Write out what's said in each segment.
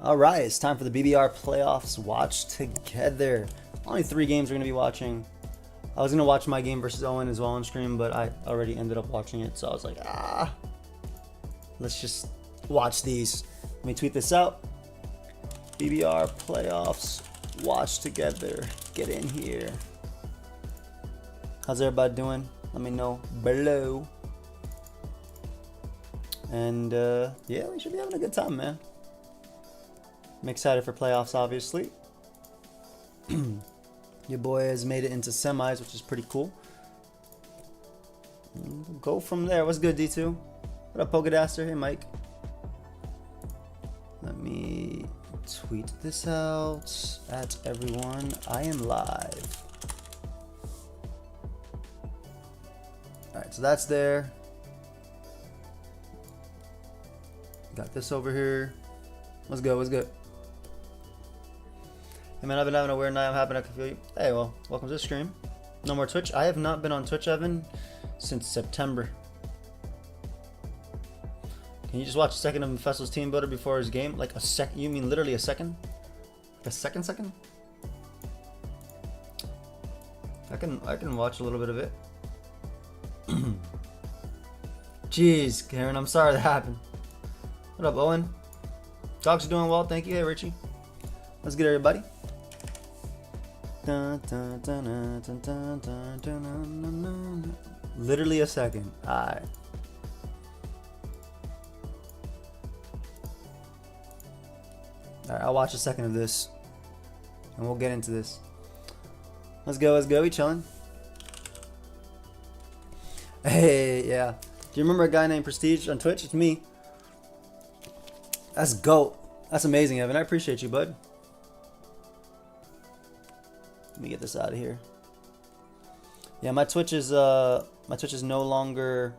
All right, it's time for the BBR playoffs watch together. Only 3 games we're going to be watching. I was going to watch my game versus Owen as well on stream, but I already ended up watching it. So I was like, let's just watch these. Let me tweet this out. BBR playoffs watch together. Get in here. How's everybody doing? Let me know below. And yeah, we should be having a good time, man. I'm excited for playoffs, obviously. Your boy has made it into semis, which is pretty cool. We'll go from there. What's good, D2? What up, Pokedaster? Hey, Mike. Let me tweet this out at everyone. I am live. Alright, so that's there. Got this over here. What's good? What's good? Hey man, I've been having a weird night. I'm happy I can feel you. Hey, well, welcome to the stream. No more Twitch. I have not been on Twitch, Evan, since September. Can you just watch a second of Mefesto's team builder before his game? Like a sec? You mean literally a second? A second? I can watch a little bit of it. Jeez, Karen, I'm sorry that happened. What up, Owen? Dogs are doing well, thank you. Hey, Richie. Let's get everybody. Literally a second. Alright. Alright, I'll watch a second of this. And we'll get into this. Let's go, we chilling. Hey, yeah. Do you remember a guy named Prestige on Twitch? It's me. That's GOAT. That's amazing, Evan. I appreciate you, bud. Let me get this out of here. Yeah, my Twitch is no longer.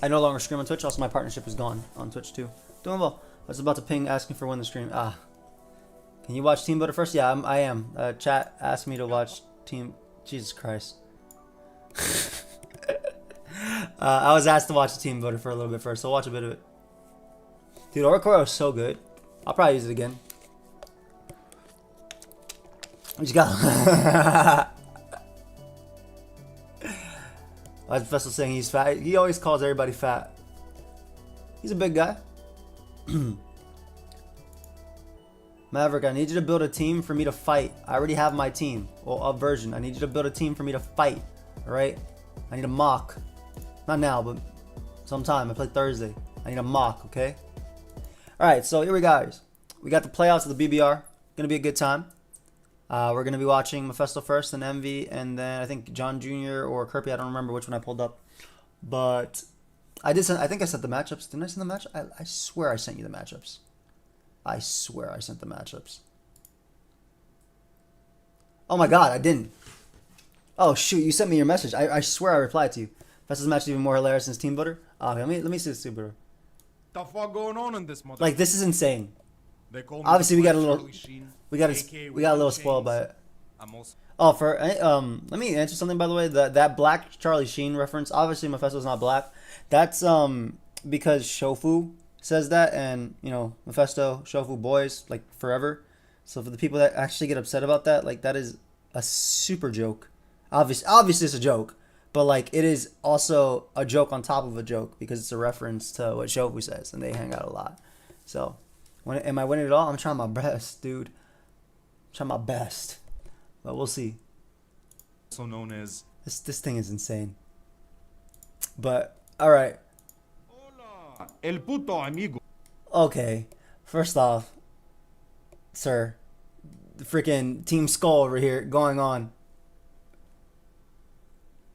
I no longer stream on Twitch. Also, my partnership is gone on Twitch too. Doing well. I was about to ping asking for when the stream. Can you watch Team Builder first? Yeah, I am. Chat asked me to watch Team. Jesus Christ. I was asked to watch the Team Builder for a little bit first, so I'll watch a bit of it. Dude, Oricoro is so good. I'll probably use it again. We just got. Why is Mefesto saying he's fat? He always calls everybody fat. He's a big guy. Maverick, I need you to build a team for me to fight. I already have my team. Well, a version. I need you to build a team for me to fight. Alright? I need a mock. Not now, but sometime. I play Thursday. I need a mock, okay? Alright, so here we go, guys. We got the playoffs of the BBR. Gonna be a good time. We're gonna be watching Mefesto first, then Emvee, and then I think John Jr. or Kurpie. I don't remember which one I pulled up, but I think I sent the matchups. Didn't I send the match? I swear I sent you the matchups. I swear I sent the matchups. Oh my god, I didn't. Oh shoot, you sent me your message. I swear I replied to you. Mefesto's match is even more hilarious than Team Builder. Okay, let me see this Team Builder. The fuck going on in this mother? Like, this is insane. Obviously, we got a little spoiled by it. Oh, let me answer something, by the way. That black Charlie Sheen reference. Obviously, Mefesto's not black. That's because Shofu says that, and you know, Mefesto, Shofu boys like forever. So for the people that actually get upset about that, like, that is a super joke. Obviously, it's a joke, but like, it is also a joke on top of a joke because it's a reference to what Shofu says, and they hang out a lot. So. Am I winning it all? I'm trying my best, dude. I'm trying my best. But we'll see. Also known as... This thing is insane. But, alright. Hola, el puto amigo. Okay. First off, sir. The freaking Team Skull over here going on.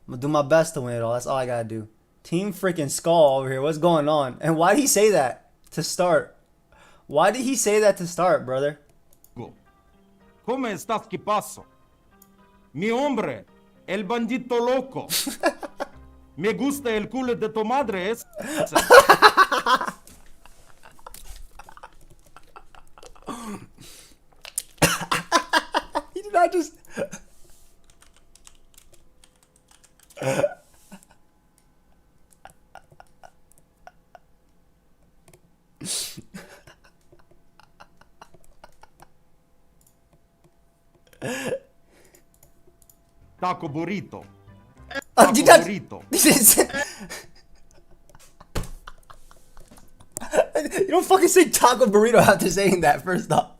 I'm gonna do my best to win it all. That's all I gotta do. Team freaking Skull over here. What's going on? And why did he say that to start? Why did he say that to start, brother? ¿Cómo estás? ¿Qué paso? Mi hombre, el bandito loco. Me gusta el culo de tu madre. He did not just... Taco burrito. Oh, Taco burrito. You don't fucking say taco burrito after saying that, first off.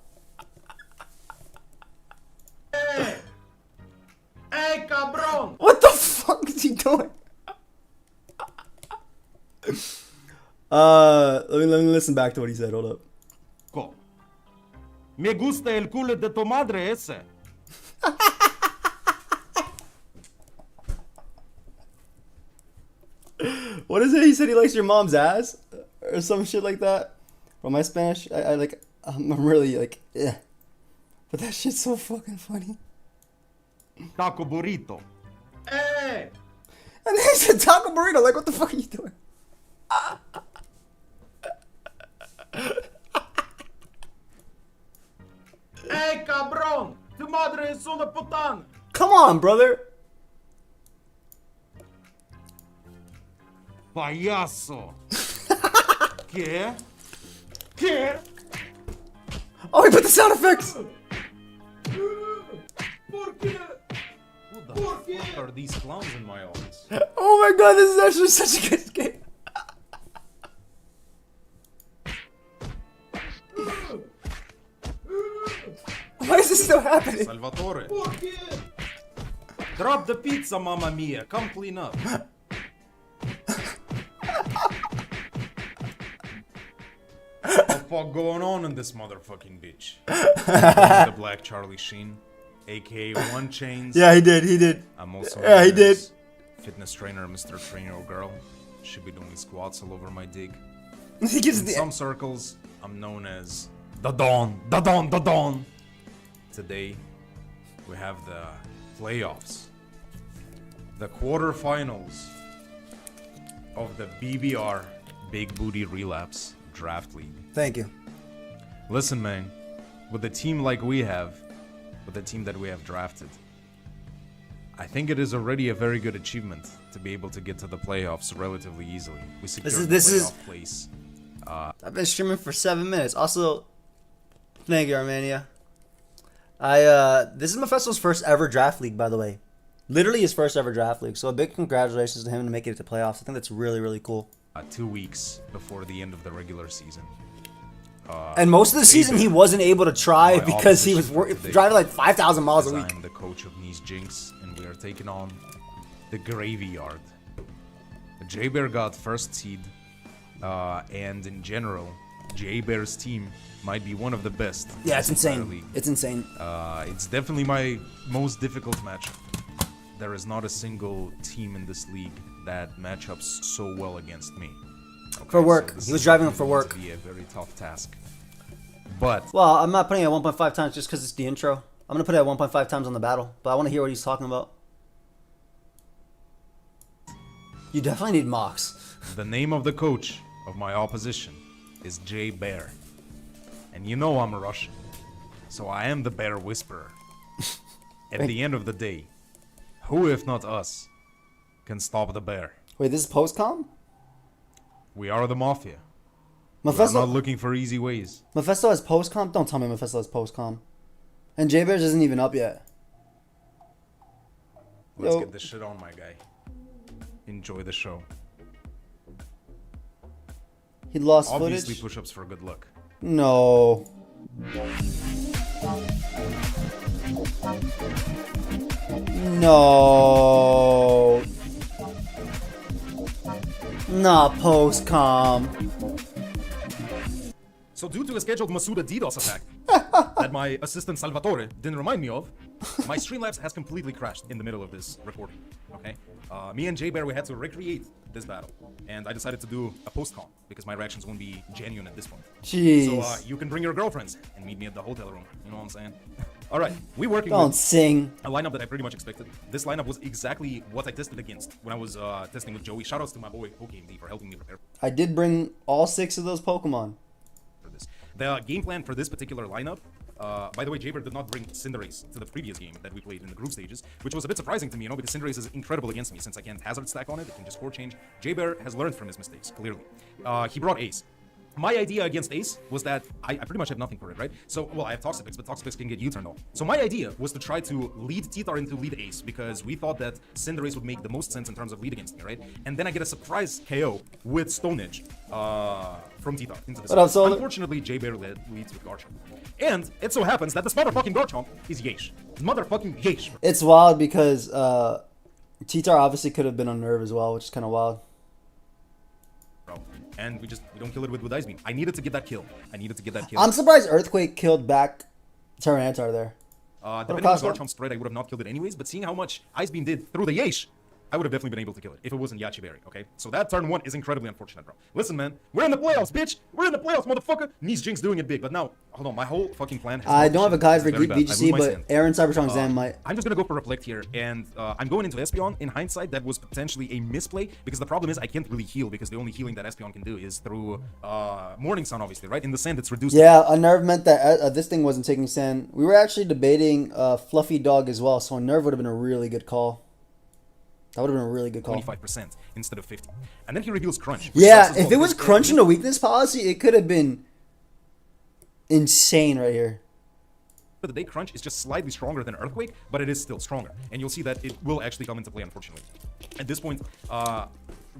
Hey, cabrón. What the fuck is he doing? Let me listen back to what he said. Hold up. Me gusta el culo de tu madre ese. What is it? He said he likes your mom's ass? Or some shit like that? Bro, my Spanish, I'm really like, eh. But that shit's so fucking funny. Taco burrito. Hey! And then he said taco burrito. Like, what the fuck are you doing? Hey, cabrón. Tu madre es una putana. Come on, brother. Payaso. ¿Qué? ¿Qué? Oh, he put the sound effects. ¿Por qué? Who the fuck are these clowns in my office? Oh my god, this is actually such a good game. Why is this still happening? Salvatore. Drop the pizza, mamma mia. Come clean up. What the fuck going on in this motherfucking bitch? The Black Charlie Sheen, aka One Chains. Yeah, he did. I'm also he did. Fitness trainer, Mr. Trainer Girl. Should be doing squats all over my dig. He gives In the some circles, I'm known as the Don. Today, we have the playoffs, the quarterfinals of the BBR Big Booty Relapse Draft League. Thank you. Listen, man, with a team like we have, with the team that we have drafted, I think it is already a very good achievement to be able to get to the playoffs relatively easily. We secured the playoff place. I've been streaming for 7 minutes. Also, thank you, Armenia. This is Mefesto's first ever draft league, by the way. Literally his first ever draft league. So a big congratulations to him to making it to playoffs. I think that's really, really cool. 2 weeks before the end of the regular season. And most of the season he wasn't able to try because he was driving like 5,000 miles a week. I'm the coach of Nice Jinx, and we are taking on the Graveyard. JBear got first seed, and in general, JBear's team might be one of the best. Yeah, it's insane. It's insane. It's definitely my most difficult matchup. There is not a single team in this league that matchups so well against me. Okay, for work. So he was driving them for work. To be a very tough task. But well, I'm not putting it at 1.5 times just because it's the intro. I'm gonna put it at 1.5 times on the battle, but I want to hear what he's talking about. You definitely need mocks. The name of the coach of my opposition is JBear, and you know I'm Russian, so I am the Bear Whisperer. At the end of the day, who if not us can stop the bear? Wait, this is post-com? We are the Mafia. Mefesto, I'm not looking for easy ways. Mefesto has post-com? Don't tell me Mefesto has post-com. And JBear's isn't even up yet. Let's get this shit on, my guy. Enjoy the show. He lost Obviously, footage? push-ups for good luck. No. No. Not post-com. So due to a scheduled Masuda DDoS attack that my assistant Salvatore didn't remind me of, my Streamlabs has completely crashed in the middle of this recording, okay? Me and JBear, we had to recreate this battle, and I decided to do a post-com because my reactions won't be genuine at this point. Jeez. So you can bring your girlfriends and meet me at the hotel room, you know what I'm saying? All right, we're working Don't with sing. a lineup that I pretty much expected. This lineup was exactly what I tested against when I was testing with Joey. Shoutouts to my boy pokeaimMD for helping me prepare I did bring all 6 of those Pokemon. for this. The game plan for this particular lineup, by the way, JBear did not bring Cinderace to the previous game that we played in the group stages, which was a bit surprising to me, you know, because Cinderace is incredible against me since I can't hazard stack on it. It can just core change. JBear has learned from his mistakes, clearly. He brought Ace. My idea against Ace was that I pretty much have nothing for it, right? So, well, I have Toxipix, but Toxipix can get U-turned off. So my idea was to try to lead Titar into lead Ace, because we thought that Cinderace would make the most sense in terms of lead against me, right? And then I get a surprise KO with Stone Edge from Titar into the side. Unfortunately, JBear leads with Garchomp. And it so happens that this motherfucking Garchomp is Yesh. Motherfucking Yesh. It's wild because Titar obviously could have been on Nerve as well, which is kind of wild. And we don't kill it with Ice Beam. I needed to get that kill. I'm surprised Earthquake killed back Tyranitar there. Depending on the Garchomp spread, I would have not killed it anyways, but seeing how much Ice Beam did through the Yesh, I would have definitely been able to kill it if it wasn't Yachiberry, okay? So that turn 1 is incredibly unfortunate, bro. Listen, man, we're in the playoffs, bitch! We're in the playoffs, motherfucker! Nice Jinx doing it big, but now, hold on, my whole fucking plan has I don't have a guide for VGC, but Aaron Cybertron Zam might. I'm just gonna go for Reflect here, and I'm going into Espeon. In hindsight, that was potentially a misplay, because the problem is I can't really heal, because the only healing that Espeon can do is through Morning Sun, obviously, right? In the sand, it's reduced. Yeah, a Nerve meant that this thing wasn't taking sand. We were actually debating Fluffy Dog as well, so a Nerve would have been a really good call. That would have been a really good call. 25% instead of 50. And then he reveals Crunch. Yeah, if it was Crunch in a weakness policy, it could have been insane right here. But the day Crunch is just slightly stronger than Earthquake, but it is still stronger. And you'll see that it will actually come into play, unfortunately. At this point,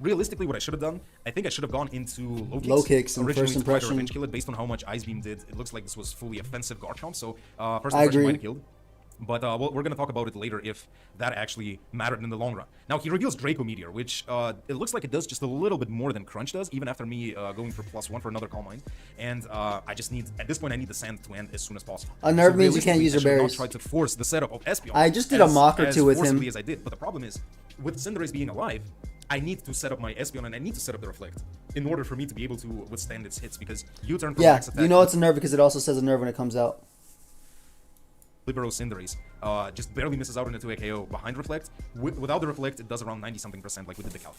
realistically, what I should have done, I think I should have gone into low kicks and first impression. Revenge kill it based on how much Ice Beam did. It looks like this was fully offensive Garchomp, so first impression might have killed. But we're going to talk about it later if that actually mattered in the long run. Now, he reveals Draco Meteor, which it looks like it does just a little bit more than Crunch does, even after me going for +1 for another Calm Mind. And I just need, at this point, I need the sand to end as soon as possible. A Nerve means you can't use your berries. I should not try to force the setup of Espeon. I just did a mock or two with him. As I did. But the problem is, with Cinderace being alive, I need to set up my Espeon and I need to set up the Reflect in order for me to be able to withstand its hits, because U-turn from max attack. You know it's a Nerve because it also says a Nerve when it comes out. Libero Cinderace just barely misses out into a KO behind Reflect. Without the Reflect, it does around 90-something% like we did the Cal.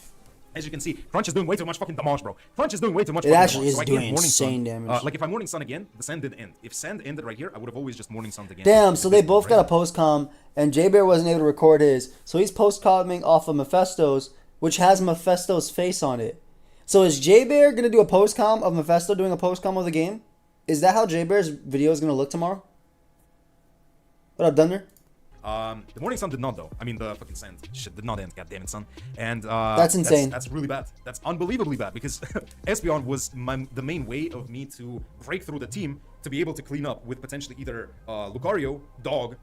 As you can see, Crunch is doing way too much fucking damage, bro. Crunch is doing way too much. It actually is doing insane damage. Like if I Morning Sun again, the Sand did end. If Sand ended right here, I would have always just Morning Sun again. Damn, so they both got a post-com, and JBear wasn't able to record his. So he's post-comming off of Mefesto's, which has Mefesto's face on it. So is JBear going to do a post-com of Mefesto doing a post-com of the game? Is that how JBear's video is going to look tomorrow? What up, Dunder? The Morning Sun did not, though. I mean, the fucking Sand shit did not end. God damn it, son. And that's insane. That's really bad. That's unbelievably bad, because Espeon was the main way of me to break through the team to be able to clean up with potentially either Lucario, Dog,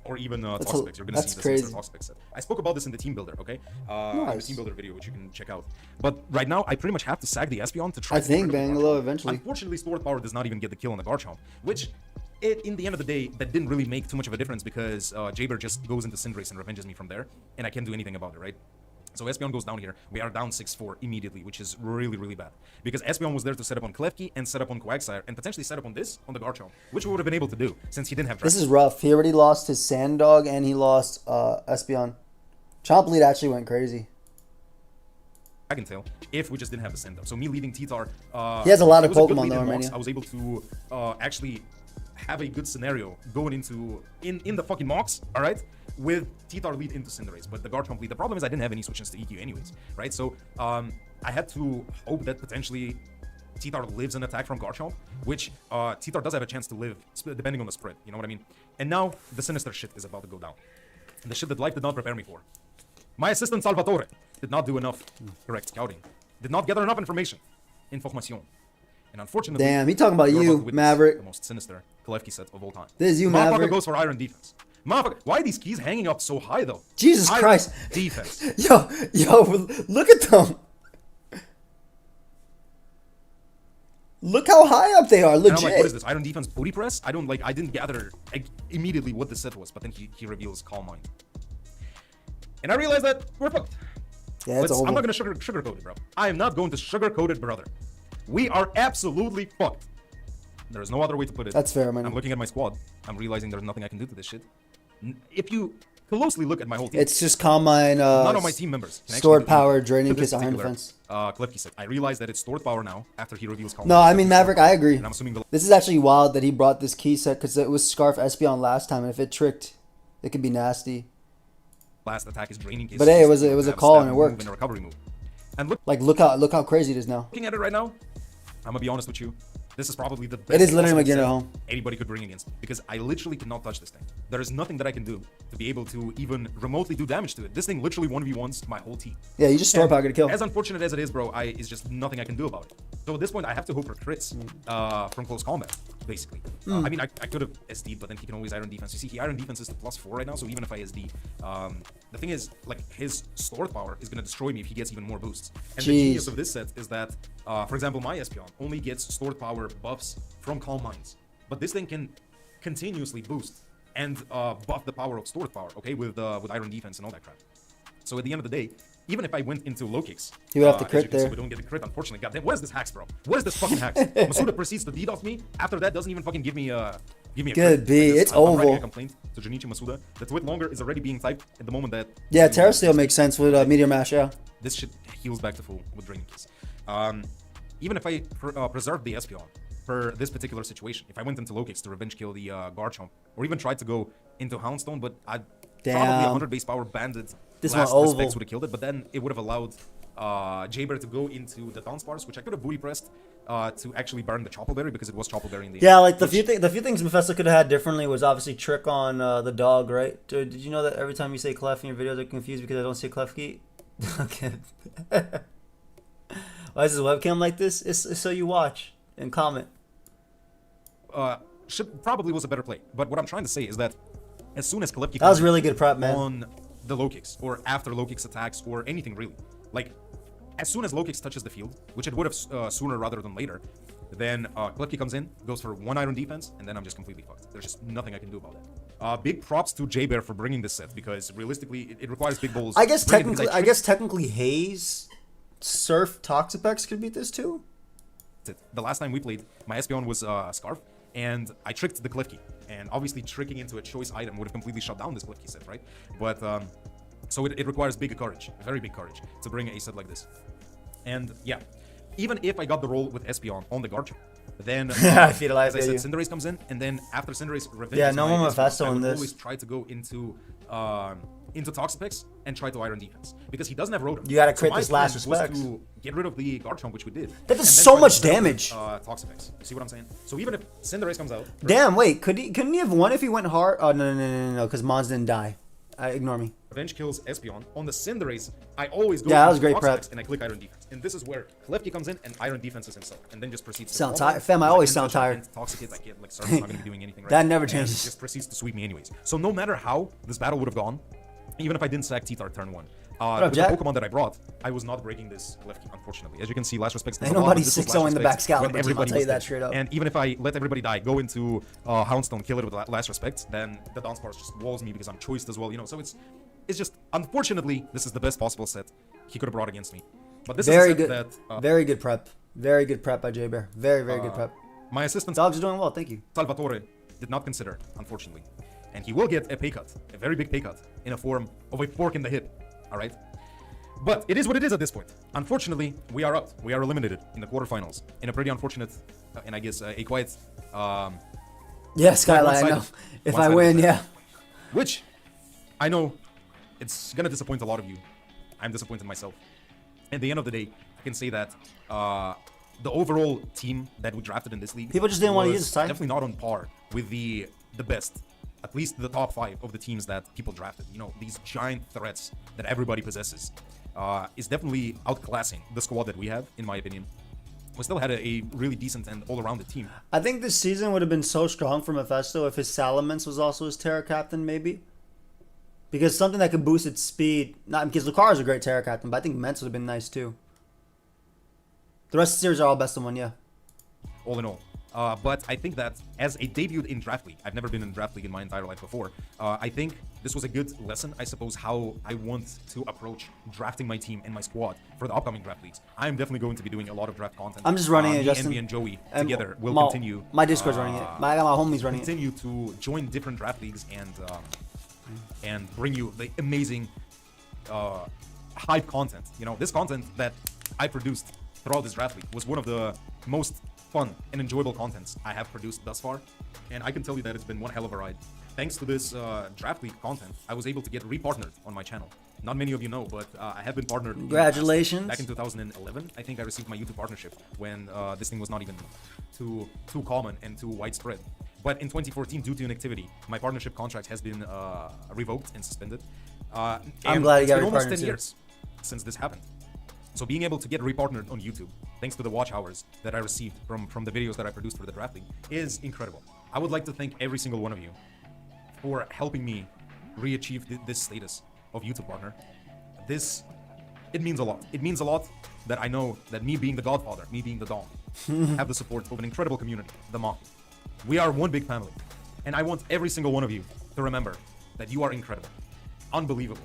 or even Toxipix. You're gonna see this Toxipix set. I spoke about this in the team builder, okay? Nice. The team builder video, which you can check out. But right now, I pretty much have to sag the Espeon to try. I think Bangalore eventually. Unfortunately, Stored Power does not even get the kill on the Garchomp, which. In the end of the day, that didn't really make too much of a difference, because JBear just goes into Cinderace and revenges me from there, and I can't do anything about it, right? So Espeon goes down here. We are down 6-4 immediately, which is really, really bad. Because Espeon was there to set up on Klefki and set up on Quagsire, and potentially set up on this, on the Garchomp, which we would have been able to do, since he didn't have This is rough. He already lost his Sand Dog, and he lost Espeon. Chomp lead actually went crazy. I can tell if we just didn't have the Sand Dog. So me leading Titar... he has a lot of Pokemon, though, Armenia. I was able to actually... have a good scenario going into in the fucking mocks, all right, with Titar lead into Cinderace, but the Garchomp lead. The problem is I didn't have any switches to EQ anyways, right? So I had to hope that potentially Titar lives an attack from Garchomp, which Titar does have a chance to live depending on the spread, you know what I mean? And now the sinister shit is about to go down, and the shit that life did not prepare me for. My assistant Salvatore did not do enough correct scouting, did not gather enough information. And unfortunately, damn, he talking about you, Maverick. The most sinister Klefki set of all time. This is you, Maverick. Goes for Iron Defense. Motherfucker, why are these keys hanging up so high, though? Jesus Iron Christ. Defense. Yo, look at them. Look how high up they are, legit. And I'm like, what is this, Iron Defense booty press? I didn't gather immediately what the set was, but then he reveals Calm Mind. And I realized that we're fucked. Yeah, it's over. I'm not going to sugarcoat it, bro. I am not going to sugarcoat it, brother. We are absolutely fucked. There's no other way to put it. That's fair, man. I'm looking at my squad. I'm realizing there's nothing I can do to this shit. If you closely look at my whole team, it's just Calm Mind, none of my team members can Stored Power, Draining Kiss, Iron Defense. Klefki set. I realized that it's Stored Power now after he reveals Calm Mind. No, I mean, Maverick, I agree. And I'm assuming this is actually wild that he brought this key set, because it was Scarf Espeon last time, and if it tricked, it could be nasty. Last attack is Draining Kiss. But hey, it was a call and it worked. And a recovery move. And look how crazy it is now. Looking at it right now, I'm gonna be honest with you. This is probably the best. It is literally possible getting set home. anybody could bring against me, because I literally cannot touch this thing. There is nothing that I can do to be able to even remotely do damage to it. This thing literally 1v1s my whole team. Yeah, you just store And power to kill. As unfortunate as it is, bro, it's just nothing I can do about it. So at this point, I have to hope for crits from close combat, basically. I mean, I could have SD'd, but then he can always Iron Defense. You see, he Iron Defense is to +4 right now, so even if I SD, the thing is, like, his store power is going to destroy me if he gets even more boosts. And the genius of this set is that, for example, my Espeon only gets stored power buffs from Calm Minds. But this thing can continuously boost and buff the power of stored power, okay, with Iron Defense and all that crap. So at the end of the day, even if I went into low kicks, he would have to crit as you can see, there. we don't get the crit, unfortunately. Goddamn, what is this hacks, bro? What is this fucking hacks? Masuda proceeds to DDoS me. After that, doesn't even fucking give me a Good crit. B, Because it's I'm writing oval. a complaint to Junichi Masuda. The twit longer is already being typed at the moment that... Yeah, Terra Steel makes sense with Meteor Mash, yeah. This shit heals back to full with Draining Kiss. Even if I preserved the Espeon for this particular situation, if I went into low kicks to revenge kill the Garchomp, or even tried to go into Houndstone, but I'd probably 100 base power banded This last one the specs oval. would have killed it, but then it would have allowed JBear to go into the Dunsparce, which I could have booty pressed to actually burn the Choppleberry, because it was Choppleberry in the Yeah, end, like the which- few things Mefesto could have had differently was obviously trick on the dog, right? Dude, did you know that every time you say Clef in your videos, they're confused because I don't see a Clef key? Okay. Why is his webcam like this? It's so you watch and comment. probably was a better play. But what I'm trying to say is that as soon as Kalepki That was really good prep, man. on the low kicks, or after low kicks attacks, or anything really, like as soon as low kicks touches the field, which it would have sooner rather than later, then Kalepki comes in, goes for 1 Iron Defense, and then I'm just completely fucked. There's just nothing I can do about that. Big props to JBear for bringing this set, because realistically it requires big bowls. I guess technically Haze, Surf, Toxapex could beat this too. The last time we played, my Espeon was Scarf, and I tricked the Cliff Key. And obviously tricking into a choice item would have completely shut down this Cliff Key set, right? But, so it requires big courage, very big courage, to bring a set like this. And yeah, even if I got the roll with Espeon on the Garchomp, then, I feel like as I said, Cinderace comes in, and then after Cinderace revenges Yeah, no my more Espeon, Mefesto I in would this. always try to go into Toxapex and try to Iron Defense, because he doesn't have Rotom. You gotta crit my this last plan was respect. to get rid of the Garchomp, which we did. That does and then so try to much build damage. Toxapex. You see what I'm saying? So even if Cinderace comes out... Damn, wait, couldn't he have won if he went hard? Oh, no, because Mons didn't die. Ignore me. Revenge kills Espeon. On the Cinderace, I always go Yeah, that was into great prep. Toxapex and I click Iron Defense. And this is where Klefki comes in and Iron Defenses himself, and then just proceeds to... Sound follow tired? me. Fam, I If always can sound touch tired. and Toxicate, I can't, like, Sark's not going to be doing anything right. That never And changes. just proceeds to sweep me anyways. So no matter how this battle would have gone, even if I didn't sack T-Tar turn 1, up, with the Jack? Pokemon that I brought, I was not breaking this Klefki, unfortunately. As you can see, last respects... Ain't nobody 6-0 in the back Scout, but I'll tell you that straight up. And even if I let everybody die, go into Houndstone, kill it with last respect, then the Dunsparce just walls me because I'm choiced as well, you know. So it's just, unfortunately, this is the best possible set he could have brought against me. But this Very is a set good. that Very good prep. Very good prep by JBear. Very good prep. my assistant Dogs are doing well, thank you. Salvatore did not consider, unfortunately. And he will get a pay cut, a very big pay cut, in a form of a fork in the hip, all right? But it is what it is at this point. Unfortunately, we are out. We are eliminated in the quarterfinals in a pretty unfortunate, and I guess a quite... Yeah, Skyline, I know. If I win, yeah. Which, I know, it's gonna disappoint a lot of you. I'm disappointed myself. At the end of the day, I can say that the overall team that we drafted in this league... People just didn't want to was use this time. definitely not on par with the best. At least the top 5 of the teams that people drafted. You know, these giant threats that everybody possesses is definitely outclassing the squad that we have, in my opinion. We still had a really decent and all-arounded team. I think this season would have been so strong for Mefesto if his Salamence was also his Terra Captain, maybe. Because something that could boost its speed, not because Lucario's a great Terra Captain, but I think Mence would have been nice too. The rest of the series are all best of 1, yeah. All in all. But I think that as a debut in Draft League, I've never been in Draft League in my entire life before, I think this was a good lesson, I suppose, how I want to approach drafting my team and my squad for the upcoming Draft Leagues. I'm definitely going to be doing a lot of draft content. I'm just running it, me, Justin. Emvee and Joey together will continue. My Discord's running it. I got my homies running it. Continue to join different Draft Leagues and bring you the amazing hype content. You know, this content that I produced throughout this Draft League was one of the most fun and enjoyable contents I have produced thus far, and I can tell you that it's been one hell of a ride. thanks to this draft league content, I was able to get repartnered on my channel. Not many of you know, but I have been partnered. Congratulations. Back in 2011, I think I received my YouTube partnership when this thing was not even too common and too widespread. But in 2014, due to inactivity, my partnership contract has been revoked and suspended. I'm glad you got it's been almost 10 repartnered years since this happened. So being able to get repartnered on YouTube, thanks to the watch hours that I received from the videos that I produced for the draft league, is incredible. I would like to thank every single one of you for helping me re-achieve this status of YouTube partner. It means a lot. It means a lot that I know that me being the godfather, me being the Don, have the support of an incredible community, the Mom. We are one big family. And I want every single one of you to remember that you are incredible. Unbelievable.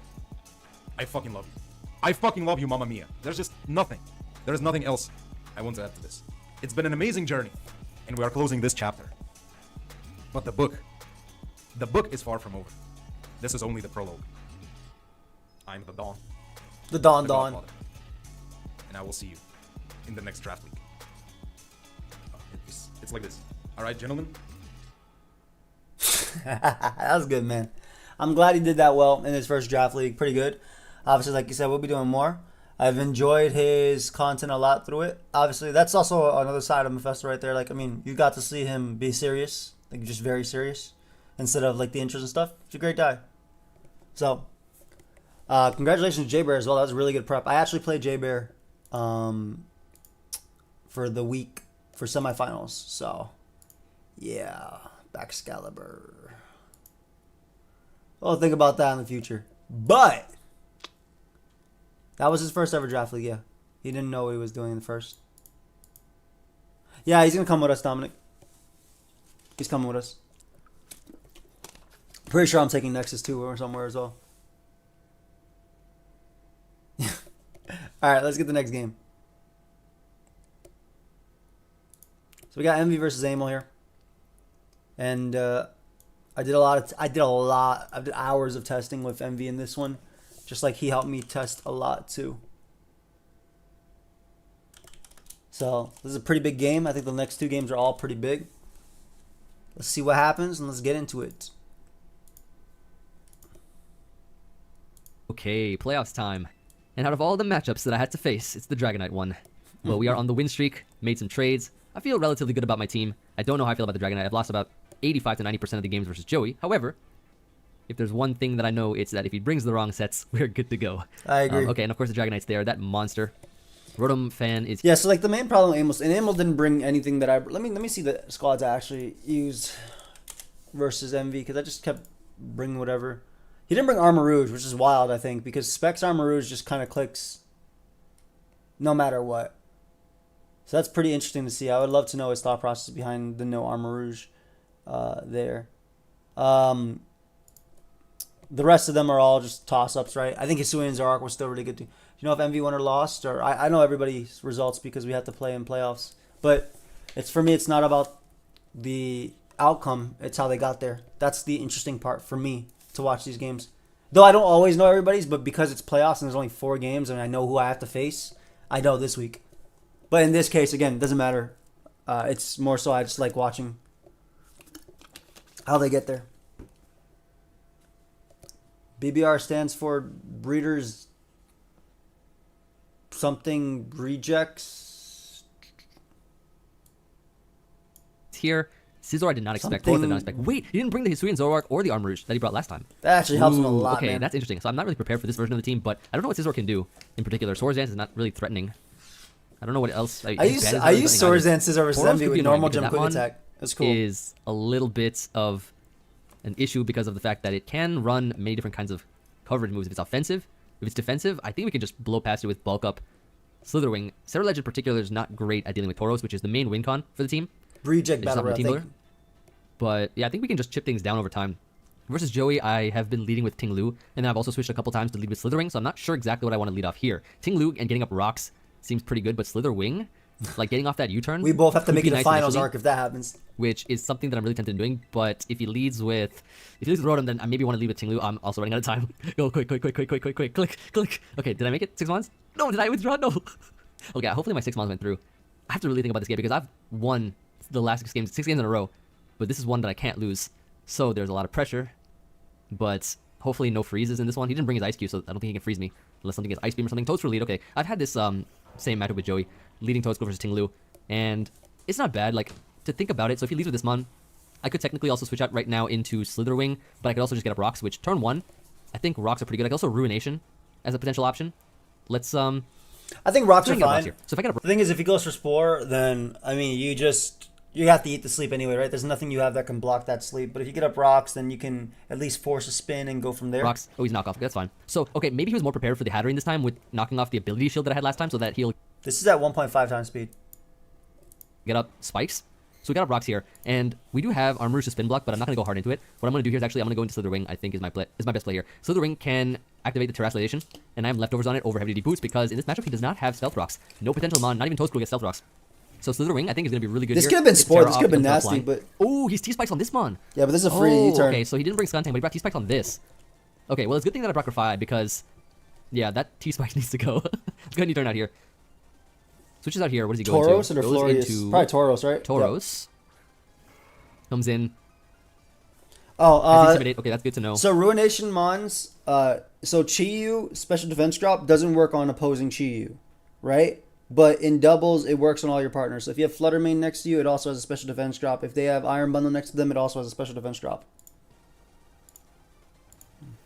I fucking love you. I fucking love you, Mamma Mia. There's just nothing. There is nothing else I want to add to this. It's been an amazing journey, and we are closing this chapter. But the book is far from over. This is only the prologue. I'm the Don. The Don. Godfather. And I will see you in the next draft league. It's like this. All right, gentlemen. That was good, man. I'm glad he did that well in his first draft league. Pretty good. Obviously, like you said, we'll be doing more. I've enjoyed his content a lot through it. Obviously, that's also another side of Mefesto right there. Like, I mean, you got to see him be serious, like just very serious, instead of like the intros and stuff. He's a great guy. So, congratulations to JBear as well. That was a really good prep. I actually played JBear for the week for semifinals. So, yeah, Excalibur. I'll think about that in the future. But that was his first ever draft league, yeah. He didn't know what he was doing in the first. Yeah, he's going to come with us, Dominic. He's coming with us. Pretty sure I'm taking Nexus 2 or somewhere as well. Alright, let's get the next game. So we got Emvee versus Aimel here. And I did hours of testing with Emvee in this one. Just like he helped me test a lot too. So this is a pretty big game. I think the next two games are all pretty big. Let's see what happens and let's get into it. Okay, playoffs time. And out of all the matchups that I had to face, it's the Dragonite one. Well, we are on the win streak, made some trades. I feel relatively good about my team. I don't know how I feel about the Dragonite. I've lost about 85 to 90% of the games versus Joey. However, if there's one thing that I know, it's that if he brings the wrong sets, we're good to go. I agree. Okay, and of course the Dragonite's there. That monster. Rotom fan is... Yeah, so like the main problem with Aimel didn't bring anything that I... Let me see the squads I actually used versus Emvee, because I just kept bringing whatever. He didn't bring Armor Rouge, which is wild, I think, because Specs Armor Rouge just kind of clicks no matter what. So that's pretty interesting to see. I would love to know his thought process behind the no Armor Rouge there. The rest of them are all just toss-ups, right? I think Hisui and Zoroark were still really good too. Do you know if Emvee won or lost? Or I know everybody's results because we have to play in playoffs. But it's for me, it's not about the outcome. It's how they got there. That's the interesting part for me to watch these games. Though I don't always know everybody's, but because it's playoffs and there's only 4 games and I know who I have to face, I know this week. But in this case, again, it doesn't matter. It's more so I just like watching how they get there. BBR stands for Breeders something rejects. Here, Scizor I did not expect. Both did not expect. Wait, he didn't bring the Hisui and Zoroark or the Armor Rouge that he brought last time. That actually helps him a lot, okay, man. That's interesting. So I'm not really prepared for this version of the team, but I don't know what Scizor can do in particular. Swords Dance is not really threatening. I don't know what else. I use Swords Dance Scizor versus Emvee with normal jump quick attack. That's cool. Is a little bit of an issue because of the fact that it can run many different kinds of coverage moves. If it's offensive, if it's defensive, I think we can just blow past it with bulk up. Slitherwing, Cerulege in particular is not great at dealing with Tauros, which is the main win con for the team. Reject battle royale. But yeah, I think we can just chip things down over time. Versus Joey, I have been leading with Ting-Lu, and then I've also switched a couple times to lead with Slithering, so I'm not sure exactly what I want to lead off here. Ting-Lu and getting up rocks seems pretty good, but Slitherwing, like getting off that U-turn, we both have to make it a finals arc if that happens. Which is something that I'm really tempted in doing, but if he leads with Rotom, then I maybe want to lead with Ting-Lu. I'm also running out of time. Go quick, click. Okay, did I make it 6 months? No, did I withdraw? No. Okay, hopefully my 6 months went through. I have to really think about this game because I've won the last 6 games in a row, but this is one that I can't lose. So there's a lot of pressure, but hopefully no freezes in this one. He didn't bring his Ice Cube, so I don't think he can freeze me. Unless something gets Ice Beam or something. Toads for lead. Okay, I've had this same matchup with Joey. Leading Toads go versus Ting Lu. And it's not bad, like, to think about it. So if he leads with this Mon, I could technically also switch out right now into Slitherwing, but I could also just get up Rocks, which turn 1, I think Rocks are pretty good. I could also Ruination as a potential option. Let's, I think Rocks are fine. Here. So if I get The thing is, if he goes for Spore, then, I mean, you have to eat the sleep anyway, right? There's nothing you have that can block that sleep. But if you get up Rocks, then you can at least force a spin and go from there. Rocks. Oh, he's knockoff. That's fine. So, okay, maybe he was more prepared for the Hattering this time with knocking off the ability shield that I had last time so that he'll This is at 1.5 times speed. get up Spikes. So we got up Rocks here, and we do have Armor to spin block, but I'm not going to go hard into it. What I'm going to do here is actually I'm going to go into Slither Wing, I think is my best play here. Slither Wing can activate the Terraslation, and I have leftovers on it over Heavy Duty Boots because in this matchup he does not have Stealth Rocks. No potential Mon, not even Toast Crew gets Stealth Rocks. So Slither Wing I think is going to be really good This here. could have been It's Spore, Terra this off, could have been becomes nasty, offline. but... Oh, he's T-Spikes on this Mon. Yeah, but this is a free turn. Okay, so he didn't bring Skuntank, but he brought T-Spikes on this. Okay, well it's a good thing that I brought Grafai because, yeah, that T-Spike needs to go. Let's go ahead and turn out here. Switches out here, what does he go Tauros into? or Florius? Probably Tauros, right? Tauros. Comes in. Oh, Intimidate. Okay, that's good to know. so Ruination Mons, so Chi-Yu, special defense drop, doesn't work on opposing Chi-Yu, right? But in doubles, it works on all your partners. So if you have Flutter Mane next to you, it also has a special defense drop. If they have Iron Bundle next to them, it also has a special defense drop.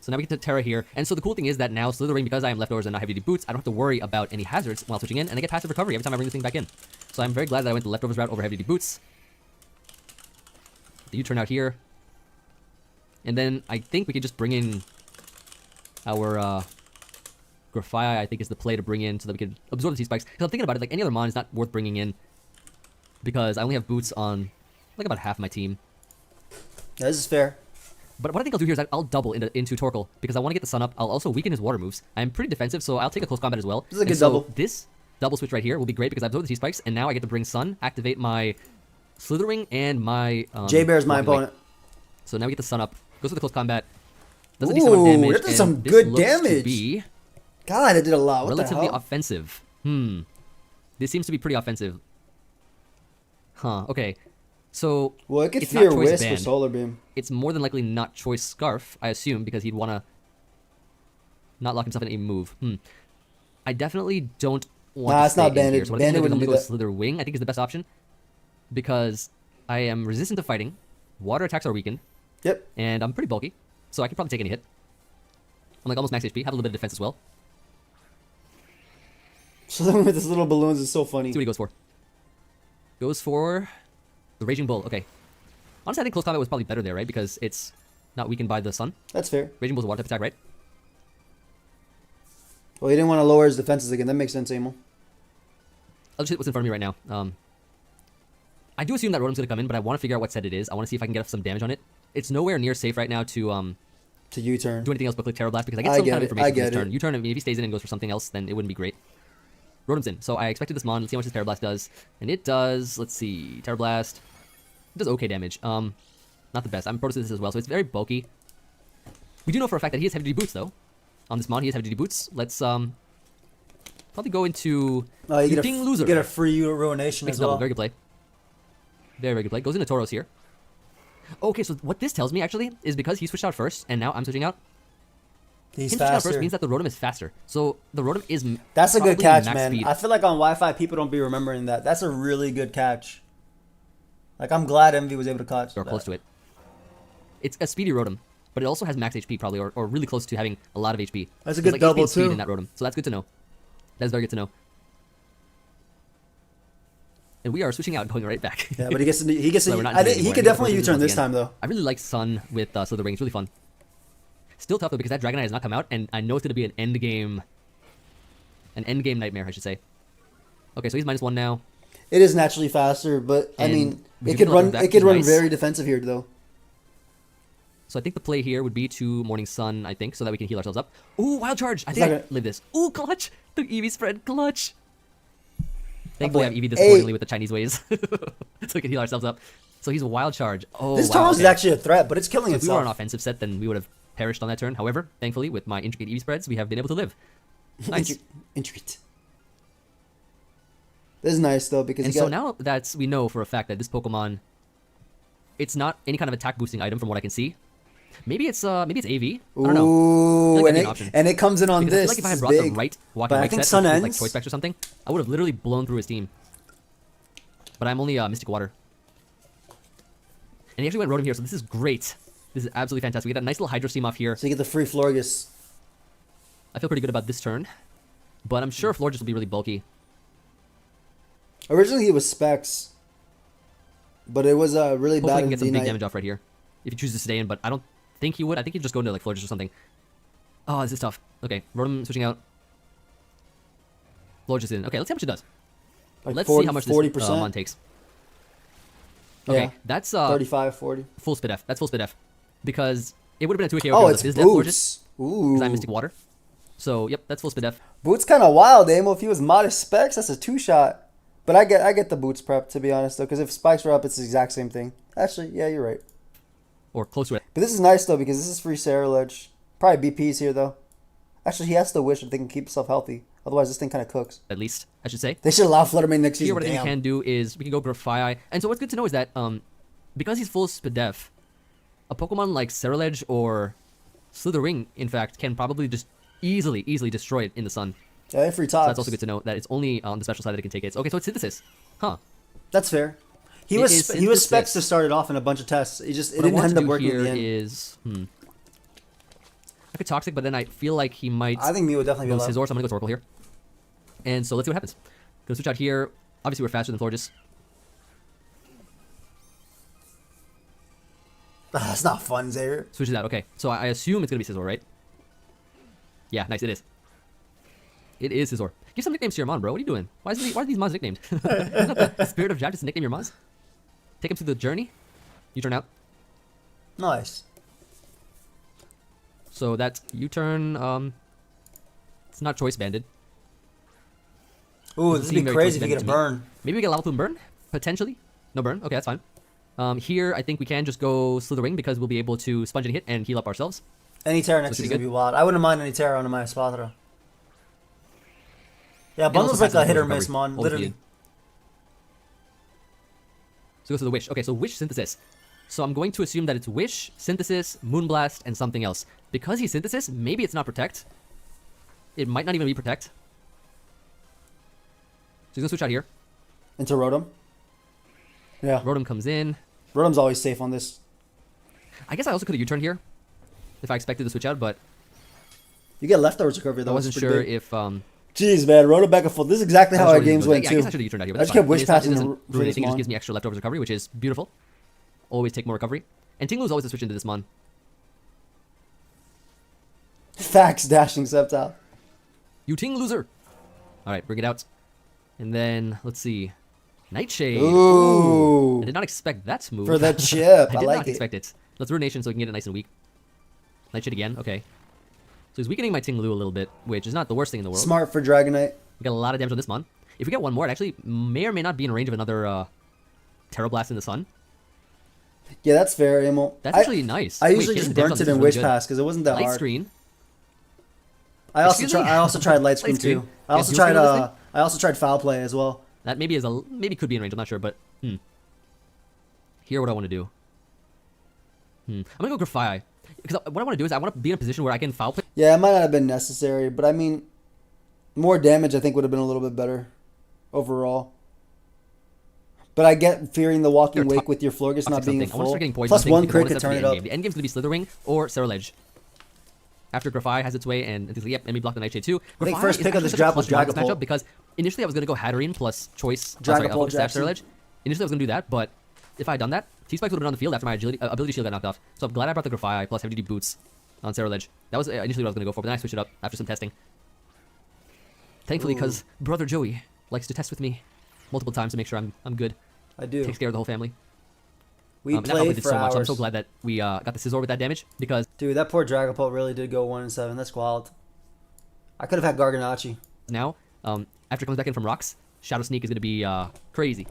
So now we get to Terra here. And so the cool thing is that now Slithering, because I am leftovers and not heavy duty boots, I don't have to worry about any hazards while switching in, and I get passive recovery every time I bring this thing back in. So I'm very glad that I went the leftovers route over heavy duty boots. The U-turn out here. And then I think we could just bring in our Grafai, I think is the play to bring in so that we can absorb the T-Spikes. Because I'm thinking about it, like any other Mon is not worth bringing in because I only have boots on like about half my team. Yeah, this is fair. But what I think I'll do here is I'll double into Torkoal because I want to get the Sun up. I'll also weaken his water moves. I'm pretty defensive, so I'll take a close combat as well. This is a good double. This double switch right here will be great because I've absorbed the T-Spikes, and now I get to bring Sun, activate my Slithering and my... JBear is my opponent. So now we get the Sun up. Goes for the close combat. Does a decent amount of damage. That did some good damage. Be God, it did a lot. What relatively the hell? offensive. This seems to be pretty offensive. Huh, okay. So, Well, it could it's fear not choice Wisp or banned. Solar Beam. It's more than likely not choice Scarf, I assume, because he'd want to not lock himself in a move. I definitely don't want Nah, to it's not stay in here. banded. So what I think Banded I'm going to wouldn't go do that. Slither Wing, I think is the best option. Because I am resistant to fighting, water attacks are weakened, Yep. and I'm pretty bulky, so I can probably take any hit. I'm like almost max HP, have a little bit of defense as well. So then with his little balloons is so funny. See what he goes for. Goes for the Raging Bull, okay. Honestly, I think close combat was probably better there, right? Because it's not weakened by the sun. That's fair. Raging Bull's a water type attack, right? Well, he didn't want to lower his defenses again. That makes sense, Aimel. I'll just hit what's in front of me right now. I do assume that Rotom's going to come in, but I want to figure out what set it is. I want to see if I can get some damage on it. It's nowhere near safe right now to U-turn. do anything else but click Terror Blast because I get I some get kind of it. information I from this get turn. it. U-turn, I mean, if he stays in and goes for something else, then it wouldn't be great. Rotom's in, so I expected this Mon. Let's see how much this Terror Blast does. And it does, let's see, Terror Blast. It does okay damage. Not the best. I'm prototyping this as well, so it's very bulky. We do know for a fact that he has heavy duty boots, though. On this Mon, he has heavy duty boots. Let's probably go into You Shooting Loser. get a free Ruination Makes as a double. well. Very good play. Very, very good play. Goes into Tauros here. Okay, so what this tells me, actually, is because he switched out first, and now I'm switching out, He's him switching out faster. first means that the Rotom is faster. So the Rotom is That's a good probably catch, max man. speed. I feel like on Wi-Fi, people don't be remembering that. That's a really good catch. Like, I'm glad Emvee was able to catch Or that. close to it. It's a speedy Rotom, but it also has max HP probably, or really close to having a lot of HP. That's a There's good like 8 double, speed too. in that Rotom, so that's good to know. That's very good to know. And we are switching out, going right back. Yeah, but he gets So we're not I in think he anymore. could I think definitely we're U-turn once this again. time, though. I really like Sun with Slither Ring. It's really fun. Still tough though because that Dragonite has not come out, and I know it's gonna be an end game nightmare, I should say. Okay, so he's -1 now. It is naturally faster, but I And mean, we it can could let him run. back, It could which run is nice. very defensive here, though. So I think the play here would be to Morning Sun, I think, so that we can heal ourselves up. Ooh, Wild Charge! I He's think not I gonna- live this. Ooh, clutch! The Eevee spread, clutch! Thankfully, I have boy. Eevee this accordingly Hey. with the Chinese ways. So we can heal ourselves up. So he's a Wild Charge. Oh, This wow. Tauros is okay. actually a threat, but it's killing So if we were on itself. offensive set, then we would have perished on that turn. However, thankfully, with my intricate Eevee spreads, we have been able to live. Nice. Intricate. This is nice though because And you so got now that we know for a fact that this Pokemon It's not any kind of attack boosting item from what I can see. Maybe it's AV. I don't know. Ooh, Like that'd be an option. and it comes in on Because I this. feel like if I had This brought is the big. right walking But I white think set, Sun with, ends. like choice specs or something, I would have literally blown through his team. But I'm only Mystic Water. And he actually went Rotom here, so this is great. This is absolutely fantastic. We get a nice little Hydro Steam off here. So you get the free Florges. I feel pretty good about this turn. But I'm sure Florges will be really bulky. Originally he was Specs, but it was really Hopefully I bad can in get some big D-Night. damage off right here. If he chooses to stay in, but I don't think he would. I think he'd just go into like Florges or something. Oh, this is tough. Okay, Rotom switching out. Florges in. Okay, let's see how much it does. Like Let's 40, see how much this 40%. Mon takes. Okay, Yeah. that's 35, 40. full spit F. That's full spit F. Because it would have been a 2 KO Oh, if it's it was Florges. Boots. Ooh. Because I Mystic Water. So, yep, that's full spit F. Boots kind of wild, Aimel. If he was modest Specs, that's a 2-shot. But I get the Boots prep, to be honest, though, because if Spikes were up, it's the exact same thing. Actually, yeah, you're right. Or close to it, But this is nice, though, because this is free Ledge. Probably BP's here, though. Actually, he has to wish if they can keep himself healthy. Otherwise, this thing kind of cooks. at least, I should say. They should allow Fluttermane next Here, season. what I think we Damn. can do is we can go Grafai. And so what's good to know is that because he's full Spadef, a Pokemon like Ceruledge or Slithering, in fact, can probably just easily destroy it in the sun. Yeah, free So tops. that's also good to know that it's only on the special side that it can take hits. Okay, so it's Synthesis. Huh. That's fair. He It was is he was Synthesis. Specs to start it off in a bunch of tests. It What I didn't want end to up do working here in the end. is... I could Toxic, but then I feel like he might I think Mew would definitely go be allowed. Scizor, so I'm going to go Torkoal here. And so let's see what happens. Gonna switch out here. Obviously, we're faster than Florges. That's not fun, Zaire. Switches out. Okay, so I assume it's going to be Scizor, right? Yeah, nice. It is. It is Scizor. Give some nicknames to your Mon, bro. What are you doing? Why are these Mons nicknamed? Isn't that the spirit of Jab just to nickname your Mons? Take him through the journey. U-turn out. Nice. So that's U-turn. It's not choice banded. Ooh, Doesn't this seem would be very crazy if choice you get a banded to me. burn. Maybe we get a Lava Plume burn? Potentially. No burn. Okay, that's fine. Here, I think we can just go Slithering because we'll be able to sponge and hit and heal up ourselves. Any Terra next So is it's gonna good. be wild. I wouldn't mind any Terra on my Spatra. Yeah, And Bundle's also like a passive hit or recovery, miss, Mon. always Literally. needed. So it goes to the Wish. Okay, so Wish Synthesis. So I'm going to assume that it's Wish, Synthesis, Moonblast, and something else. Because he's Synthesis, maybe it's not Protect. It might not even be Protect. So he's going to switch out here. Into Rotom. Yeah. Rotom comes in. Rotom's always safe on this. I guess I also could have U-turned here. If I expected to switch out, but You get leftovers recovery, though. I wasn't It's pretty sure big. if... Jeez, man. Rotom back and forth. This is exactly how our games went, I too. guess I should have U-turned out here, but I that's just kept fine. wish It's not- passing it doesn't the ruin this anything, it just Mon. gives me extra leftovers recovery, which is beautiful. Always take more recovery. And Tinglu's always a switch into this Mon. Facts dashing Sceptile. You Ting loser! Alright, bring it out. And then, let's see. Nightshade. Ooh. I did not expect that move. For the chip. I I did like not it. expect it. Let's Ruination so we can get it nice and weak. Nightshade again, okay. So he's weakening my Tinglu a little bit, which is not the worst thing in the world. Smart for Dragonite. We got a lot of damage on this Mon. If we get one more, it actually may or may not be in range of another Terra Blast in the sun. Yeah, that's fair, Aimel. That's actually nice. I Wait, usually getting just the damage burnt on it this in is Wish really good. Pass because it wasn't that Light hard. Screen. I Excuse me? also tried Light Screen Light Screen. too. I Yeah, also dual tried screen on this thing? I also tried Foul Play as well. That maybe could be in range, I'm not sure, but Here, what I want to do. I'm gonna go Grafai. Because what I want to do is I want to be in a position where I can foul play. Yeah, it might not have been necessary, but I mean, more damage I think would have been a little bit better overall. But I get fearing the Walking Wake with your Florges not being I want to full. start getting poison. Plus one crit could could turn it up. The end game's gonna be Slithering or Ceruledge. After Grafai has its way and it's like, yep, enemy block the Nightshade too. I think Grafai first is pick of actually this such a draft was clutch Magus Dragapult. matchup because initially I was gonna go Hatterene plus choice. Dragapult Focus Staff Jackson. Ceruledge. Initially I was gonna do that, but if I had done that, T-Spikes would have been on the field after my ability shield got knocked off. So I'm glad I brought the Grafai plus heavy duty boots on Ceruledge. That was initially what I was gonna go for, but then I switched it up after some testing. Thankfully, because brother Joey likes to test with me multiple times to make sure I'm good. I do. Takes care of the whole family. We And that helped me played did for so much. hours. I'm so glad that we got the Scizor with that damage because Dude, that poor Dragapult really did go 1-7. That's wild. I could have had Garganacci. now, after it comes back in from rocks, Shadow Sneak is going to be crazy.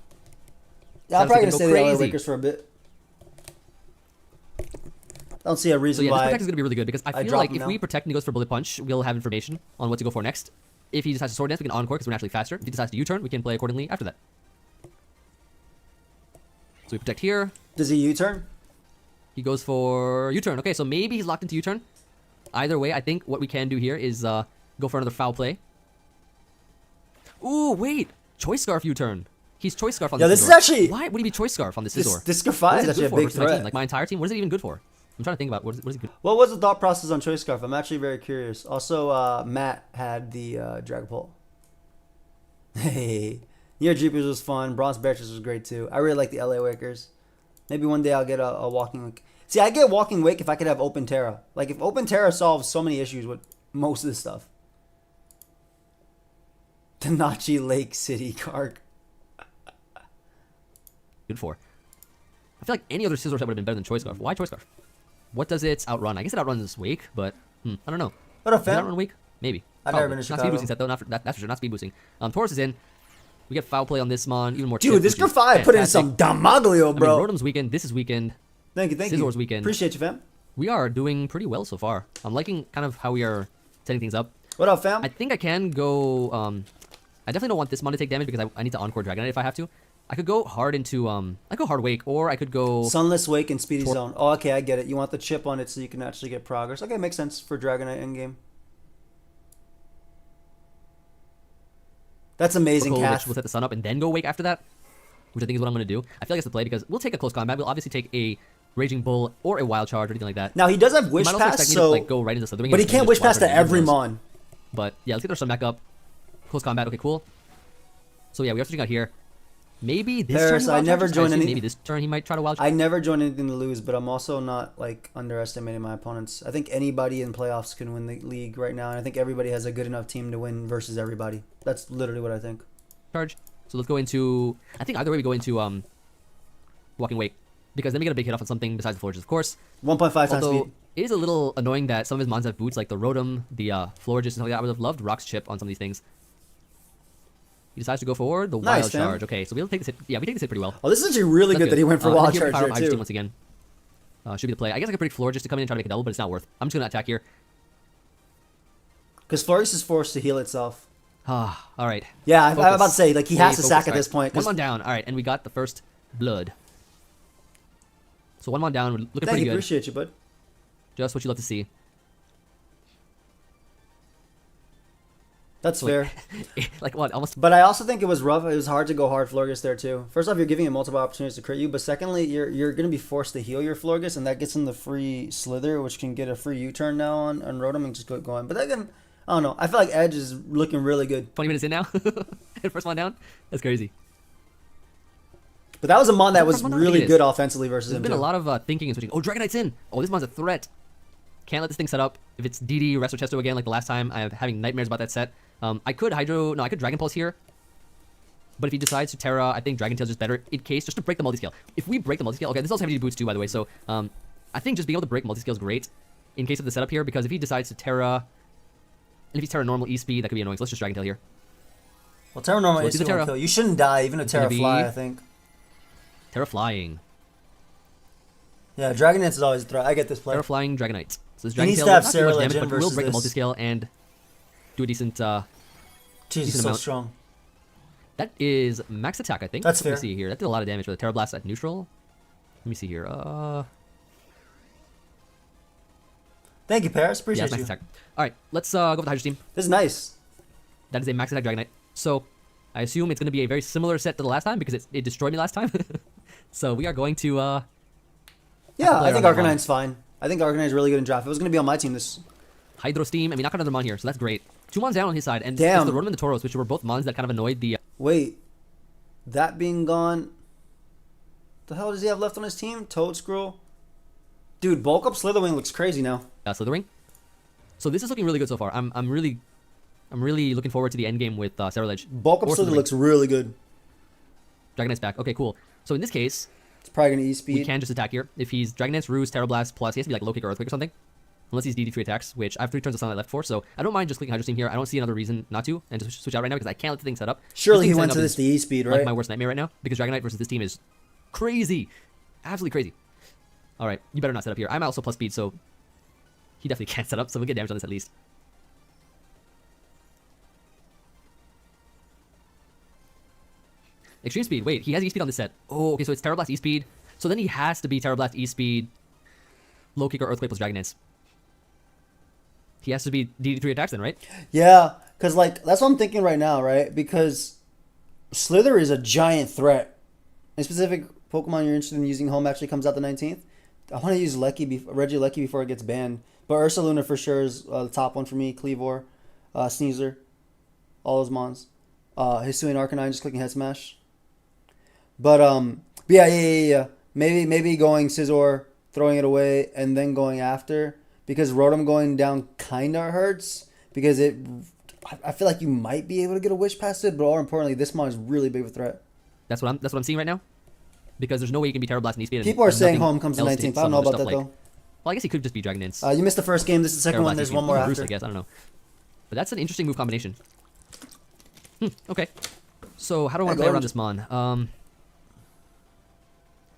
Yeah, I'm Shadow's probably gonna gonna go stay the Elder crazy. Wakers for a bit. I don't see a So reason yeah, this why. protect is going to be really good because I I feel drop like him if now. we protect and he goes for Bullet Punch, we'll have information on what to go for next. If he decides to Sword Dance, we can Encore because we're naturally faster. If he decides to U-turn, we can play accordingly after that. So we protect here. Does he U-turn? He goes for U-turn. Okay, so maybe he's locked into U-turn. Either way, I think what we can do here is go for another foul play. Ooh, wait. Choice Scarf U-turn. He's Choice Scarf on this. Yeah, this is actually... Why would he be Choice Scarf on this Scizor? This Scarf is actually a big threat. Like my entire team, what is it even good for? I'm trying to think about what is it good for? What was the thought process on Choice Scarf? I'm actually very curious. Also, Matt had the Dragapult. Hey, Year Jeepers was fun. Bronze Beartooth was great too. I really like the LA Wakers. Maybe one day I'll get a Walking Wake. See, I get Walking Wake if I could have Open Terra. Like, if Open Terra solves so many issues with most of this stuff. Tanachi Lake City card. Good for. I feel like any other Scizor set would have been better than Choice Scarf. Why Choice Scarf? What does it outrun? I guess it outruns Wake, but I don't know. What a Does it fan. outrun Wake? Maybe. I've never been to Not Chicago. speed boosting set though. That's for sure. Not speed boosting. Taurus is in. We get foul play on this mon. Even more. Dude, chips, this which is Grafai put in fantastic. some Damaglio, bro. I mean, Rotom's weekend. This is weekend. Thank you. Scissor's weekend. Appreciate you, fam. We are doing pretty well so far. I'm liking kind of how we are setting things up. What up, fam? I think I can go. I definitely don't want this mon to take damage because I need to Encore Dragonite if I have to. I could go hard into I go hard Wake, or I could go Sunless Wake and Speedy Zone. Oh, okay, I get it. You want the chip on it so you can actually get progress. Okay, makes sense for Dragonite endgame. That's amazing, Cass. We'll set the sun up and then go Wake after that, which I think is what I'm going to do. I feel like it's the play because we'll take a close combat. We'll obviously take a Raging Bull or a Wild Charge or anything like that. Now he does have Wish You might also Pass, expect me so to, like, go right into Slithering. but he and can't just Wish Wild Pass to Charge every who knows. mon. But yeah, let's get our sun back up. Close combat. Okay, cool. So yeah, we are switching out here. Maybe this Paris, turn. I never join any. Maybe this turn he might try to Wild Charge. I never join anything to lose, but I'm also not like underestimating my opponents. I think anybody in playoffs can win the league right now, and I think everybody has a good enough team to win versus everybody. That's literally what I think. Charge. So let's go into. I think either way we go into Walking Wake because then we get a big hit off on something besides the Florges, of course. 1.5 times Although speed. it is a little annoying that some of his mons have boots like the Rotom, the Florges, and stuff like that. I would have loved Rock's Chip on some of these things. He decides to go for the Nice, Wild fam. Charge. Okay, so we'll take this hit. Yeah, we take this hit pretty well. Oh, this is actually really That's good that he went for and Wild then here we Charge fire up there Hydro Steam too. once again. Should be the play. I guess I could predict Florges to come in and try to make a double, but it's not worth. I'm just gonna attack here. Because Flores is forced to heal itself. All right. Yeah, I'm Focus. about to say, like, he has to Stay sack focused. at this All point. right, 'cause- one mon down. All right, and we got the first blood. So one mon down. We're looking Thank pretty you, good. appreciate you, bud. Just what you love to see. That's fair. Like what? Almost. But I also think it was rough. It was hard to go hard Florges there too. First off, you're giving him multiple opportunities to crit you, but secondly, you're going to be forced to heal your Florges, and that gets him the free Slither, which can get a free U-turn now on Rotom and just go going. But again, I don't know. I feel like Edge is looking really good. 20 minutes in now. First one down. That's crazy. But that was a mon that was First one, really it is. good offensively versus There's him been too. a lot of thinking and switching. Oh, Dragonite's in. Oh, this mon's a threat. Can't let this thing set up. If it's DD, Resto Chesto again, like the last time, I'm having nightmares about that set. I could Dragon Pulse here. But if he decides to Terra, I think Dragon Tail's just better in case, just to break the multiscale. If we break the multiscale, okay, this also heavy boots too, by the way, so I think just being able to break multiscale is great in case of the setup here, because if he decides to Terra, and if he's Terra normal E-speed, that could be annoying, so let's just Dragon Tail here. Well, Terra Normal So is let's do the going Terra. kill. You shouldn't die, even a It's gonna Terra be- Fly, I think. Terra Flying. Yeah, Dragon Dance is always a threat. I get this play. Terra Flying Dragonite. So this He Dragon needs Tail to have will not do much Sarah damage, Legend but we'll versus break the this. multiscale and do a decent, Jeez, decent he's so amount. strong. That is max attack, I think. That's Let me fair. see here. That did a lot of damage with a Terra Blast at neutral. Let me see here. Thank you, Paris. Yeah, Appreciate max you. attack. All right, let's go with the Hydro Steam. This is nice. That is a max attack Dragonite. So I assume it's going to be a very similar set to the last time because it destroyed me last time. So we are going to. Yeah, play I think around that Arcanine's fine. I think Arcanine's really good in draft. If it was going to be on my team, this... Hydro Steam, and we knock out another mon here, so that's great. 2 mons down on his side, and Damn. it's the Rotom and the Tauros, which were both mons that kind of annoyed the. Wait. That being gone... The hell does he have left on his team? Toad Scroll? Dude, Bulk Up Slitherwing looks crazy now. Slithering. So this is looking really good so far. I'm really looking forward to the end game with Sarah-Ledge. Bulk Up Or Slither Slithering. looks really good. Dragonite's back. Okay, cool. So in this case, It's probably going to we E-Speed. can just attack here. If he's Dragon Dance, Ruse, Terra Blast, plus he has to be like Low Kick or Earthquake or something. Unless he's DD3 attacks, which I have 3 turns of Sunlight left for, so I don't mind just clicking Hydro Steam here. I don't see another reason not to, and just switch out right now because I can't let the thing set up. Surely This he thing went setting to up this is, to E-Speed, like right? my worst nightmare right now because Dragonite versus this team is crazy. Absolutely crazy. Alright, you better not set up here. I'm also plus speed, so he definitely can't set up, so we'll get damage on this at least. Extreme speed. Wait, he has E-speed on this set. Oh, okay, so it's Terra Blast E-speed. So then he has to be Terra Blast, E-Speed, Low Kick, or Earthquake plus Dragon Dance. He has to be DD3 attacks then, right? Yeah, because like that's what I'm thinking right now, right? Because Slither is a giant threat. A specific Pokemon you're interested in using home actually comes out the 19th. I want to use Regieleki before it gets banned. But Ursaluna for sure is the top one for me. Cleavor, Sneasler, all those mons. Hisuian Arcanine just clicking head smash. But yeah. Maybe going Scizor, throwing it away, and then going after. Because Rotom going down kind of hurts. Because I feel like you might be able to get a Wish past it. But more importantly, this mon is really big of a threat. That's what I'm seeing right now. Because there's no way you can be Terra Blast and E-Speed. People are saying home comes the 19th. I don't know about that, though. Well, I guess he could just be Dragon Dance. You missed the first game. This is the second one. There's one more after. I guess. I don't know. But that's an interesting move combination. Okay. So how do I want to play around this mon?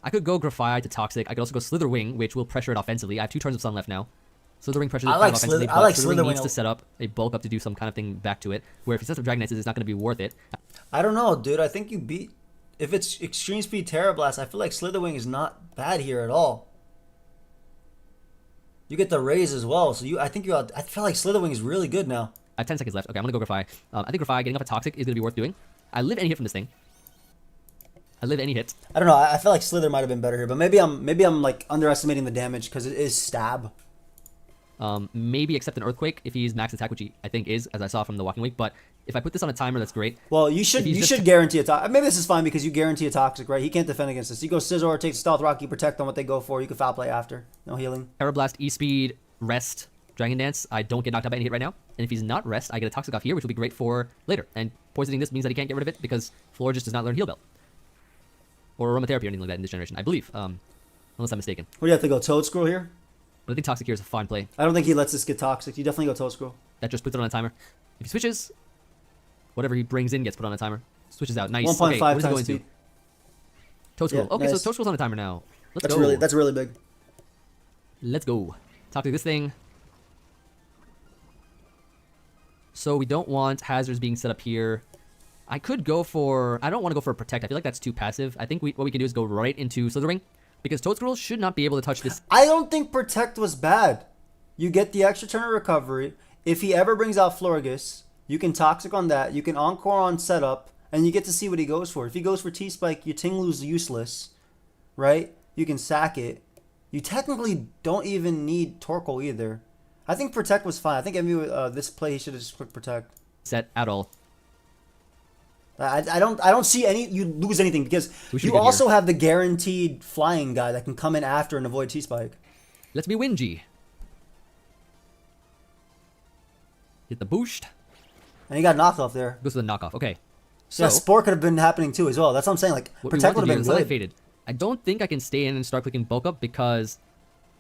I could go Grafai to Toxic. I could also go Slither Wing, which will pressure it offensively. I have 2 turns of Sun left now. Slither Wing pressures it offensively. I like Slither Wing needs to set up a bulk up to do some kind of thing back to it. Where if he sets up Dragon Dances, it's not going to be worth it. I don't know, dude. I think you beat... If it's Extreme Speed Terra Blast, I feel like Slither Wing is not bad here at all. You get the raise as well, so I feel like Slither Wing is really good now. I have 10 seconds left. Okay, I'm gonna go Grafai. I think Grafai getting off a Toxic is gonna be worth doing. I live any hit from this thing. I live any hit. I don't know. I feel like Slither might have been better here, but maybe I'm like underestimating the damage because it is stab. Maybe except an Earthquake if he's max attack, which he I think is, as I saw from the Walking Week. But if I put this on a timer, that's great. Well, you should guarantee a Toxic. Maybe this is fine because you guarantee a Toxic, right? He can't defend against this. You go Scizor, takes Stealth Rock, you protect on what they go for. You can foul play after. No healing. Terra Blast, E-Speed, Rest, Dragon Dance. I don't get knocked out by any hit right now. And if he's not Rest, I get a Toxic off here, which will be great for later. And poisoning this means that he can't get rid of it because Floor just does not learn Heal Bell. Or Aromatherapy or anything like that in this generation, I believe. Unless I'm mistaken. What do you have to go? Toadscroll here? But I think Toxic here is a fine play. I don't think he lets this get Toxic. You definitely go Toadscroll. That just puts it on a timer. If he switches, whatever he brings in gets put on a timer. Switches out. Nice. 1.5 okay, what is he going speed. To? Toadscroll. Yeah, okay, nice. so Toadscroll's on a timer now. Let's go. That's really big. Let's go. Toxic this thing. So we don't want hazards being set up here. I could go for... I don't want to go for a Protect. I feel like that's too passive. I think what we can do is go right into Slither Ring. Because Toadscroll should not be able to touch this. I don't think Protect was bad. You get the extra turn of recovery. If he ever brings out Florges, you can Toxic on that. You can Encore on setup. And you get to see what he goes for. If he goes for T-Spike, your Tinglu's useless. Right? You can sack it. You technically don't even need Torkoal either. I think Protect was fine. I think Emvee, this play, he should have just clicked Protect. Set at all. I don't see you lose anything because you also have the guaranteed flying guy that can come in after and avoid T-Spike. Let's be Wingy. Hit the boost. And he got knocked off there. Goes to the knockoff. Okay. So yeah, Spore could have been happening too as well. That's what I'm saying. Like Protect would have been good. Faded. I don't think I can stay in and start clicking bulk up because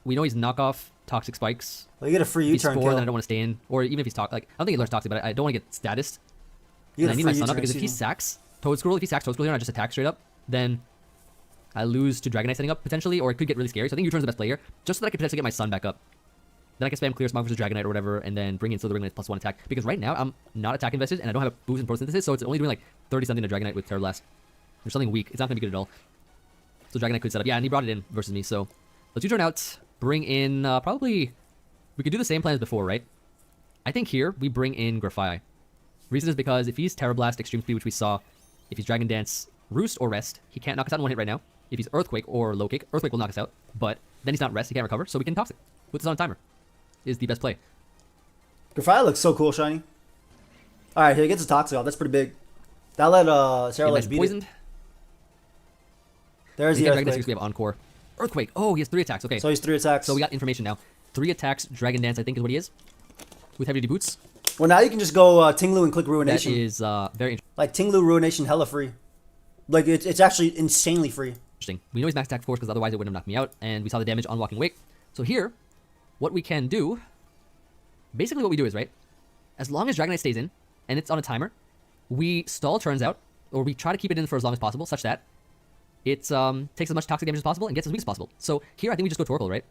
we know he's knockoff Toxic Spikes. Well, you get a free U-turn kill. Then I don't want to stay in. Or even if he's I don't think he learns Toxic, but I don't want to get status. And I need my Sun up because if he sacks Toadscroll here and I just attack straight up, then I lose to Dragonite setting up potentially, or it could get really scary. So I think U-turn's the best player, just so that I can potentially get my Sun back up. Then I can spam Clear Smog versus Dragonite or whatever, and then bring in Slither Ring with +1 attack. Because right now I'm not attack invested, and I don't have a boost in Photosynthesis, so it's only doing like 30 something to Dragonite with Terra Blast. There's something weak. It's not gonna be good at all. So Dragonite could set up. Yeah, and he brought it in versus me. So let's U-turn out. Bring in probably we could do the same plan as before, right? I think here we bring in Grafai. Reason is because if he's Terra Blast, Extreme Speed, which we saw, if he's Dragon Dance, Roost, or Rest, he can't knock us out in one hit right now. If he's Earthquake or Low Kick, Earthquake will knock us out, but then he's not Rest, he can't recover, so we can Toxic. Put this on a timer. Is the best play. Grafai looks so cool, shiny. Alright, here he gets a Toxic off. That's pretty big. That let Sarah beat poisoned. It. There's the Earthquake. We have Encore. Earthquake. Oh, he has 3 attacks. Okay. So he's 3 attacks. So we got information now. 3 attacks, Dragon Dance, I think is what he is. With heavy duty boots. Well, now you can just go Tinglu and click Ruination. That is very interesting. Like, Tinglu, Ruination, hella free. Like, it's actually insanely free. Interesting. We know he's max attack force because otherwise it wouldn't have knocked me out. And we saw the damage on Walking Wake. So here, what we can do... Basically what we do is, right? As long as Dragonite stays in, and it's on a timer, we stall turns out, or we try to keep it in for as long as possible, such that it takes as much toxic damage as possible and gets as weak as possible. So here I think we just go Torkoal, right?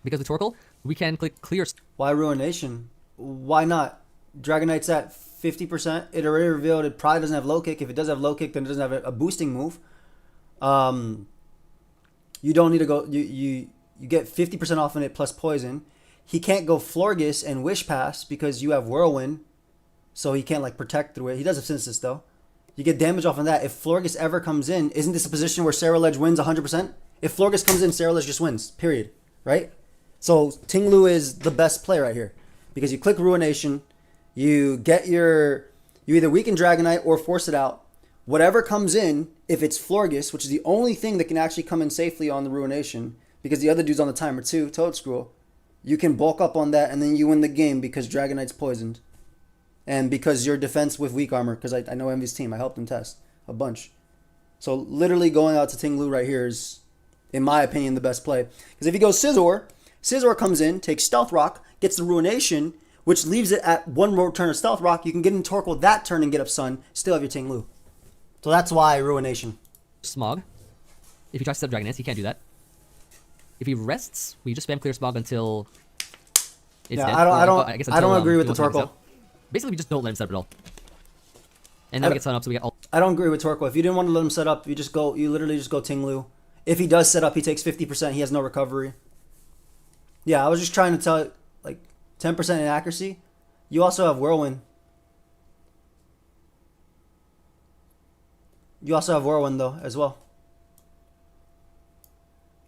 Because with Torkoal, we can click Clear... Why Ruination? Why not? Dragonite's at 50%. It already revealed it probably doesn't have Low Kick. If it does have Low Kick, then it doesn't have a boosting move. You don't need to go. You get 50% off on it plus poison. He can't go Florges and Wish Pass because you have Whirlwind, so he can't like protect through it. He does have Synthesis though. You get damage off on that. If Florges ever comes in, isn't this a position where Sarah Ledge wins 100%? If Florges comes in, Sarah Ledge just wins. Period. Right? So Ting-Lu is the best play right here because you click Ruination, you either weaken Dragonite or force it out. Whatever comes in, if it's Florges, which is the only thing that can actually come in safely on the Ruination, because the other dude's on the timer too, Toadscruel, you can bulk up on that and then you win the game because Dragonite's poisoned. And because your defense with weak armor, because I know Emvee's team, I helped him test a bunch. So literally going out to Ting-Lu right here is, in my opinion, the best play. Because if he goes Scizor comes in, takes Stealth Rock, gets the Ruination, which leaves it at one more turn of Stealth Rock. You can get in Torkoal that turn and get up Sun, still have your Ting-Lu. So that's why Ruination. Smog. If he tries to set up Dragon Dance, he can't do that. If he rests, we just spam clear Smog until it's dead. I don't agree with the Torkoal. Basically, we just don't let him set up at all. And then we get Sun up, so we get all. I don't agree with Torkoal. If you didn't want to let him set up, you literally just go Ting-Lu. If he does set up, he takes 50%. He has no recovery. Yeah, I was just trying to tell you, like, 10% inaccuracy. You also have Whirlwind. You also have Whirlwind, though, as well.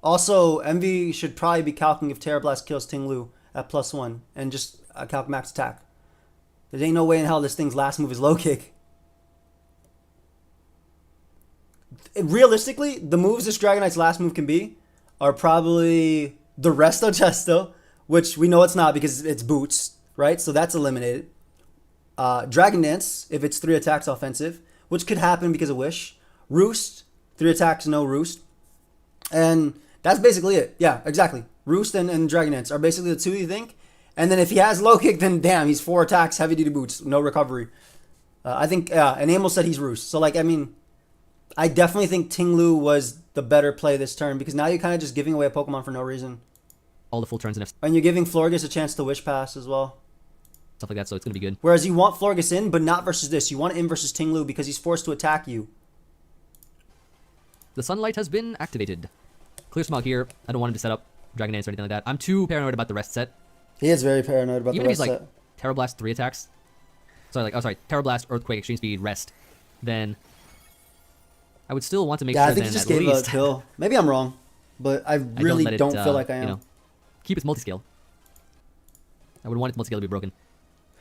Also, Emvee should probably be calcing if Terra Blast kills Ting-Lu at +1 and just calc max attack. There ain't no way in hell this thing's last move is low kick. Realistically, the moves this Dragonite's last move can be are probably the Resto Chesto, which we know it's not because it's boots, right? So that's eliminated. Dragon Dance, if it's 3 attacks offensive, which could happen because of Wish. Roost, 3 attacks, no Roost. And that's basically it. Yeah, exactly. Roost and Dragon Dance are basically the 2 you think. And then if he has low kick, then damn, he's 4 attacks, heavy duty boots, no recovery. I think, and Aimel said he's Roost. So, like, I mean, I definitely think Ting-Lu was the better play this turn because now you're kind of just giving away a Pokemon for no reason. All the full turns and you're giving Florges a chance to Wish Pass as well. Stuff like that, so it's going to be good. Whereas you want Florges in, but not versus this. You want it in versus Ting-Lu because he's forced to attack you. The Sunlight has been activated. Clear Smog here. I don't want him to set up Dragon Dance or anything like that. I'm too paranoid about the rest set. He is very paranoid about the rest set. Even if he's like Terra Blast 3 attacks. Terra Blast, Earthquake, Extreme Speed, Rest. Then I would still want to make sure I think he just gave a kill. Maybe I'm wrong, but I really don't feel like I am. You know, keep its multiscale. I would want its multiscale to be broken.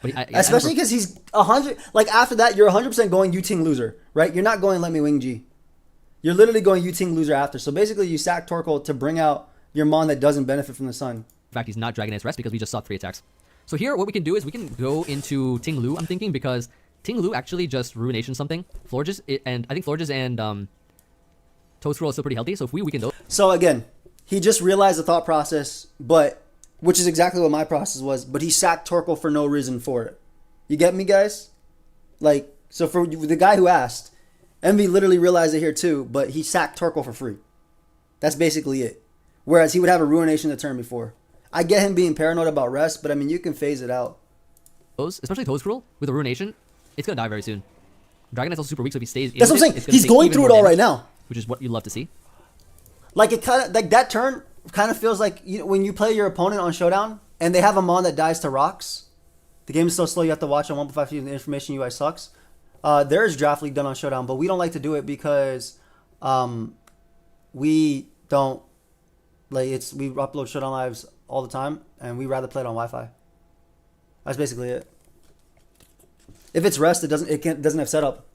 But especially because he's 100. Like after that, you're 100% going U-Ting loser, right? You're not going Let Me Wing G. You're literally going U-Ting loser after. So basically, you sack Torkoal to bring out your Mon that doesn't benefit from the sun. In fact, he's not Dragon Dance Rest because we just saw 3 attacks. So here, what we can do is we can go into Ting-Lu, I'm thinking, because Ting-Lu actually just Ruination something. Florges, and I think Florges and Toadscruel is still pretty healthy, so if we weaken those. So again, he just realized the thought process, which is exactly what my process was, but he sacked Torkoal for no reason for it. You get me, guys? Like, so for the guy who asked, Emvee literally realized it here too, but he sacked Torkoal for free. That's basically it. Whereas he would have a Ruination the turn before. I get him being paranoid about Rest, but I mean, you can phase it out. Especially Toadscruel, with a Ruination, it's going to die very soon. Dragonite's also super weak, so if he stays in That's what I'm saying. He's going through it all right now. Which is what you love to see. Like, it kind of, like that turn kind of feels like when you play your opponent on Showdown, and they have a Mon that dies to rocks. The game is so slow, you have to watch on 1.5 the information UI sucks. There is Draft League done on Showdown, but we don't like to do it because we don't, like, we upload Showdown Lives all the time, and we rather play it on Wi-Fi. That's basically it. If it's Rest, it doesn't have setup.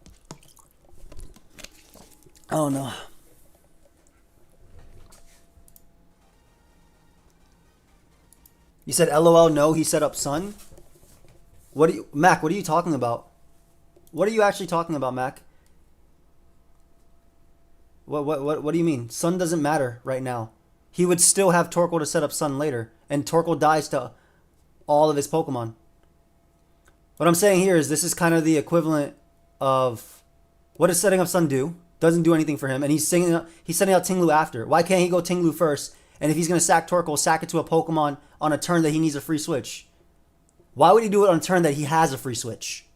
Oh no. You said LOL no, he set up Sun? Mac, what are you talking about? What are you actually talking about, Mac? What do you mean? Sun doesn't matter right now. He would still have Torkoal to set up Sun later, and Torkoal dies to all of his Pokemon. What I'm saying here is this is kind of the equivalent of what does setting up Sun do? Doesn't do anything for him, and he's sending out Ting-Lu after. Why can't he go Ting-Lu first? And if he's going to sack Torkoal, sack it to a Pokemon on a turn that he needs a free switch. Why would he do it on a turn that he has a free switch?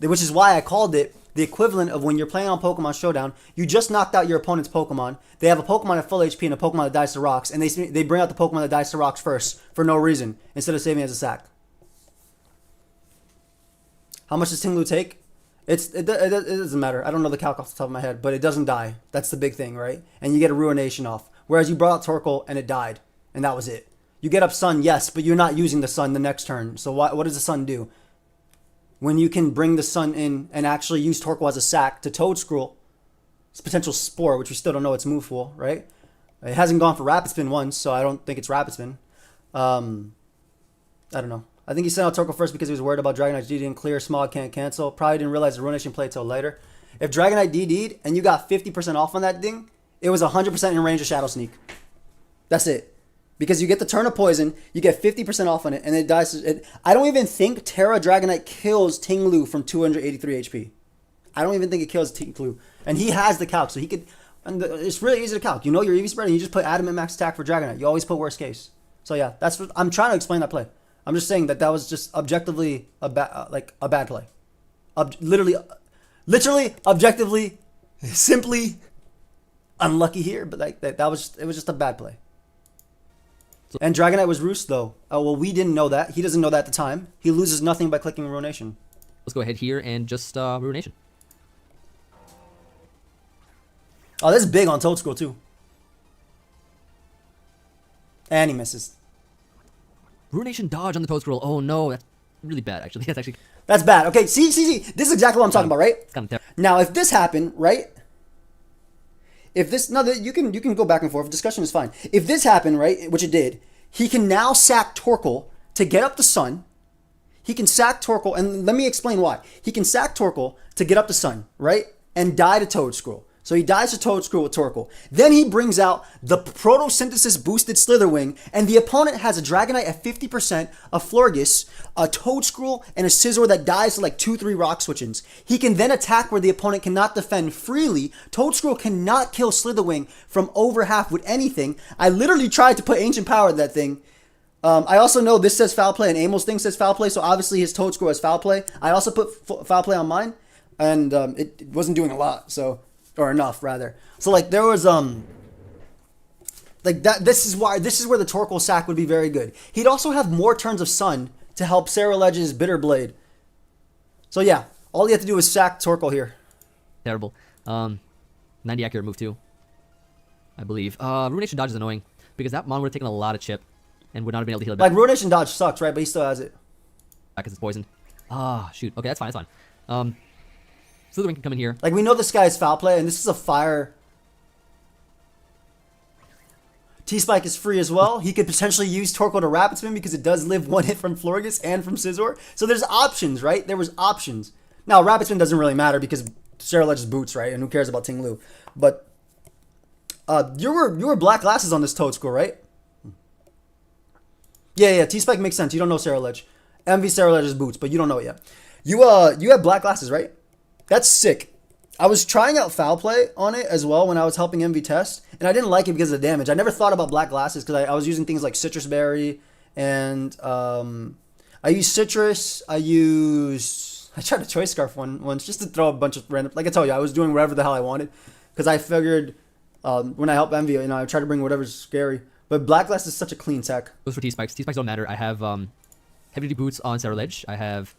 Which is why I called it the equivalent of when you're playing on Pokemon Showdown, you just knocked out your opponent's Pokemon. They have a Pokemon at full HP and a Pokemon that dies to rocks, and they bring out the Pokemon that dies to rocks first for no reason instead of saving it as a sack. How much does Tinglu take? It doesn't matter. I don't know the calc off the top of my head, but it doesn't die. That's the big thing, right? And you get a Ruination off. Whereas you brought out Torkoal and it died, and that was it. You get up Sun, yes, but you're not using the Sun the next turn. So what does the Sun do? When you can bring the Sun in and actually use Torkoal as a sack to Toedscruel, it's potential Spore, which we still don't know its move for, right? It hasn't gone for Rapid Spin once, so I don't think it's Rapid Spin. I don't know. I think he sent out Torkoal first because he was worried about Dragonite DDing clear, Smog can't cancel. Probably didn't realize the Ruination play till later. If Dragonite DD'd and you got 50% off on that thing, it was 100% in range of Shadow Sneak. That's it. Because you get the turn of Poison, you get 50% off on it, and it dies. I don't even think Terra Dragonite kills Tinglu from 283 HP. I don't even think it kills Tinglu. And he has the calc, so he could... And it's really easy to calc. You know your EV spread, and you just put Adamant Max Attack for Dragonite. You always put worst case. So yeah, that's what... I'm trying to explain that play. I'm just saying that was just objectively a bad play. Literally, objectively, simply unlucky here, but it was just a bad play. And Dragonite was Roost though. Oh well, we didn't know that. He doesn't know that at the time. He loses nothing by clicking Ruination. Let's go ahead here and just Ruination. Oh, this is big on Toedscruel too. And he misses. Ruination dodge on the Toedscruel. Oh no, that's really bad actually. That's bad. Okay, see. This is exactly what I'm talking about, right? It's kind of terrible. Now, if this happened, right? You can go back and forth. Discussion is fine. If this happened, right, which it did, he can now sack Torkoal to get up the Sun. He can sack Torkoal, and let me explain why. He can sack Torkoal to get up the Sun, right, and die to Toedscruel. So he dies to Toedscruel with Torkoal. Then he brings out the Photosynthesis boosted Slitherwing, and the opponent has a Dragonite at 50%, a Florges, a Toedscruel, and a Scizor that dies to like 2-3 rock switch-ins. He can then attack where the opponent cannot defend freely. Toedscruel cannot kill Slitherwing from over half with anything. I literally tried to put Ancient Power at that thing. I also know this says foul play and Aimel's thing says foul play, so obviously his Toedscruel has foul play. I also put foul play on mine, and it wasn't doing a lot, so... Or enough, rather. So, like, there was, like, that. This is where the Torkoal sack would be very good. He'd also have more turns of Sun to help Saraledge's Bitter Blade. So, yeah. All you have to do is sack Torkoal here. Terrible. 90 accurate move, too. I believe. Ruination dodge is annoying. Because that Mon would have taken a lot of chip. And would not have been able to heal it back. Like, Ruination dodge sucks, right? But he still has it. Because it's poisoned. Ah, shoot. Okay, that's fine, that's fine. Slitherwing can come in here. Like, we know this guy is foul play, and this is a fire. T-Spike is free as well. He could potentially use Torkoal to Rapid Spin because it does live one hit from Florges and from Scizor. So there's options, right? There was options. Now, Rapid Spin doesn't really matter because Saraledge's boots, right? And who cares about Tinglu? But you were black glasses on this Toedscruel, right? Yeah. T-Spike makes sense. You don't know Saraledge. Emvee Saraledge's boots, but you don't know it yet. You have black glasses, right? That's sick. I was trying out foul play on it as well when I was helping Emvee test, and I didn't like it because of the damage. I never thought about black glasses because I was using things like Citrus Berry, and I used Citrus. I tried to Choice Scarf once just to throw a bunch of random. Like I told you, I was doing whatever the hell I wanted because I figured when I help Emvee, I try to bring whatever's scary. But black glass is such a clean tech. Goes for T-Spikes. T-Spikes don't matter. I have heavy duty boots on Saraledge. I have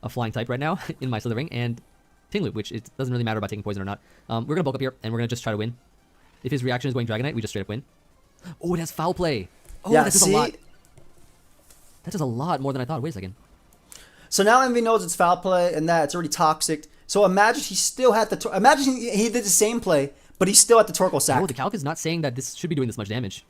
a flying type right now in my Slithering, and Tinglu, which it doesn't really matter about taking poison or not. We're going to bulk up here, and we're going to just try to win. If his reaction is going Dragonite, we just straight up win. Oh, it has foul play. Oh, yeah, that does a lot. That does a lot more than I thought. Wait a second. So now Emvee knows it's foul play, and that it's already toxic. So imagine he still had the... Imagine he did the same play, but he's still at the Torkoal sack. Oh, the calc is not saying that this should be doing this much damage.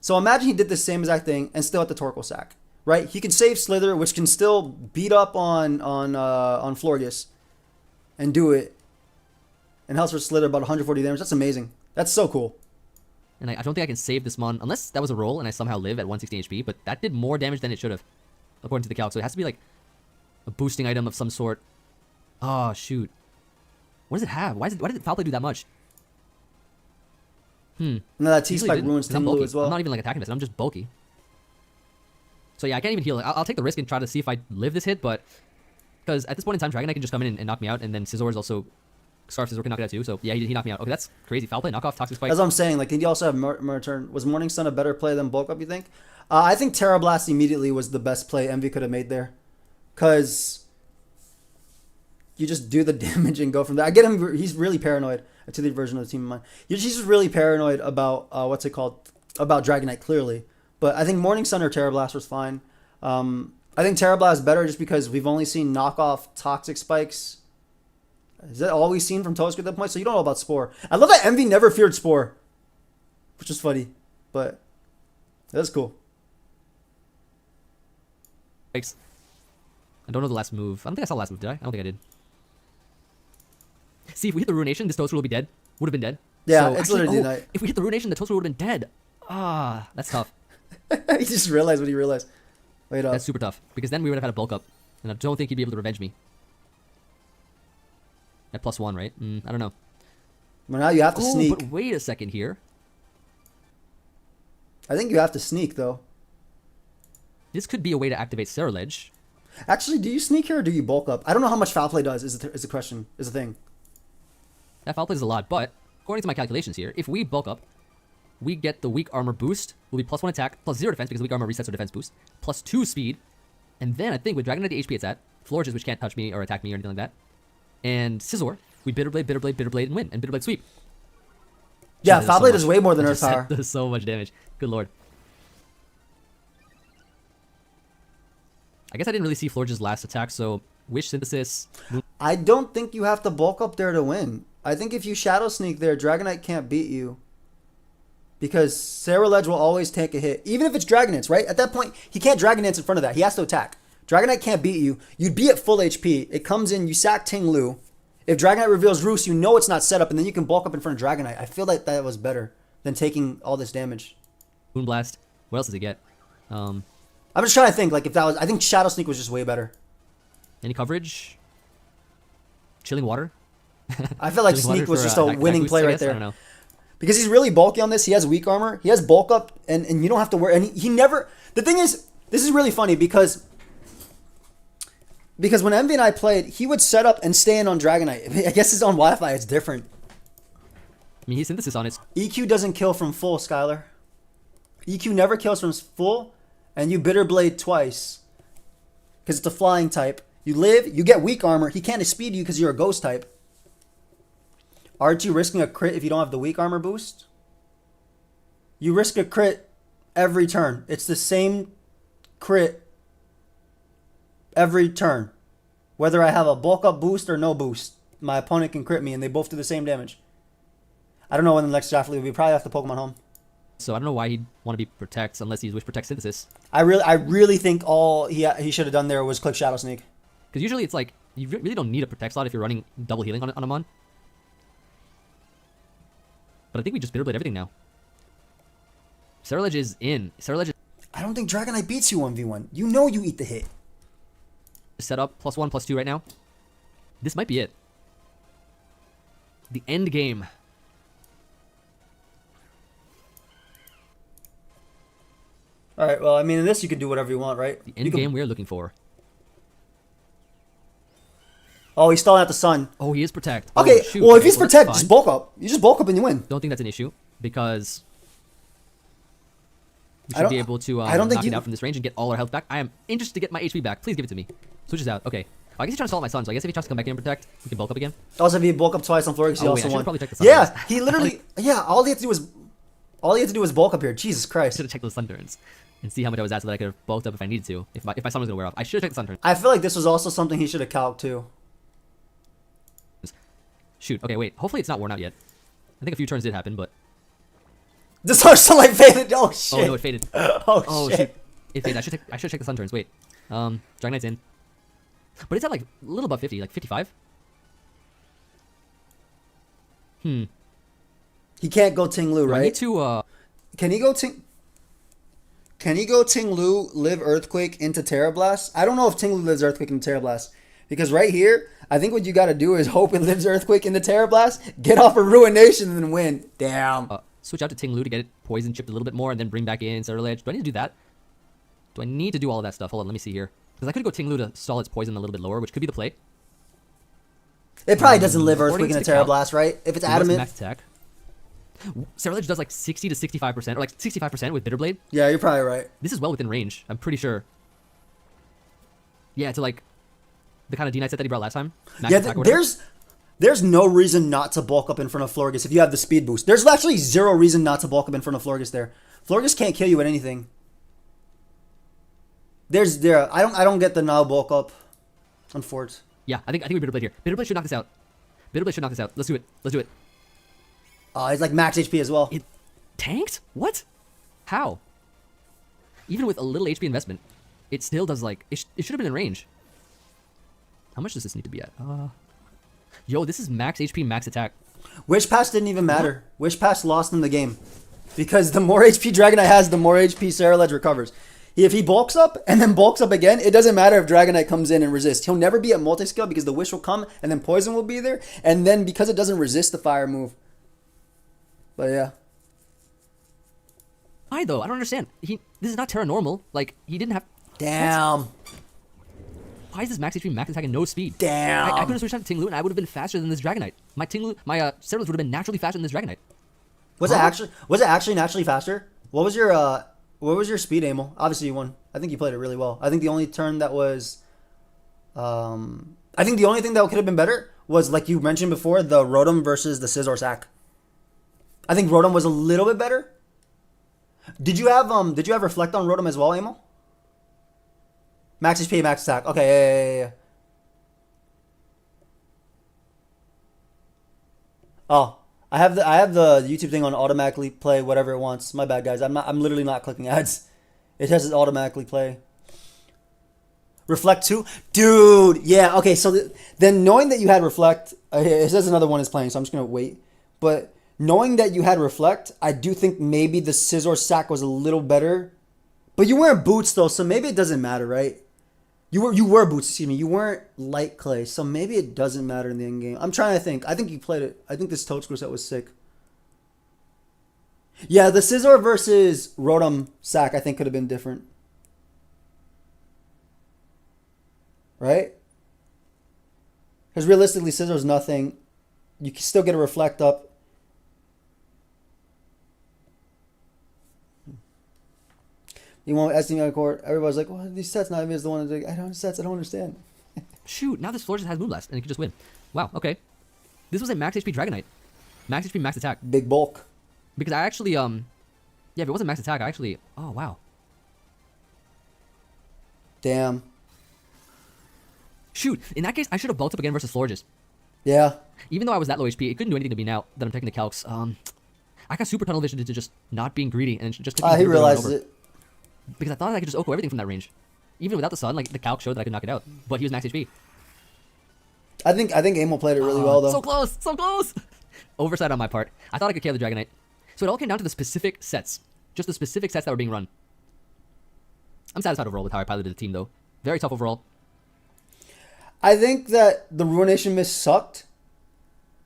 So imagine he did the same exact thing and still at the Torkoal sack. Right? He can save Slither, which can still beat up on Florges and do it. And helps for Slither about 140 damage. That's amazing. That's so cool. And I don't think I can save this Mon unless that was a roll and I somehow live at 116 HP, but that did more damage than it should have, according to the calc. So it has to be like a boosting item of some sort. Oh, shoot. What does it have? Why did foul play do that much? No, that T-Spike ruins Tinglu as well. I'm not even like attacking this. I'm just bulky. So yeah, I can't even heal. I'll take the risk and try to see if I live this hit, but Because at this point in time, Dragonite can just come in and knock me out, and then Scizor is also... Scarf Scizor can knock it out too, so yeah, he knocked me out. Okay, that's crazy. Foul play, knockoff, Toxic Spike. That's what I'm saying. Like, did you also have Murturn? Was Morning Sun a better play than Bulk Up, you think? I think Terra Blast immediately was the best play Emvee could have made there. Because you just do the damage and go from there. I get him. He's really paranoid. To the version of the team in mind. He's just really paranoid about, what's it called? About Dragonite, clearly. But I think Morning Sun or Terra Blast was fine. I think Terra Blast is better just because we've only seen knockoff Toxic Spikes. Is that all we've seen from Tosk at that point? So you don't know about Spore. I love that Emvee never feared Spore. Which is funny. But that's cool. Thanks. I don't know the last move. I don't think I saw the last move, did I? I don't think I did. See, if we hit the Ruination, this Toadstool would be dead. Would have been dead. Yeah, so, it's literally denied. If we hit the Ruination, the Toadstool would have been dead. Ah, that's tough. He just realized what he realized. Wait up. That's super tough. Because then we would have had a bulk up. And I don't think he'd be able to revenge me. At +1, right? I don't know. Well, now you have to sneak. But wait a second here. I think you have to sneak, though. This could be a way to activate Ceruledge. Actually, do you sneak here or do you bulk up? I don't know how much foul play does, is the question, is the thing. That foul play is a lot, but according to my calculations here, if we bulk up, we get the weak armor boost. Will be +1 attack, +0 defense because weak armor resets our defense boost, +2 speed, and then I think with Dragonite the HP it's at, Flourishes which can't touch me or attack me or anything like that, and Scizor, we Bitter Blade, and win, and Bitter Blade sweep. Yeah, Jeez, foul blade is way more than Earth Power. Does so much damage. Good lord. I guess I didn't really see Flourishes' last attack, so Wish Synthesis. I don't think you have to bulk up there to win. I think if you Shadow Sneak there, Dragonite can't beat you. Because Ceruledge will always take a hit. Even if it's Dragonance, right? At that point, he can't Dragonance in front of that. He has to attack. Dragonite can't beat you. You'd be at full HP. It comes in, you sack Ting Lu. If Dragonite reveals Roost, you know it's not set up, and then you can bulk up in front of Dragonite. I feel like that was better than taking all this damage. Moonblast. What else does it get? I'm just trying to think, like, if that was... I think Shadow Sneak was just way better. Any coverage? Chilling Water? I feel like Chilling Sneak Water was for, just a winning boost, play I right guess? I there. don't know. Because he's really bulky on this. He has weak armor. He has bulk up, and you don't have to worry. And he never... The thing is, this is really funny because when Emvee and I played, he would set up and stay in on Dragonite. I guess it's on Wi-Fi. It's different. I mean, he Synthesis on it. EQ doesn't kill from full, Skylar. EQ never kills from full, and you Bitter Blade twice. Because it's a flying type. You live, you get weak armor. He can't speed you because you're a ghost type. Aren't you risking a crit if you don't have the weak armor boost? You risk a crit every turn. It's the same crit every turn. Whether I have a bulk up boost or no boost, my opponent can crit me and they both do the same damage. I don't know when the next draft league will be. Probably have to Pokemon Home. So I don't know why he'd want to be Protect unless he's Wish Protect Synthesis. I really think all he should have done there was click Shadow Sneak. Because usually it's like, you really don't need a Protect slot if you're running double healing on a Mon. But I think we just Bitter Blade everything now. Ceruledge is in. Ceruledge I don't think Dragonite beats you 1v1. You know you eat the hit. is set up +1, +2 right now. This might be it. The end game. Alright, well, I mean, in this you can do whatever you want, right? The end game we are looking for. Oh, he's stalling at the sun. Oh, he is Protect. Okay, Oh, shoot. well, if Okay, he's that's Protect, fine. just bulk up. You just bulk up and you win. Don't think that's an issue because we I should don't- be able to I don't think knock you- it out from this range and get all our health back. I am interested to get my HP back. Please give it to me. Switches out. Okay. I guess he's trying to stall at my son, so I guess if he tries to come back in and Protect, we can bulk up again. Also, if he bulk up twice on Florix, he Oh, wait, I also should've won. probably checked the sun Yeah, turns. he literally... Yeah, all he had to do was bulk up here. Jesus Christ. Should have checked those sun turns and see how much I was at so that I could have bulked up if I needed to. If my sun was gonna wear off, I should have checked the sun turns. I feel like this was also something he should have calced too. Shoot. Okay, wait. Hopefully it's not worn out yet. I think a few turns did happen, but The Sunlight faded. Oh, shit. oh no, it faded. Oh, Shoot. shit. It faded. I should check the sun turns. Wait. Dragonite's in, but it's at like a little above 50, like 55. He can't go Ting Lu, I right? need to Can he go Ting... Can he go Ting Lu, live Earthquake into Terra Blast? I don't know if Ting Lu lives Earthquake into Terra Blast. Because right here, I think what you got to do is hope it lives Earthquake into Terra Blast, get off a Ruination, and then win. Damn. switch out to Ting Lu to get it poison chipped a little bit more, and then bring back in Ceruledge. Do I need to do that? Do I need to do all of that stuff? Hold on, let me see here. Because I could go Tinglu to stall its poison a little bit lower, which could be the play. It probably doesn't live according Earthquake in to a the Terra calc, Blast, right? If it's it was adamant. max attack. Cerulege does like 60 to 65%, or like 65% with Bitterblade. Yeah, you're probably right. This is well within range, I'm pretty sure. Yeah, to like the kind of D-Knight set that he brought last time. Max Yeah, attack or whatever. there's no reason not to bulk up in front of Florges if you have the speed boost. There's actually zero reason not to bulk up in front of Florges there. Florges can't kill you with anything. I don't get the now bulk up on Forts. Yeah, I think we Bitterblade here. Bitterblade should knock this out. Bitterblade should knock this out. Let's do it. Let's do it. He's like max HP as well. It tanked? What? How? Even with a little HP investment, it still does like it should have been in range. How much does this need to be at? Yo, this is max HP, max attack. Wish Pass didn't even matter. Wish Pass lost in the game. Because the more HP Dragonite has, the more HP Cerulege recovers. If he bulks up and then bulks up again, it doesn't matter if Dragonite comes in and resists. He'll never be at multi-scale because the Wish will come and then Poison will be there. And then because it doesn't resist the fire move. But yeah. Why though? I don't understand. This is not Terra normal. Like, he didn't have... Damn. Why is this max HP, max attack, and no speed? Damn. I could have switched out to Tinglu and I would have been faster than this Dragonite. My Cerulege would have been naturally faster than this Dragonite. Was it actually naturally faster? What was your speed, Aimel? Obviously you won. I think you played it really well. I think the only turn that was I think the only thing that could have been better was, like you mentioned before, the Rotom versus the Scizor Sack. I think Rotom was a little bit better. Did you have Reflect on Rotom as well, Aimel? Max HP, max attack. Okay, yeah. Oh, I have the YouTube thing on automatically play whatever it wants. My bad, guys. I'm literally not clicking ads. It has it automatically play. Reflect 2? Dude, yeah. Okay, so then knowing that you had Reflect, it says another one is playing, so I'm just going to wait. But knowing that you had Reflect, I do think maybe the Scizor Sack was a little better. But you weren't Boots, though, so maybe it doesn't matter, right? You were Boots, excuse me. You weren't Light Clay, so maybe it doesn't matter in the end game. I'm trying to think. I think you played it. I think this Toadscrew set was sick. Yeah, the Scizor versus Rotom Sack, I think, could have been different. Right? Because realistically, Scizor's nothing. You can still get a Reflect up. You won't estimate on court. Everybody's like, well, these sets not even is the one. I don't understand. Shoot, now this Florges has Moonblast, and it can just win. Wow, okay. This was a max HP Dragonite. Max HP, max attack. Big bulk. Because I actually, yeah, if it wasn't max attack, I actually, oh, wow. Damn. Shoot, in that case, I should have bulked up again versus Florges. Yeah. Even though I was that low HP, it couldn't do anything to me now that I'm taking the calcs. I got super tunnel vision into just not being greedy and just taking He realizes it. Because I thought I could just Oko everything from that range. Even without the sun, like, the calc showed that I could knock it out. But he was max HP. I think Aimel played it really well, though. So close! So close! Oversight on my part. I thought I could KO the Dragonite. So it all came down to the specific sets. Just the specific sets that were being run. I'm satisfied overall with how I piloted the team, though. Very tough overall. I think that the Ruination Mist sucked.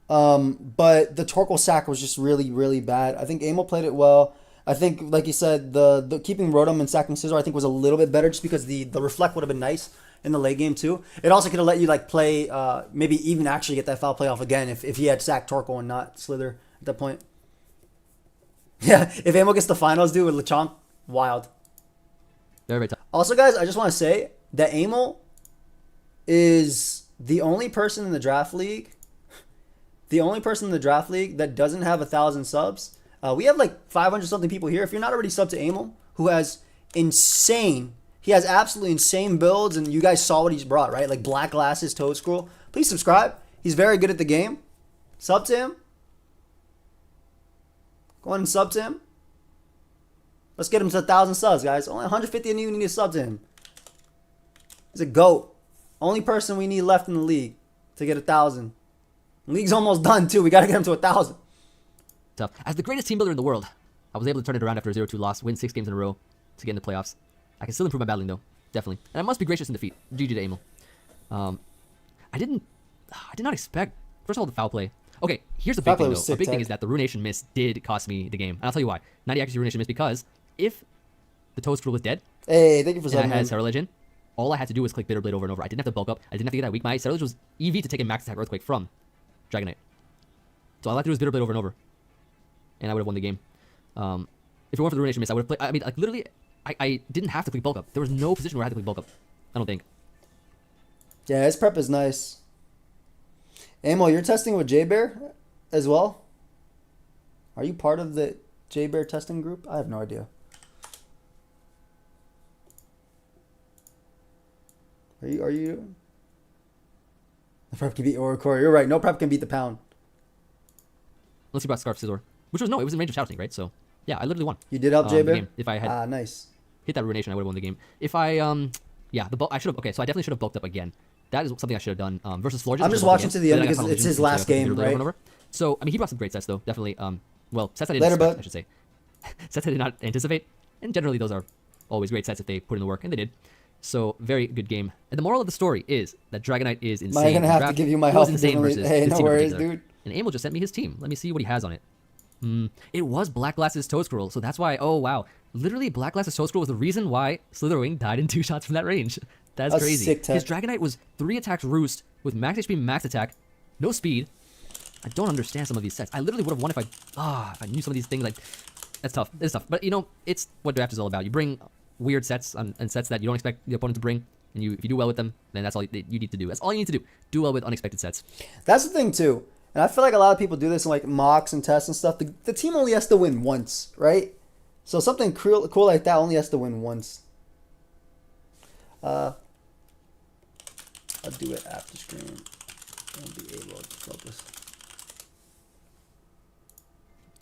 But the Torkoal Sack was just really, really bad. I think Aimel played it well. I think, like you said, the keeping Rotom and sacking Scizor, I think, was a little bit better just because the Reflect would have been nice in the late game, too. It also could have let you, like, play, maybe even actually get that foul play off again if he had sacked Torkoal and not Slither at that point. Yeah, if Aimel gets the finals, dude, with Lechonk, wild. Very, very tough. Also, guys, I just want to say that Aimel is the only person in the draft league that doesn't have 1,000 subs. We have like 500 something people here. If you're not already subbed to Aimel, who has he has absolutely insane builds, and you guys saw what he's brought, right? Like Black Glasses, Toad Scroll. Please subscribe. He's very good at the game. Sub to him. Go ahead and sub to him. Let's get him to 1,000 subs, guys. Only 150 of you need to sub to him. He's a GOAT. Only person we need left in the league to get 1,000. League's almost done, too. We got to get him to 1,000. Tough. As the greatest team builder in the world, I was able to turn it around after a 0-2 loss, win 6 games in a row to get in the playoffs. I can still improve my battling, though. Definitely. And I must be gracious in defeat. GG to Aimel. I did not expect, first of all, the foul play. Okay, here's the big thing, though. The big thing is that the Ruination Mist did cost me the game. And I'll tell you why. 90 accuracy Ruination Mist, because if the Toadscrew was dead, hey, thank you for and I had Cerulege in, all I had to do was click Bitter Blade over and over. I didn't have to bulk up. I didn't have to get that weak. My Cerulege was EV to take a max attack Earthquake from Dragonite. So all I had to do was Bitter Blade over and over. And I would have won the game. If it weren't for the Ruination Mist, I would have played... I mean, like, literally, I didn't have to click bulk up. There was no position where I had to click bulk up. I don't think. Yeah, his prep is nice. Aimel, you're testing with JBear as well? Are you part of the JBear testing group? I have no idea. Are you? The prep can beat Oracore. You're right. No prep can beat the pound. Unless you brought Scarf Scizor. Which was, no, it was in range of Shadow Sneak, right? So, yeah, I literally won. You did help the JBear? game. If I had nice. hit that Ruination, I would have won the game. If I, yeah, the bulk, I should have, okay, so I definitely should have bulked up again. That is something I should have done. Versus Florges. I'm just watching to the end because it's his last game, right? So, I mean, he brought some great sets, though. Definitely, well, sets I didn't Later, expect, bud. I should say. Sets I did not anticipate. And generally, those are always great sets if they put in the work, and they did. So, very good game. And the moral of the story is that Dragonite is insane. Am I gonna have to give you my help? Insane versus Hey, his no team in worries, particular. dude. And Aimel just sent me his team. Let me see what he has on it. It was Black Glass's Toedscroll, so that's why, oh wow. Literally, Black Glass's Toedscroll was the reason why Slitherwing died in 2 shots from that range. That's crazy. Sick tech. His Dragonite was 3 attacks Roost with max HP, max attack, no speed. I don't understand some of these sets. I literally would have won if I knew some of these things. Like, that's tough. It's tough. But, you know, it's what draft is all about. You bring weird sets and sets that you don't expect the opponent to bring, and if you do well with them, then that's all you need to do. That's all you need to do. Do well with unexpected sets. That's the thing, too. And I feel like a lot of people do this in like mocks and tests and stuff. The team only has to win once, right? So something cool like that only has to win once. I'll do it after screen. I'll be able to focus.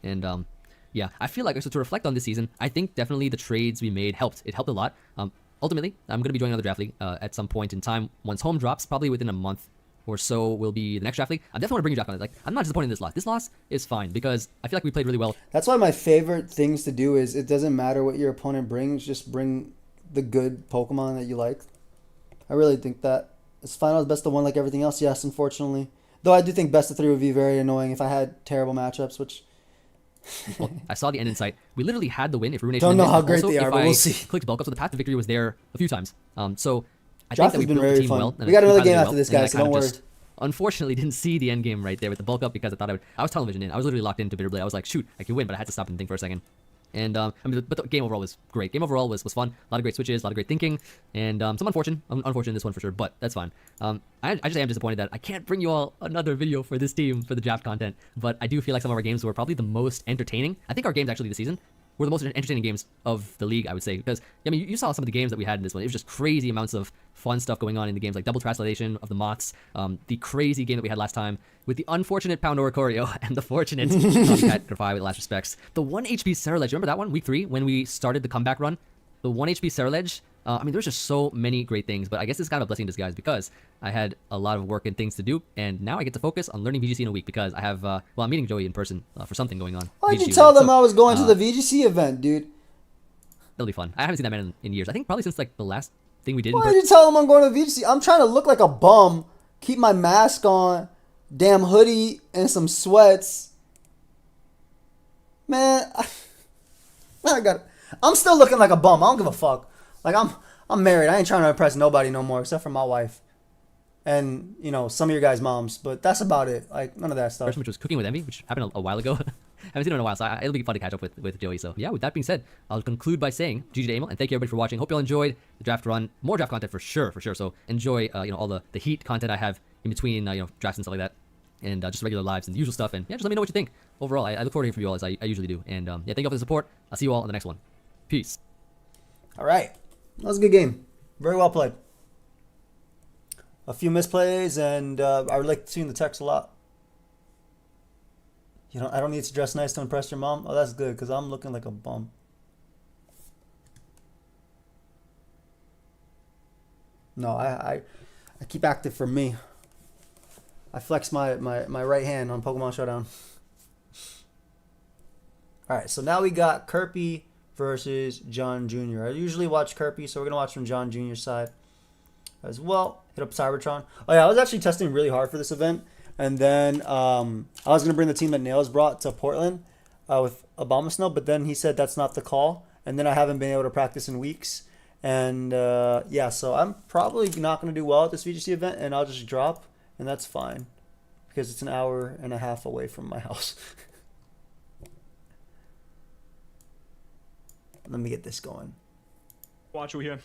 And yeah, I feel like, so to reflect on this season, I think definitely the trades we made helped. It helped a lot. Ultimately, I'm going to be joining another draft league at some point in time. Once home drops, probably within a month or so will be the next draft league. I definitely want to bring you draft on it. Like, I'm not disappointed in this loss. This loss is fine because I feel like we played really well. That's why my favorite things to do is it doesn't matter what your opponent brings, just bring the good Pokemon that you like. I really think that. It's finals best of 1 like everything else, yes, unfortunately. Though I do think best of 3 would be very annoying if I had terrible matchups, which... Well, I saw the end in sight. We literally had the win if Ruination Don't know how great also, they are, if but I we'll see. clicked bulk up, so the path to victory was there a few times. So I Draft think that has been we built the very team fun. well. We got another finally game did after well, this, and then guys, I so kind don't of worry. just unfortunately didn't see the end game right there with the bulk up because I thought I was television in. I was literally locked into Bitter Blade. I was like, shoot, I can win, but I had to stop and think for a second. And I mean, but the game overall was great. Game overall was fun. A lot of great switches, a lot of great thinking, and some unfortunate in this one for sure, but that's fine. I just am disappointed that I can't bring you all another video for this team for the draft content, but I do feel like some of our games were probably the most entertaining. I think our games actually this season were the most entertaining games of the league, I would say, because I mean, you saw some of the games that we had in this one. It was just crazy amounts of fun stuff going on in the games, like double translation of the Mots, the crazy game that we had last time with the unfortunate Pound Oricorio and the fortunate Cat Kurpie with last respects. The 1 HP Cerulege, remember that one? Week 3 when we started the comeback run? The 1 HP Cerulege. I mean, there's just so many great things, but I guess it's kind of a blessing in disguise because I had a lot of work and things to do, and now I get to focus on learning VGC in a week because I have, well, I'm meeting Joey in person for something going on. Why did VGC you tell them so, I was going to the VGC event, dude? That'll be fun. I haven't seen that man in years. I think probably since like the last thing we did. Why did you tell them I'm going to VGC? I'm trying to look like a bum, keep my mask on, damn hoodie, and some sweats. Man, I'm still looking like a bum. I don't give a fuck. Like, I'm married. I ain't trying to impress nobody no more except for my wife. And, you know, some of your guys' moms. But that's about it. Like, none of that stuff. Person, which was Cooking with Emvee, which happened a while ago. I haven't seen it in a while, so it'll be fun to catch up with Joey. So, yeah, with that being said, I'll conclude by saying GG to Aimel, and thank you everybody for watching. Hope you all enjoyed the draft run. More draft content for sure. So, enjoy, you know, all the heat content I have in between, you know, drafts and stuff like that. And just regular lives and the usual stuff. And, yeah, just let me know what you think. Overall, I look forward to hearing from you all as I usually do. And, yeah, thank you all for the support. I'll see you all in the next one. Peace. All right. That was a good game. Very well played. A few misplays, and I like seeing the text a lot. You know, I don't need to dress nice to impress your mom. Oh, that's good, because I'm looking like a bum. No, I keep active for me. I flex my right hand on Pokemon Showdown. All right, so now we got Kurpie versus John Jr. I usually watch Kurpie, so we're going to watch from John Jr.'s side as well. Hit up Cybertron. Oh, yeah, I was actually testing really hard for this event. And then I was going to bring the team that Nails brought to Portland with Abomasnow, but then he said that's not the call. And then I haven't been able to practice in weeks. And yeah, so I'm probably not going to do well at this VGC event, and I'll just drop, and that's fine because it's an hour and a half away from my house. Let me get this going. Watch over here.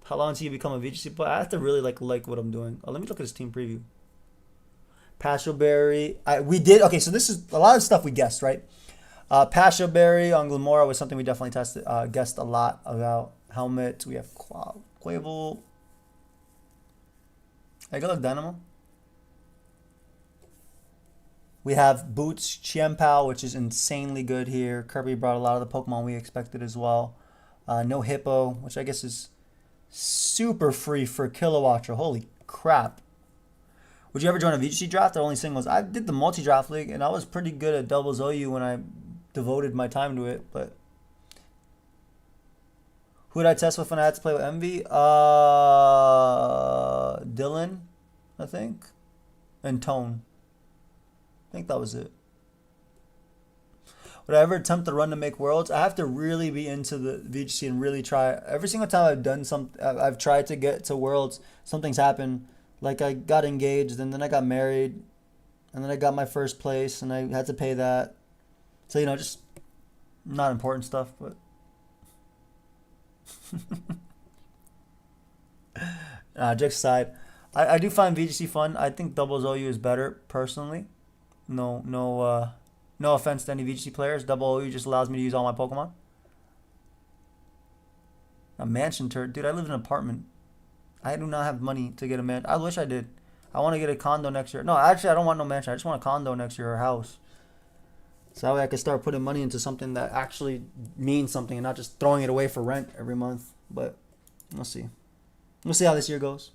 How long until you become a VGC player? I have to really like what I'm doing. Oh, let me look at his team preview. Pastleberry. We did. Okay, so this is a lot of stuff we guessed, right? Pastleberry on Glamora was something we definitely tested, guessed a lot about. Helmet. We have Quavel. I got a Dynamo. We have Boots, Chiempao, which is insanely good here. Kurpie brought a lot of the Pokemon we expected as well. No Hippo, which I guess is super free for Kilowattra. Holy crap. Would you ever join a VGC draft? The only thing was I did the multi-draft league, and I was pretty good at doubles OU when I devoted my time to it. But who did I test with when I had to play with Emvee? Dylan, I think, and Tone. I think that was it. Would I ever attempt to run to make worlds? I have to really be into the VGC and really try. Every single time I've done I've tried to get to worlds, something's happened. Like I got engaged and then I got married and then I got my first place and I had to pay that. So, you know, just not important stuff, but jokes aside, I do find VGC fun. I think doubles OU is better personally. No offense to any VGC players. Double OU just allows me to use all my Pokemon. A mansion turd. Dude, I live in an apartment. I do not have money to get a mansion. I wish I did. I want to get a condo next year. No, actually, I don't want no mansion. I just want a condo next year or a house. So that way I can start putting money into something that actually means something and not just throwing it away for rent every month. But we'll see. We'll see how this year goes.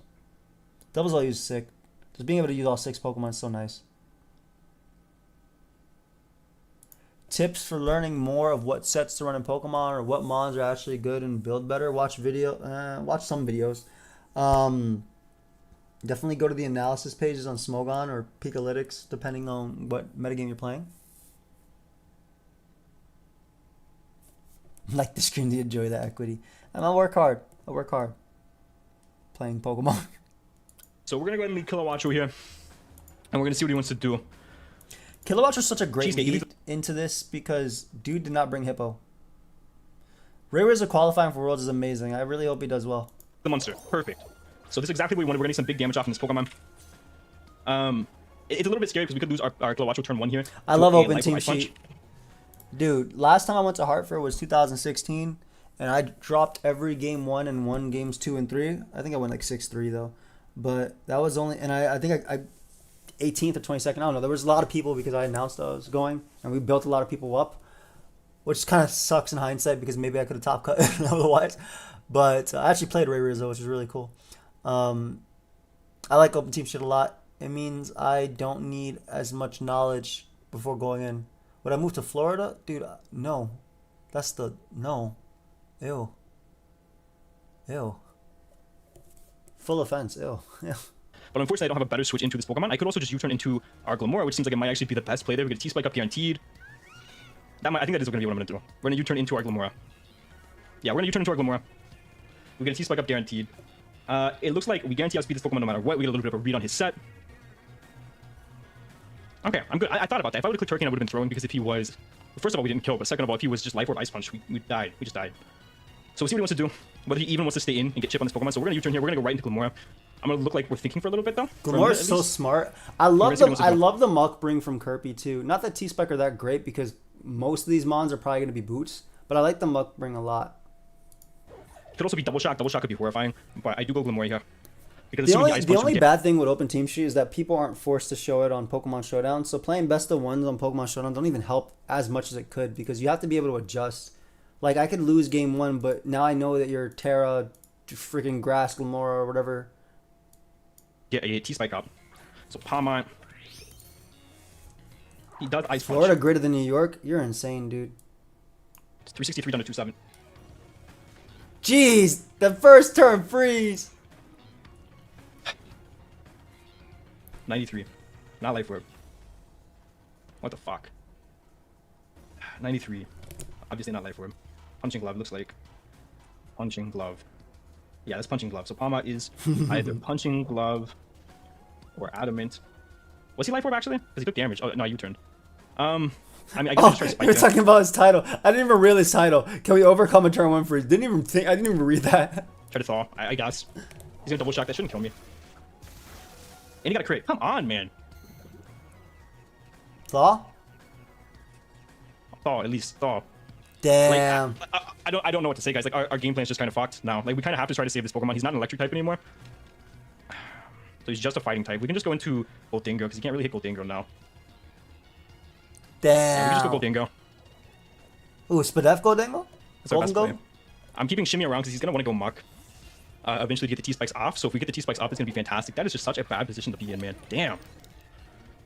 Doubles OU is sick. Just being able to use all 6 Pokemon is so nice. Tips for learning more of what sets to run in Pokemon or what mons are actually good and build better. Watch some videos. Definitely go to the analysis pages on Smogon or Pikalytics, depending on what metagame you're playing. Like the screen to enjoy the equity. And I'll work hard. Playing Pokemon. So we're gonna go ahead and lead Kilowatch over here, and we're gonna see what he wants to do. Kilowatch was such a great Cheesecake, lead into this because dude did not bring Hippo. Rayrizzo qualifying for Worlds is amazing. I really hope he does well. The monster, perfect. So this is exactly what we wanted. We're getting some big damage off in this Pokemon. It's a little bit scary because we could lose our Kilowatch with turn 1 here. I love open team sheet. Dude, last time I went to Hartford was 2016, and I dropped every game 1 and won games 2 and 3. I think I went like 6-3 though, but that was only, and I think I 18th or 22nd. I don't know. There was a lot of people because I announced I was going, and we built a lot of people up, which kind of sucks in hindsight because maybe I could have top cut otherwise. But I actually played Ray Rizzo, which is really cool. I like open team shit a lot. It means I don't need as much knowledge before going in. Would I move to Florida? Dude, no. No. Ew. Full offense. Ew. But unfortunately, I don't have a better switch into this Pokemon. I could also just U-turn into our Glamora, which seems like it might actually be the best play there. We get a T-Spike up guaranteed. I think that is going to be what I'm going to do. We're going to U-turn into our Glamora. Yeah, we're going to U-turn into our Glamora. We get a T-Spike up guaranteed. It looks like we guarantee outspeed this Pokemon no matter what. We get a little bit of a read on his set. Okay, I'm good. I thought about that. If I would have clicked Turkey, I would have been throwing because if he was... First of all, we didn't kill, but second of all, if he was just Life Orb Ice Punch, we died. We just died. So we'll see what he wants to do. Whether he even wants to stay in and get chip on this Pokemon. So we're going to U-turn here. We're going to go right into Glamora. I'm going to look like we're thinking for a little bit, though. Glamora's so smart. I love the Muck Bring from Kurpie, too. Not that T-Spike are that great because most of these mons are probably going to be boots, but I like the Muck Bring a lot. Could also be Double Shock. Double Shock could be horrifying, but I do go Glamora here. Because the only bad thing with Open Team Sheet is that people aren't forced to show it on Pokemon Showdown. So playing best of ones on Pokemon Showdown don't even help as much as it could because you have to be able to adjust. Like I could lose game 1, but now I know that you're Terra, freaking Grass, Glamora, or whatever. Get a T-Spike up. So Palmont. He does Ice Punch. Florida greater than New York? You're insane, dude. It's 363 down to 27. Jeez, the first turn freeze. 93. Not Life Orb. What the fuck? 93. Obviously not Life Orb. Punching Glove looks like. Punching glove. Yeah, that's punching glove. So Palma is either punching glove or adamant. Was he life orb actually? Because he took damage. Oh no, you turned. I mean, I guess I just tried to spike We're that. talking about his title. I didn't even read his title. Can we overcome a turn 1 freeze? I didn't even read that. Try to thaw. I guess. He's gonna double shock. That shouldn't kill me. And he got a crit. Come on, man. Thaw? Thaw, at least thaw. Damn. Like, I don't know what to say, guys. Like our game plan is just kind of fucked now. Like we kind of have to try to save this Pokemon. He's not an electric type anymore. So he's just a fighting type. We can just go into Goldingo because he can't really hit Goldingo now. Damn. Yeah, we can just go Goldingo. Ooh, Spadef Goldingo? That's our Golden best Gold? play. I'm keeping Shimmy around because he's gonna want to go Muck. Eventually to get the T-Spikes off. So if we get the T-Spikes off, it's gonna be fantastic. That is just such a bad position to be in, man. Damn.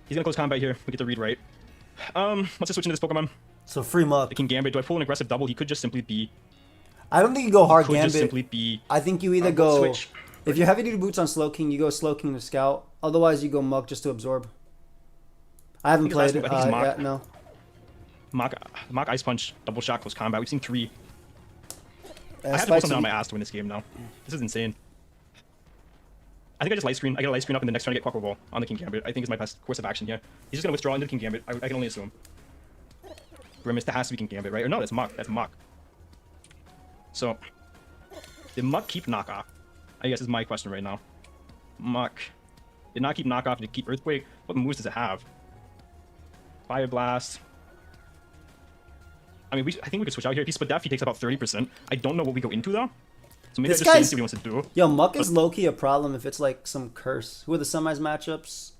He's gonna close combat here. We get the read right. Let's just switch into this Pokemon. So free Muck. The King Gambit. Do I pull an aggressive double? He could just simply be. I don't think you go hard Could just Gambit. simply be. I think you either go... Switch. If you're heavy duty boots on Slow King, you go Slow King to Scout. Otherwise, you go Muck just to absorb. I haven't his played last it. move, I think he's Mach. Yeah, no. Mock Ice Punch, double shot, close combat. We've seen 3. I have to put Spikes something on you- my ass to win this game now. This is insane. I think I just light screen. I get a light screen up in the next turn. I get Quackle Ball on the King Gambit. I think is my best course of action here. He's just gonna withdraw into the King Gambit. I can only assume. Grimace, that has to be King Gambit, right? Or no, that's Muck. That's Muck. So, did Muck keep knockoff? I guess is my question right now. Muck did not keep knockoff. Did it keep Earthquake? What moves does it have? Fire Blast. I mean, I think we could switch out here. If he split death, he takes about 30%. I don't know what we go into though. So maybe This I just guy's- see what he wants to do. Yo, Muck is low-key a problem if it's like some curse. Who are the semis matchups?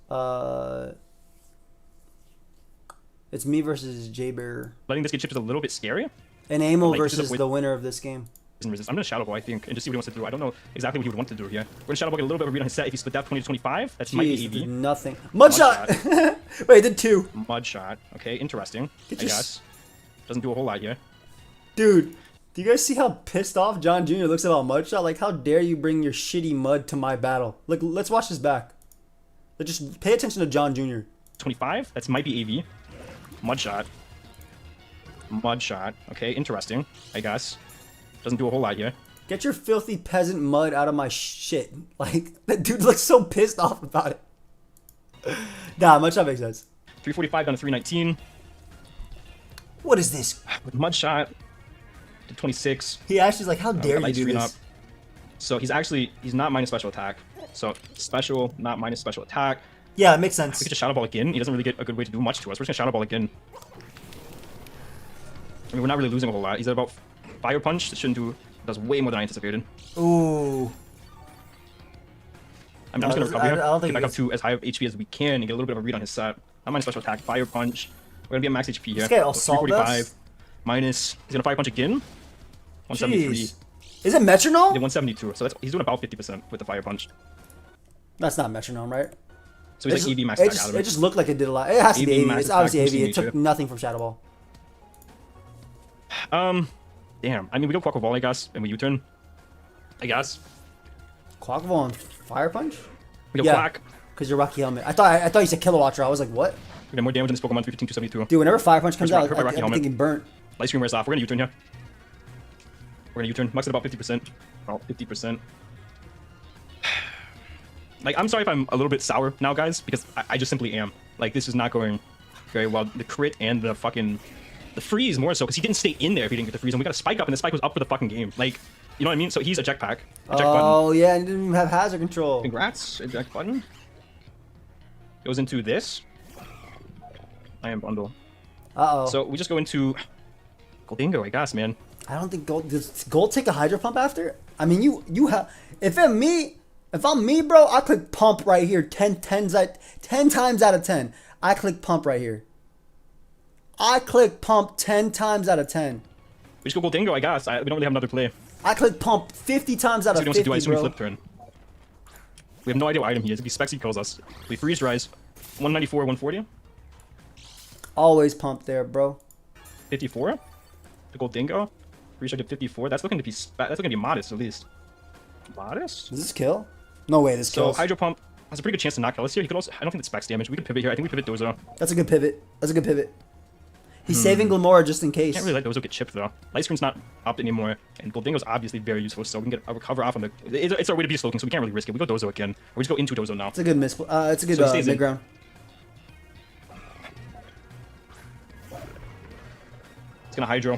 It's me versus JBear. Letting this get chipped is a little bit scary. And Aimel Like, this is a versus way- the winner of this game. I'm gonna Shadow Ball, I think, and just see what he wants to do. I don't know exactly what he would want to do here. We're gonna Shadow Ball, get a little bit of a read on his set. If he split death 20 to 25, that's might be Jeez, did AV. nothing. Mud shot! Wait, it did 2. Mud Shot. Okay, interesting. I Get your guess. Doesn't do a whole lot here. Dude, do you guys see how pissed off John Jr. looks about Mud Shot? Like, how dare you bring your shitty mud to my battle? Like, let's watch this back. Like, just pay attention to John Jr. 25, that's might be AV. Mud Shot. Mud Shot. Okay, interesting. I guess. Doesn't do a whole lot here. Get your filthy peasant mud out of my shit. Like, that dude looks so pissed off about it. Nah, Mud Shot makes sense. 345 down to 319. What is this? With Mud Shot to 26. He actually's like, how dare you Light do screen this? up. So he's not minus special attack. So special, not minus special attack. Yeah, it makes sense. We could just Shadow Ball again. He doesn't really get a good way to do much to us. We're just gonna Shadow Ball again. I mean, we're not really losing a whole lot. He's at about Fire Punch. That shouldn't do. Does way more than I anticipated. Ooh. I'm just gonna recover I here. don't think Get back he up to as high of HP as we can and get a little bit of a read on his set. Not minus special attack. Fire Punch. We're gonna be at max HP here. This guy So assault 345 vest? minus. He's gonna Fire Punch again. 173. Jeez. Is it metronome? Did 172. So he's doing about 50% with the Fire Punch. That's not metronome, right? So he's like AV max it attack just, out of it it. just looked like it did a lot. It has to be AV AV. max It's obviously attack, AV. It boosting took nature. nothing from Shadow Ball. Damn. I mean, we go Quackle Ball, I guess, and we U-turn. I guess. Quackle Ball and Fire Punch? We go Yeah. Quack. Because you're Rocky Helmet. I thought you said Kilowatt Draw. I was like, what? We get more damage in this Pokemon, 315, 272. Dude, whenever Fire Punch comes Where's out, my Rocky I'm Helmet? thinking burnt. Light screen wears off. We're gonna U-turn here. We're gonna U-turn. Muck's at about 50%. About 50%. Like, I'm sorry if I'm a little bit sour now, guys, because I just simply am. Like, this is not going very well. The crit and the fucking... The freeze more so, because he didn't stay in there if he didn't get the freeze, and we got a spike up, and the spike was up for the fucking game. Like, you know what I mean? So he's eject pack. Eject button. Oh, yeah, and didn't even have hazard control. Congrats. Eject button. Goes into this. I am bundle. Uh-oh. So we just go into Goldingo, I guess, man. I don't think Gold... Does Gold take a Hydro Pump after? I mean, you have... If I'm me, bro, I click Pump right here 10 times out of 10. I click Pump right here. I click Pump 10 times out of 10. We just go Goldingo, I guess. We don't really have another play. I click Pump 50 times out So of he wants to 50, do. I assume we bro. flip turn. We have no idea what item he is. If he specs, he kills us. We freeze dries. 194, 140, Always Pump there, bro. 54. The Goldingo. Freeze dry to 54. That's looking to be that's looking to be modest at least. Modest. Does this kill? No way, this So kills. Hydro Pump has a pretty good chance to not kill us here. He could also. I don't think that specs damage. We could pivot here. I think we pivot Dozo. That's a good pivot. That's a good pivot. He's saving Glamora just in case. Can't really let Dozo get chipped though. Light screen's not up anymore, and Goldingo's obviously very useful, so we can get a recover off on the. It's our way to be sloking, so we can't really risk it. We go Dozo again, or we just go into Dozo now. It's a good miss. It's a good So he stays mid in. ground. It's gonna Hydro.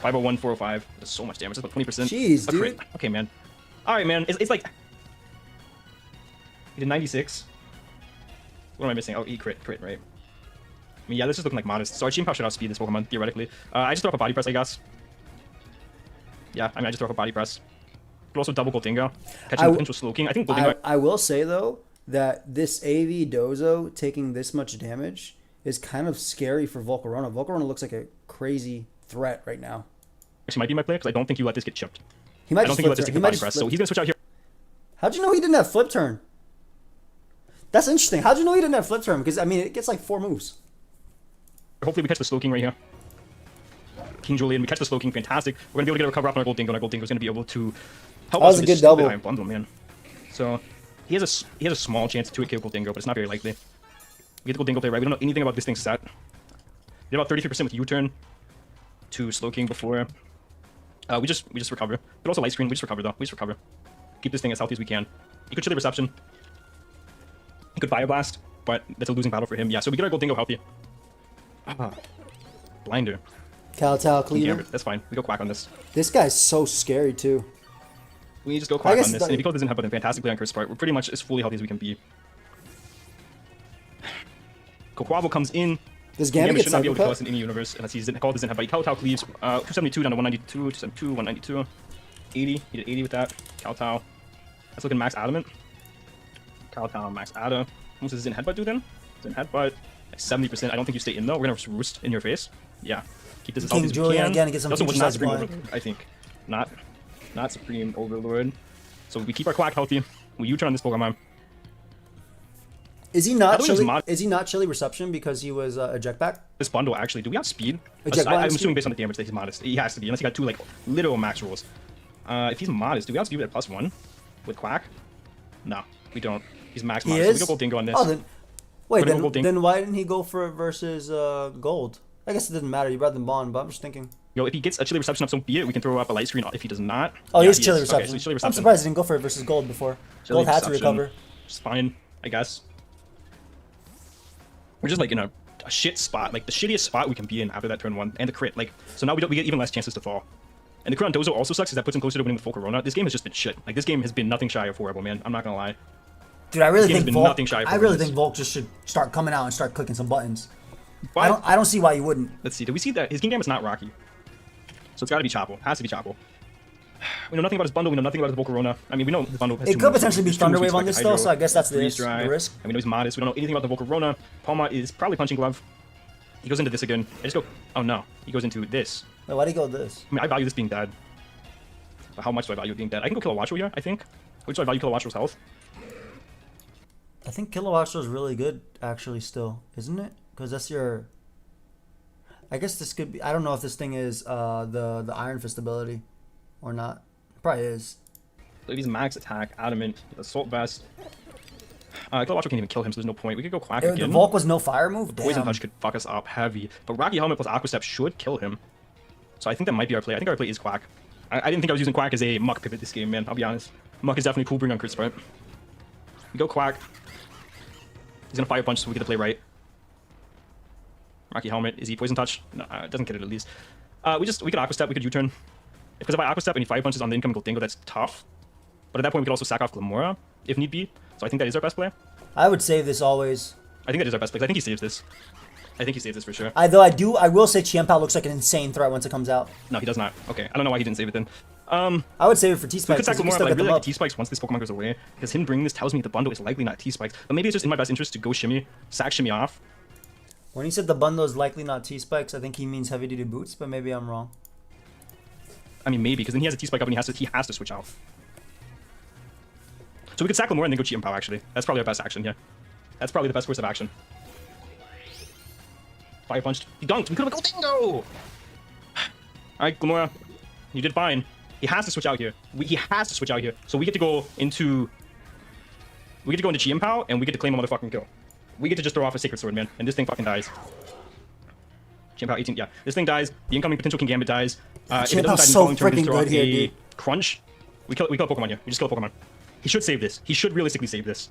501, 405. That's so much damage. That's about 20%. Jeez, A crit. dude. Okay, man. All right, man. It's like he did 96. What am I missing? Oh, he crit, right? I mean, yeah, this is looking like modest. So our Team Power should outspeed this Pokemon, theoretically. I just throw up a body press, I guess. Yeah, I mean, I just throw up a body press. Could also double Goldingo. Catching potential Slowking. I think Goldingo... I will say, though, that this AV Dozo taking this much damage is kind of scary for Volcarona. Volcarona looks like a crazy threat right now. Actually might be my play, because I don't think you let this get chipped. He might I don't just think you let flip this turn. take He the might body just press, flip. so he's going to switch out here. How'd you know he didn't have flip turn? That's interesting. How'd you know he didn't have flip turn? Because, I mean, it gets like 4 moves. Hopefully we catch the Slowking right here. King Julian, we catch the Slowking, fantastic. We're going to be able to get a recover off on our Goldingo, and our Goldingo's going to be able to help That us was a with good this stupid double. Iron Bundle, man. So, he has a small chance to kill Goldingo, but it's not very likely. We get the Goldingo play right. We don't know anything about this thing set. We did about 33% with U-turn to Slowking before. We just recover. But also Light Screen, we just recover though. We just recover. Keep this thing as healthy as we can. He could Chilly Reception. He could Fire Blast, but that's a losing battle for him. Yeah, so we get our Goldingo healthy. Blinder. Kowtow, Cleaver. Gambit. That's fine. We go Quack on this. This guy's so scary, too. We just go Quack guess on this. that- And if he calls doesn't have a fantastic play on Curse part, we're pretty much as fully healthy as we can be. Kokwabo comes in. Does Gambit get should not be able to kill us Cybercut? in any universe unless he's called doesn't have, but he Kowtow cleaves 272 down to 192, 272, 192, 80. He did 80 with that. Kowtow. That's looking max adamant. Kowtow, max ada. What does Zin Headbutt do then? Zin Headbutt, like 70%. I don't think you stay in though. We're gonna roost in your face. Yeah. Keep this as King healthy as we Julian can. again, get some He also was future not size Supreme blind. Overlord, I think. Not Supreme Overlord. So we keep our Quack healthy. We U-turn on this Pokemon. Is he not I thought he was chilly? mod- Is he not chilly reception because he was eject back? This bundle actually, do we have speed? Eject I'm blind assuming speed? based on the damage that he's modest. He has to be, unless he got 2 like little max rolls. If he's modest, do we have speed at +1 with Quack? No, we don't. He's max He modest. is. So we go Goldingo on this. Oh, then wait. We're gonna go Goldingo. Then why didn't he go for it versus Gold? I guess it doesn't matter. You brought them Bond, but I'm just thinking. Yo, if he gets a Chilly Reception up, so be it. We can throw up a Light Screen if he does not. Oh, Yeah, he is he chilly is. Okay, reception. so he's Chilly I'm Reception. surprised he didn't go for it versus Gold before. Chilly Gold had to Reception, recover. Which is fine, I guess. We're just like in a shit spot, like the shittiest spot we can be in after that turn 1 and the crit. Like, so now we get even less chances to fall. And the crit on Dozo also sucks because that puts him closer to winning with full Corona. This game has just been shit. Like, this game has been nothing shy of horrible, man. I'm not gonna lie. Dude, I really This game has think been Volk. nothing shy of I really this. think Volk just should start coming out and start clicking some buttons. Why? I don't see why you wouldn't. Let's see. Do we see that his game is not Rocky? So it's got to be Chapel. Has to be Chapel. We know nothing about his bundle. We know nothing about his Volcarona. I mean, we know his bundle has It two could moves. potentially be There's two moves we Thunderwave on expect, this though, Hydro, so I guess that's the Freeze Dry, risk. And we know he's modest. We don't know anything about the Volcarona. Palma is probably Punching Glove. He goes into this again. I just go. Oh no. He goes into this. Wait, why'd he go with this? I mean, I value this being dead. But how much do I value it being dead? I can go kill a Watchel here, I think. Which do I value kill a Watchel's health? I think Kilowatts is really good, actually, still, isn't it? Because that's your. I guess this could be. I don't know if this thing is the Iron Fist ability, or not. It probably is. So if he's max attack, adamant, assault vest. Kill Watchel can't even kill him, so there's no point. We could go Quack The again. Volk was no fire move. Poison Damn. Touch could fuck us up heavy, but Rocky Helmet plus Aqua Step should kill him. So I think that might be our play. I think our play is Quack. I didn't think I was using Quack as a Muck pivot this game, man. I'll be honest. Muck is definitely cool bring on crit sprite. We go Quack. He's gonna Fire Punch so we get the play right. Rocky Helmet, is he Poison Touch? No, it doesn't get it at least. We could Aqua Step, we could U-turn. Because if I Aqua Step and he Fire Punches on the incoming Goldingo, that's tough. But at that point we could also sack off Glamora, if need be. So I think that is our best play. I would save this always. I think that is our best play. I think he saves this. I think he saves this for sure. I will say Chiampao looks like an insane threat once it comes out. No, he does not. Okay, I don't know why he didn't save it then. I would save it for T So we Spikes. could tackle You more, can but I still get really them like up. T-Spikes once this Pokemon goes away. Because him bringing this tells me the bundle is likely not T-Spikes. But maybe it's just in my best interest to go Shimmy, sack Shimmy off. When he said the bundle is likely not T Spikes, I think he means heavy duty boots, but maybe I'm wrong. I mean, maybe, because then he has a T-Spike up and he has to switch out. So we could sack more and then go Cheat and Pow, actually. That's probably our best action here. That's probably the best course of action. Fire Punched. He dunked. We could have a Goldingo! Alright, Glamora. You did fine. He has to switch out here. He has to switch out here. So we get to go into... We get to go into Chi and Pow, and we get to claim a motherfucking kill. We get to just throw off a Sacred Sword, man. And this thing fucking dies. Champ out 18. Yeah, this thing dies. The incoming potential King Gambit dies. If it Champ doesn't out's die in the so following turn, we freaking just throw good out here, a dude. crunch. We kill a Pokemon here. We just kill a Pokemon. He should save this. He should realistically save this.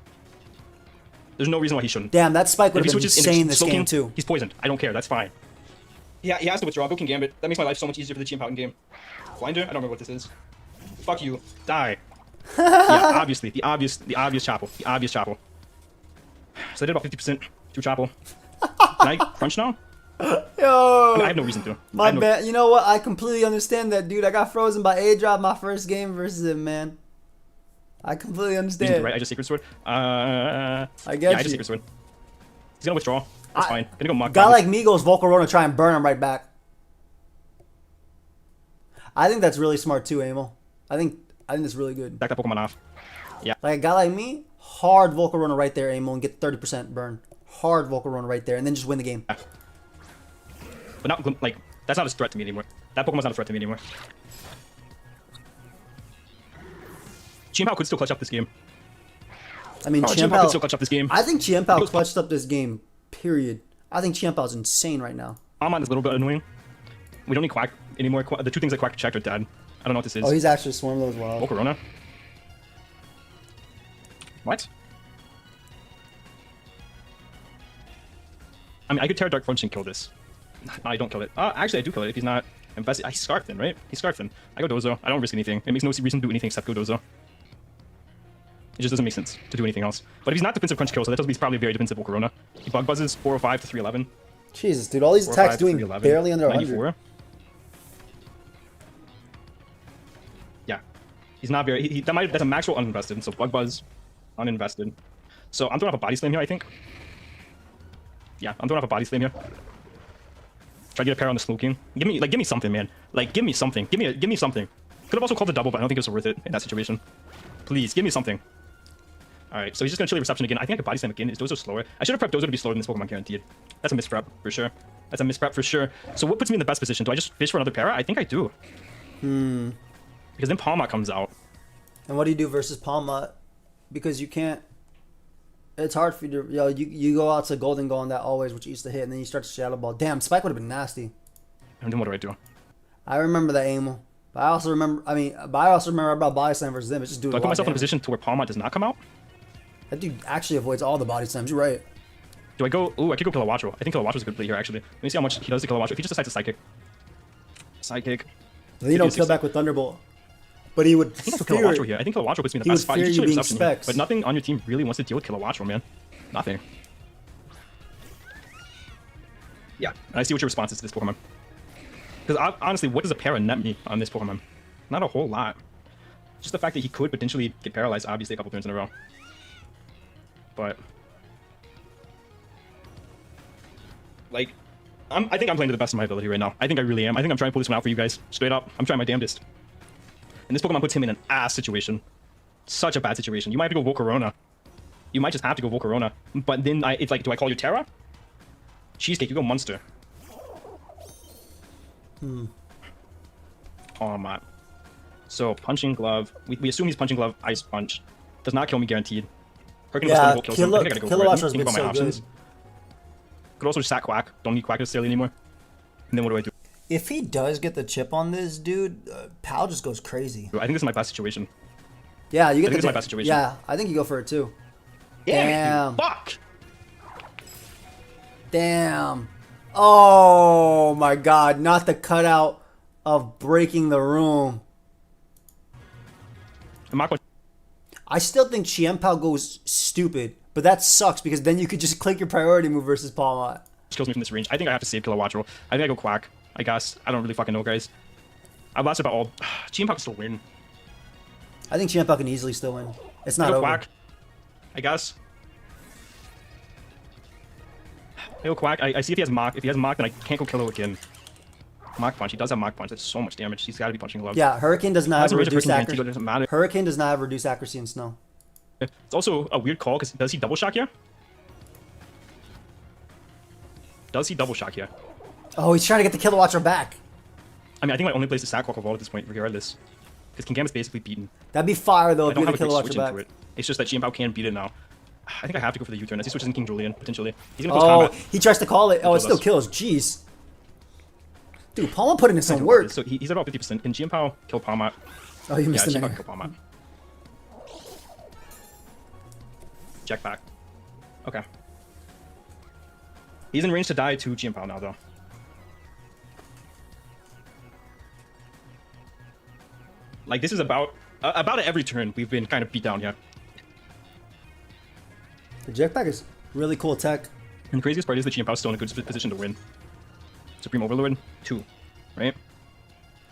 There's no reason why he shouldn't. Damn, that spike would If have he been switches into insane this Slowking, game too. he's poisoned. I don't care. That's fine. Yeah, he has to withdraw. Go King Gambit. That makes my life so much easier for the Champ out in game. Blinder? I don't remember what this is. Fuck you. Die. Yeah, obviously. The obvious Chapel. The obvious Chapel. So I did about 50% to Chapel. Can I crunch now? Yo, I mean, I have no reason to. my bad. You know what? I completely understand that, dude. I got frozen by A-Drop my first game versus him, man. I completely understand. Right, I just Sacred Sword. I get yeah, you. I just Sacred Sword. He's gonna withdraw. That's fine. Gonna go Mach. Guy like me goes Volcarona, try and burn him right back. I think that's really smart too, Aimel. I think that's really good. Back that Pokemon off. Yeah. Like a guy like me, hard Volcarona right there, Aimel, and get 30% burn. Hard Volcarona right there, and then just win the game. But not like that's not a threat to me anymore. That Pokemon's not a threat to me anymore. Chimpao could still clutch up this game. I mean, Chimpao could still clutch up this game. I think Chimpao clutched up this game. Period. I think Chiampao's insane right now. Palmon is a little bit annoying. We don't need Quack anymore. The two things that Quack checked are dead. I don't know what this is. Oh, he's actually swarmed those wild. Oh, Corona. What? I mean, I could Terra Dark Punch and kill this. No, I don't kill it. Actually, I do kill it if he's not invested. I Scarf then, right? He's Scarf then. I go Dozo. I don't risk anything. It makes no reason to do anything except go Dozo. It just doesn't make sense to do anything else. But if he's not defensive crunch kill, so that tells me he's probably very defensive Corona. He bug buzzes 405 to 311. Jesus, dude, all these attacks doing barely under 100. Yeah, he's not very. That's a max roll uninvested. So bug buzz, uninvested. So I'm throwing off a body slam here, I think. Yeah, I'm throwing off a body slam here. Try to get a pair on the Slowking. Give me something, man. Like, give me something. Give me something. Could have also called the double, but I don't think it was worth it in that situation. Please, give me something. Alright, so he's just gonna chilly reception again. I think I could body slam again. Is Dozo slower? I should have prepped Dozo to be slower than this Pokemon, guaranteed. That's a misprep, for sure. That's a misprep for sure. So what puts me in the best position? Do I just fish for another para? I think I do. Because then Palmot comes out. And what do you do versus Palmot? Because you can't... It's hard for you to... You go out to Golden Goal on that always, which used to hit, and then you start to Shadow Ball. Damn, Spike would have been nasty. And then what do I do? I remember that Aimel. But I also remember... I brought Body Slam versus them. It's just doing Do I a put lot myself of in a position to where Palmot does not come out? That dude actually avoids all the Body Slams. You're right. Do I go... Ooh, I could go Kilowattrel. I think Kilowattrel's a good play here, actually. Let me see how much he does to Kilowattrel. If he just decides to Psychic. Psychic. Then you don't kill back with Thunderbolt. But he would I think fear Kilowattrel here. I think Kilowattrel puts me in the He best would spot. fear You you should being reception here. Specs. But nothing on your team really wants to deal with Kilowattrel, man. Nothing. Yeah, and I see what your response is to this Pokemon. Because honestly, what does a para net me on this Pokemon? Not a whole lot. Just the fact that he could potentially get paralyzed, obviously, a couple turns in a row. But... like, I think I'm playing to the best of my ability right now. I think I really am. I think I'm trying to pull this one out for you guys. Straight up. I'm trying my damnedest. And this Pokemon puts him in an ass situation. Such a bad situation. You might have to go Volcarona. You might just have to go Volcarona. But then it's like, do I call you Terra? Cheesecake, you go Monster. Oh my. So, Punching Glove. We assume he's Punching Glove, Ice Punch. Does not kill me guaranteed. Hurricane Yeah, kills him. I think I gotta go for it. Kilowattrel's Think been about my so options. good. Could also just sack Quack. Don't need Quack necessarily anymore. And then what do I do? If he does get the chip on this dude, Pal just goes crazy. I think this is my best situation. Yeah, you get think this is my best situation. Yeah, I think you go for it too. Damn. Fuck! Damn. Oh my god, not the cutout of breaking the room. I still think Chiampao goes stupid, but that sucks because then you could just click your priority move versus Palmot. Kills me from this range. I think I have to save Kilowattrel. I think I go Quack. I guess. I don't really fucking know, guys. I've lost about all... Chiampao can still win. I think Chiampao can easily still win. It's not I go over. Quack. I guess. I go Quack. I see if he has Mach. If he has Mach, then I can't go Kilo again. Mach Punch. He does have Mach Punch. That's so much damage. He's got to be punching Glove. Yeah, Hurricane does not have a reduced Hurricane accuracy. doesn't matter. Hurricane does not have reduced accuracy in snow. It's also a weird call because does he Double Shock here? Does he Double Shock here? Oh, he's trying to get the Kilowattrel back. I mean, I think my only place is Sackrock of all at this point, regardless. Because King Gambit's basically beaten. That'd be fire though I if you don't get have the a quick switch Kilowattrel into back. it. It's just that Chiampao can beat it now. I think I have to go for the U-turn as he switches in King Julian, potentially. He's gonna Oh, post combat. he tries to call it. Oh, it Kill still us. kills. Jeez. Dude, Palma put in some work. So he's at about 50%. Can Jianpao kill Palma? Oh, you missed Yeah, him. Jianpao can kill Palma. Jack back. Okay. He's in range to die to Jianpao now, though. Like, this is about at every turn we've been kind of beat down here. The jetpack is really cool tech. And the craziest part is that Jianpao's still in a good position to win. Supreme Overlord, 2, right?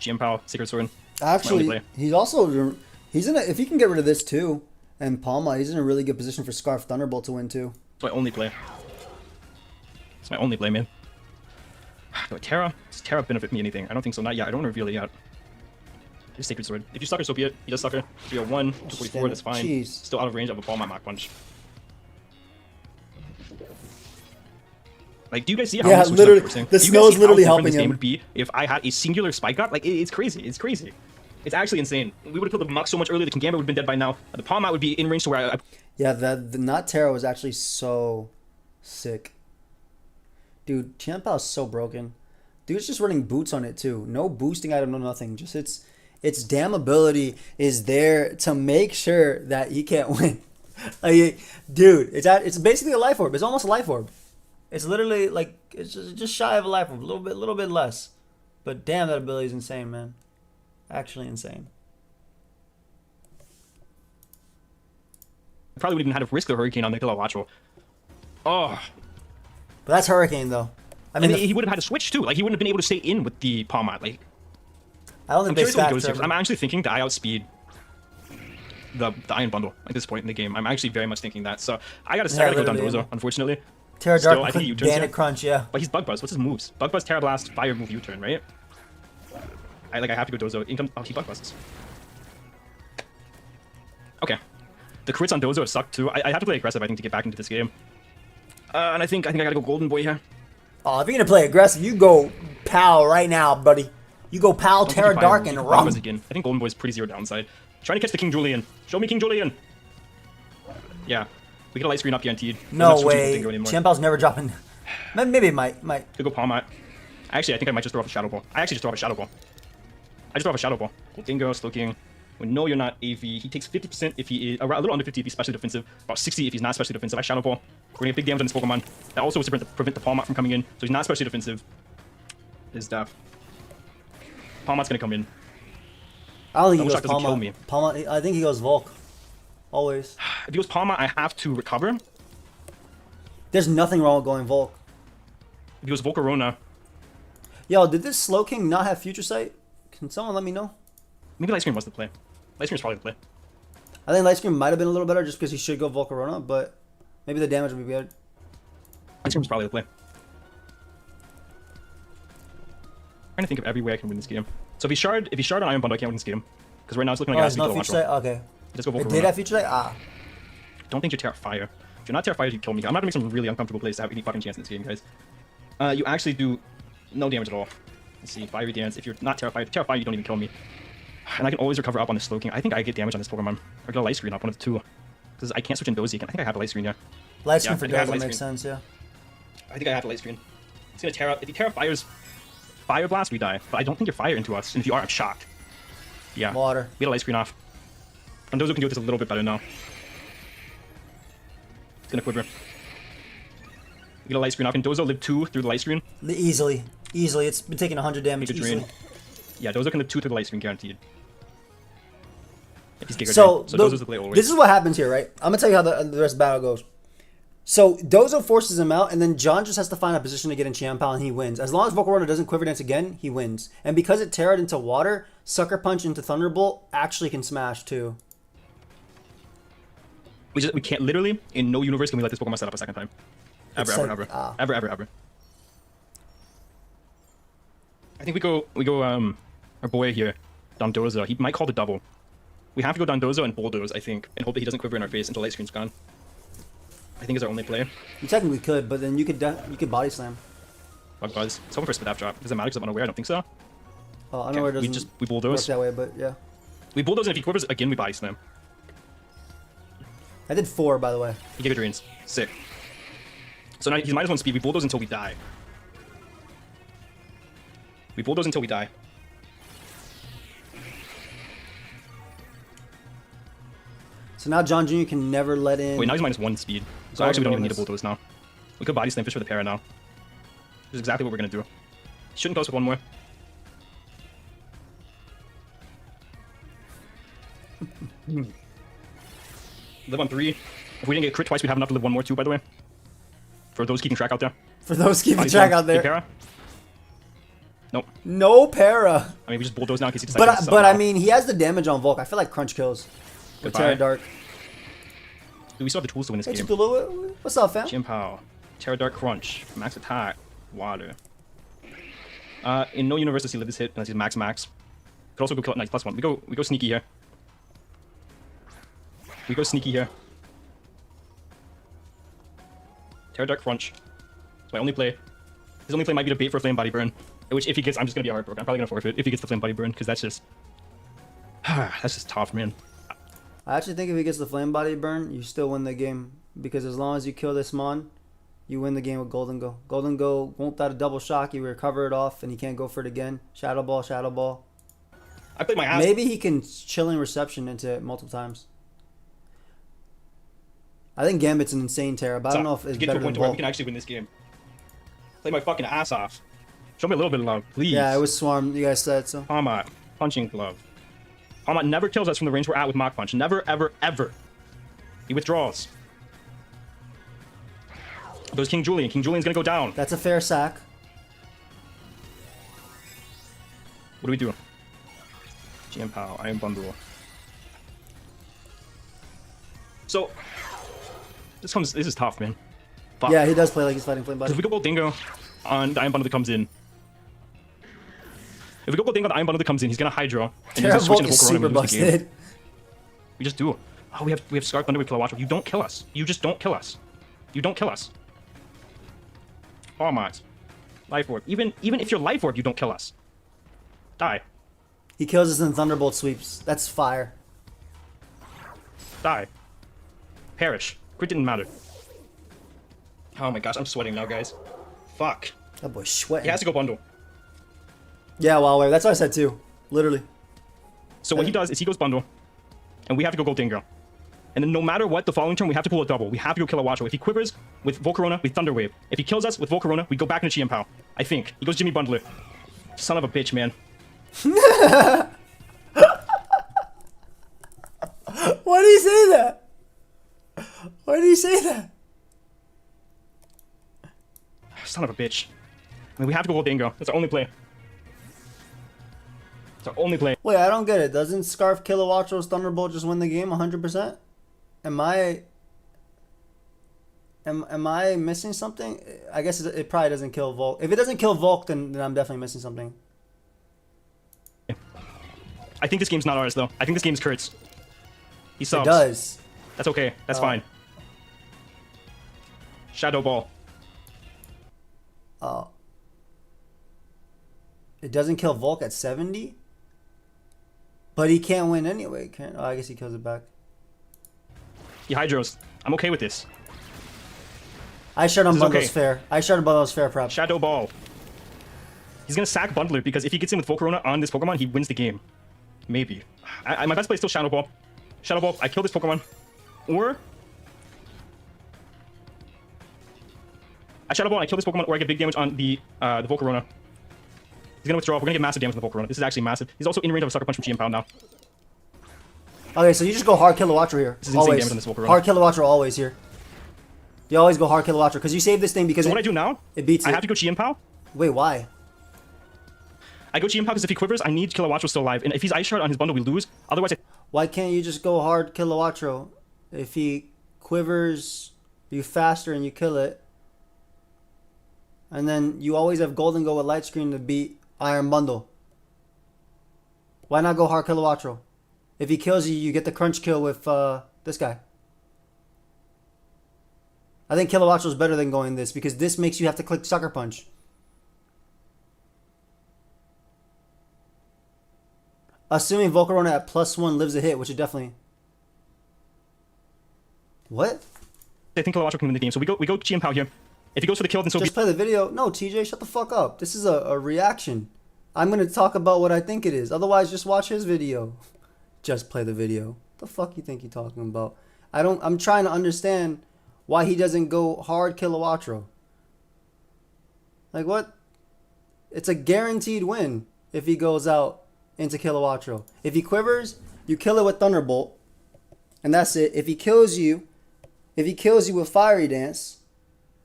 Jianpao, Sacred Sword. Actually, he's also he's in a, if he can get rid of this too, and Palma, he's in a really good position for Scarf Thunderbolt to win too. It's my only play. It's my only play, man. Terra? Does Terra benefit me anything? I don't think so. Not yet. I don't want to reveal it yet. Just Sacred Sword. If you sucker, so be it. He does sucker. 301, 244, that's fine. Jeez. Still out of range of a Palma Mach Punch. Like, do you guys see how Yeah, switches literally, are forcing? the Do you snow guys is see literally how helping different this game him. would be if I had a singular spike up? Like, it's crazy. It's crazy. It's actually insane. We would have killed the Mach so much earlier. The Kingambit would have been dead by now. The Palma would be in range to where I Yeah, the not Terra was actually so sick. Dude, Jianpao is so broken. Dude's just running boots on it too. No boosting item, no nothing. Just its damn ability is there to make sure that he can't win. Like, dude, it's basically a life orb. It's almost a life orb. It's literally like it's just shy of a life orb, a little bit less. But damn, that ability is insane, man. Actually insane. probably wouldn't even have to risk the Hurricane on the Kilowattro. Oh. But that's Hurricane though. I mean, And he would have had to switch too. Like, he wouldn't have been able to stay in with the Palmat. Like, I don't I'm think they curious what stacked he goes to. Trevor. I'm actually thinking that I outspeed the Iron Bundle at this point in the game. I'm actually very much thinking that. So I gotta go literally, Dondozo, yeah. unfortunately. Terra Still, Dark I think with U-turns Bandit here. Crunch, yeah. But he's Bug Buzz. What's his moves? Bug Buzz, Terra Blast, Fire Move, U-turn, right? I have to go Dozo. Income. Oh, he Bug Buzzes. Okay. The crits on Dozo have sucked too. I have to play aggressive, I think, to get back into this game. And I think I gotta go Golden Boy here. Oh, if you're gonna play aggressive, you go PAL right now, buddy. You go PAL, Don't think Terra he Dark, fires, and he run. Buzz again. I think Golden Boy's pretty zero downside. Trying to catch the King Julian. Show me King Julian. Yeah. We get a light screen up guaranteed. No Doesn't have to switch way. into Dingo anymore. Champal's never dropping. Maybe it might. Could go Palmat. Actually, I think I might just throw off a Shadow Ball. I actually just throw off a Shadow Ball. I just throw off a Shadow Ball. Dingo, Slowking. We know you're not AV. He takes 50% if he is, a little under 50 if he's specially defensive, about 60 if he's not specially defensive. I Shadow Ball. We're gonna get big damage on this Pokemon. That also was to prevent the Palmat from coming in, so he's not specially defensive. Is that Palmat's gonna come in. I don't think he Double goes Shock doesn't kill Palma. me. Palma. I think he goes Volk. Always. If he goes Palmat, I have to recover. There's nothing wrong with going Volk. If he goes Volcarona, Yo, did this Slow King not have Future Sight? Can someone let me know? maybe Light Screen was the play. Light Screen is probably the play. I think Light Screen might have been a little better just because he should go Volcarona, but maybe the damage would be good. Light Screen was probably the play. Trying to think of every way I can win this game. So if he shard on Iron Bundle, I can't win this game. Because right now it's looking Oh, like I there's have to no be Future Sight? Kilowattro. Okay. Just go It Volcarona. did have Future Sight? Ah. Don't think you're Terra Fire. If you're not Terra Fire, you kill me. I'm not gonna make some really uncomfortable plays to have any fucking chance in this game, guys. You actually do no damage at all. Let's see, Fiery Dance. If you're not Terra Fire, you don't even kill me. And I can always recover up on this Slowking. I think I get damage on this Pokemon. Or get a Light Screen up, one of the two. Because I can't switch in Dozy again. I think I have a Light Screen, yeah. Light Screen Yeah, for I think I have Dozo Light makes Screen. sense, yeah. I think I have a Light Screen. It's gonna Terra. If he Terra Fires Fire Blast, we die. But I don't think you're Fire into us. And if you are, I'm shocked. Yeah. Water. We get a Light Screen off. And Dozo can do this a little bit better now. It's gonna Quiver. We get a Light Screen off. And Dozo live 2 through the Light Screen. Easily. Easily. It's been taking 100 damage Giga easily. Drain. Yeah, Dozo can live 2 through the Light Screen, guaranteed. If he's Giga So, Drain. So Dozo's the play always. this is what happens here, right? I'm going to tell you how the rest of the battle goes. So, Dozo forces him out, and then John just has to find a position to get in Champal, and he wins. As long as Volcarona doesn't Quiver Dance again, he wins. And because it Terra'd into water, Sucker Punch into Thunderbolt actually can smash, too. We can't, literally, in no universe can we let this Pokemon set up a second time. Ever, It's ever, like- ever. ah. Ever. I think we go, our boy here, Dondozo. He might call the double. We have to go Dondozo and Bulldoze, I think, and hope that he doesn't Quiver in our face until Light Screen's gone. I think is our only play. You technically could, but then you could Body Slam. Bug Buzz. It's hoping for a Spit Dash drop. Does it matter because I'm unaware? I don't think so. Oh, I know where it we doesn't we work Bulldoze. that way, but yeah. We Bulldoze, and if he Quivers again, we Body Slam. I did 4, by the way. He Giga Drains. Sick. So now he's -1 speed. We Bulldoze until we die. We bulldoze until we die. So now John Jr. can never let in. Wait, now he's -1 speed. So actually we don't even need a bulldoze now. We could body slam fish for the para now. This is exactly what we're gonna do. Shouldn't close with one more. Live on 3. If we didn't get crit twice, we'd have enough to live one more too, by the way. For those keeping track out there. For those keeping Body track slam, out there. get para. Nope. No para. I mean, we just bulldoze now in case he decides to But I somehow. mean, he has the damage on Volk. I feel like Crunch kills. With Goodbye. Terra Dark. Dude, we still have the tools to win this Hey, game. Chipulu, what's up, fam? Jim Pow, Terra Dark Crunch, Max Attack, Water. In no universe does he live this hit unless he's max. Could also go kill it. Nice, +1. We go sneaky here. We go sneaky here. Terra Dark Crunch. It's my only play. His only play might be to bait for a Flame Body Burn. Which, if he gets, I'm just gonna be heartbroken. I'm probably gonna forfeit if he gets the Flame Body Burn, because that's just that's just tough, man. I actually think if he gets the Flame Body Burn, you still win the game. Because as long as you kill this Mon, you win the game with Golden Go. Golden Go won't that a double shock, you recover it off, and he can't go for it again. Shadow Ball, Shadow Ball. I played my ass. Maybe he can chilling reception into it multiple times. I think Gambit's an insane Terra, but I don't know if it's get better to a point than where we Volk. can actually win this game. Play my fucking ass off. Show me a little bit of love, please. Yeah, it was Swarm, you guys said so. Palmat, punching glove. Palmat never kills us from the range we're at with Mach Punch. Never, ever, ever. He withdraws. Goes King Julian. King Julian's gonna go down. That's a fair sack. What do we do? GM Pow, Iron Bundle. So, this is tough, man. Fuck. Yeah, he does play like he's fighting Flame Because Body. if we go Gold Dingo on the Iron Bundle that comes in. If we go Gold Dingo on the Iron Bundle that comes in, he's gonna Hydra. And Terra he's gonna switch Volk into is Volcarona super and we lose the game. busted. We just do. Oh, we have Scarf Thunder with Kilowatt. You don't kill us. You just don't kill us. You don't kill us. Palmat. Life Orb. Even if you're Life Orb, you don't kill us. Die. He kills us in Thunderbolt sweeps. That's fire. Die. Perish. Crit didn't matter. Oh my gosh, I'm sweating now, guys. Fuck. That boy's sweating. He has to go bundle. Yeah, Wildwave. That's what I said too. Literally. So what he does is he goes bundle, and we have to go Gold Dingo. And then no matter what, the following turn, we have to pull a double. We have to go kill a Watcho. If he quivers with Volcarona, we Thunder Wave. If he kills us with Volcarona, we go back into Chi and Pow. I think. He goes Jimmy Bundler. Son of a bitch, man. Why did he say that? Why did he say that? Son of a bitch. I mean, we have to go Gold Dingo. That's our only play. It's our only play. Wait, I don't get it. Doesn't Scarf Kilowattro's Thunderbolt just win the game 100%? Am I missing something? I guess it probably doesn't kill Volk. If it doesn't kill Volk, then I'm definitely missing something. I think this game's not ours, though. I think this game's Kurt's. He It subs. does. That's okay. That's fine. Shadow Ball. Oh. It doesn't kill Volk at 70? But he can't win anyway. Can't? Oh, I guess he kills it back. He Hydros. I'm okay with this. I shut on This is Bundle's okay. fair. I shut on Bundle's fair prep. Shadow Ball. He's gonna sack Bundler because if he gets in with Volcarona on this Pokemon, he wins the game. Maybe. My best play is still Shadow Ball. Shadow Ball, I kill this Pokemon. Or I Shadow Ball and I kill this Pokemon, or I get big damage on the Volcarona. He's gonna withdraw. We're gonna get massive damage on the Volcarona. This is actually massive. He's also in range of a Sucker Punch from GM Pound now. Okay, so you just go hard Kilowattra here. This is insane Always. damage on this Volcarona. Hard Kilowattra always here. You always go hard Kilowattra because you save this thing because So what I do now, it beats I it. have to go GM Pow. Wait, why? I go GM Pow because if he quivers, I need Kilowattra still alive. And if he's Ice Shard on his bundle, we lose. Otherwise, Why can't you just go hard Kilowattra? If he quivers you faster and you kill it, and then you always have Golden Go with Light Screen to beat Iron Bundle. Why not go hard Kilowattra? If he kills you, you get the crunch kill with this guy. I think Kilowattra is better than going this because this makes you have to click Sucker Punch. Assuming Volcarona at +1 lives a hit, which it definitely... What? I think Kilowattra can win the game. So we go GM Pow here. If he goes for the kill, then so be Just play the video. No, TJ, shut the fuck up. This is a reaction. I'm going to talk about what I think it is. Otherwise, just watch his video. Just play the video. What the fuck you think you're talking about? I'm trying to understand why he doesn't go hard Kilowatro. Like, what? It's a guaranteed win if he goes out into Kilowatro. If he quivers, you kill it with Thunderbolt. And that's it. If he kills you with Fiery Dance,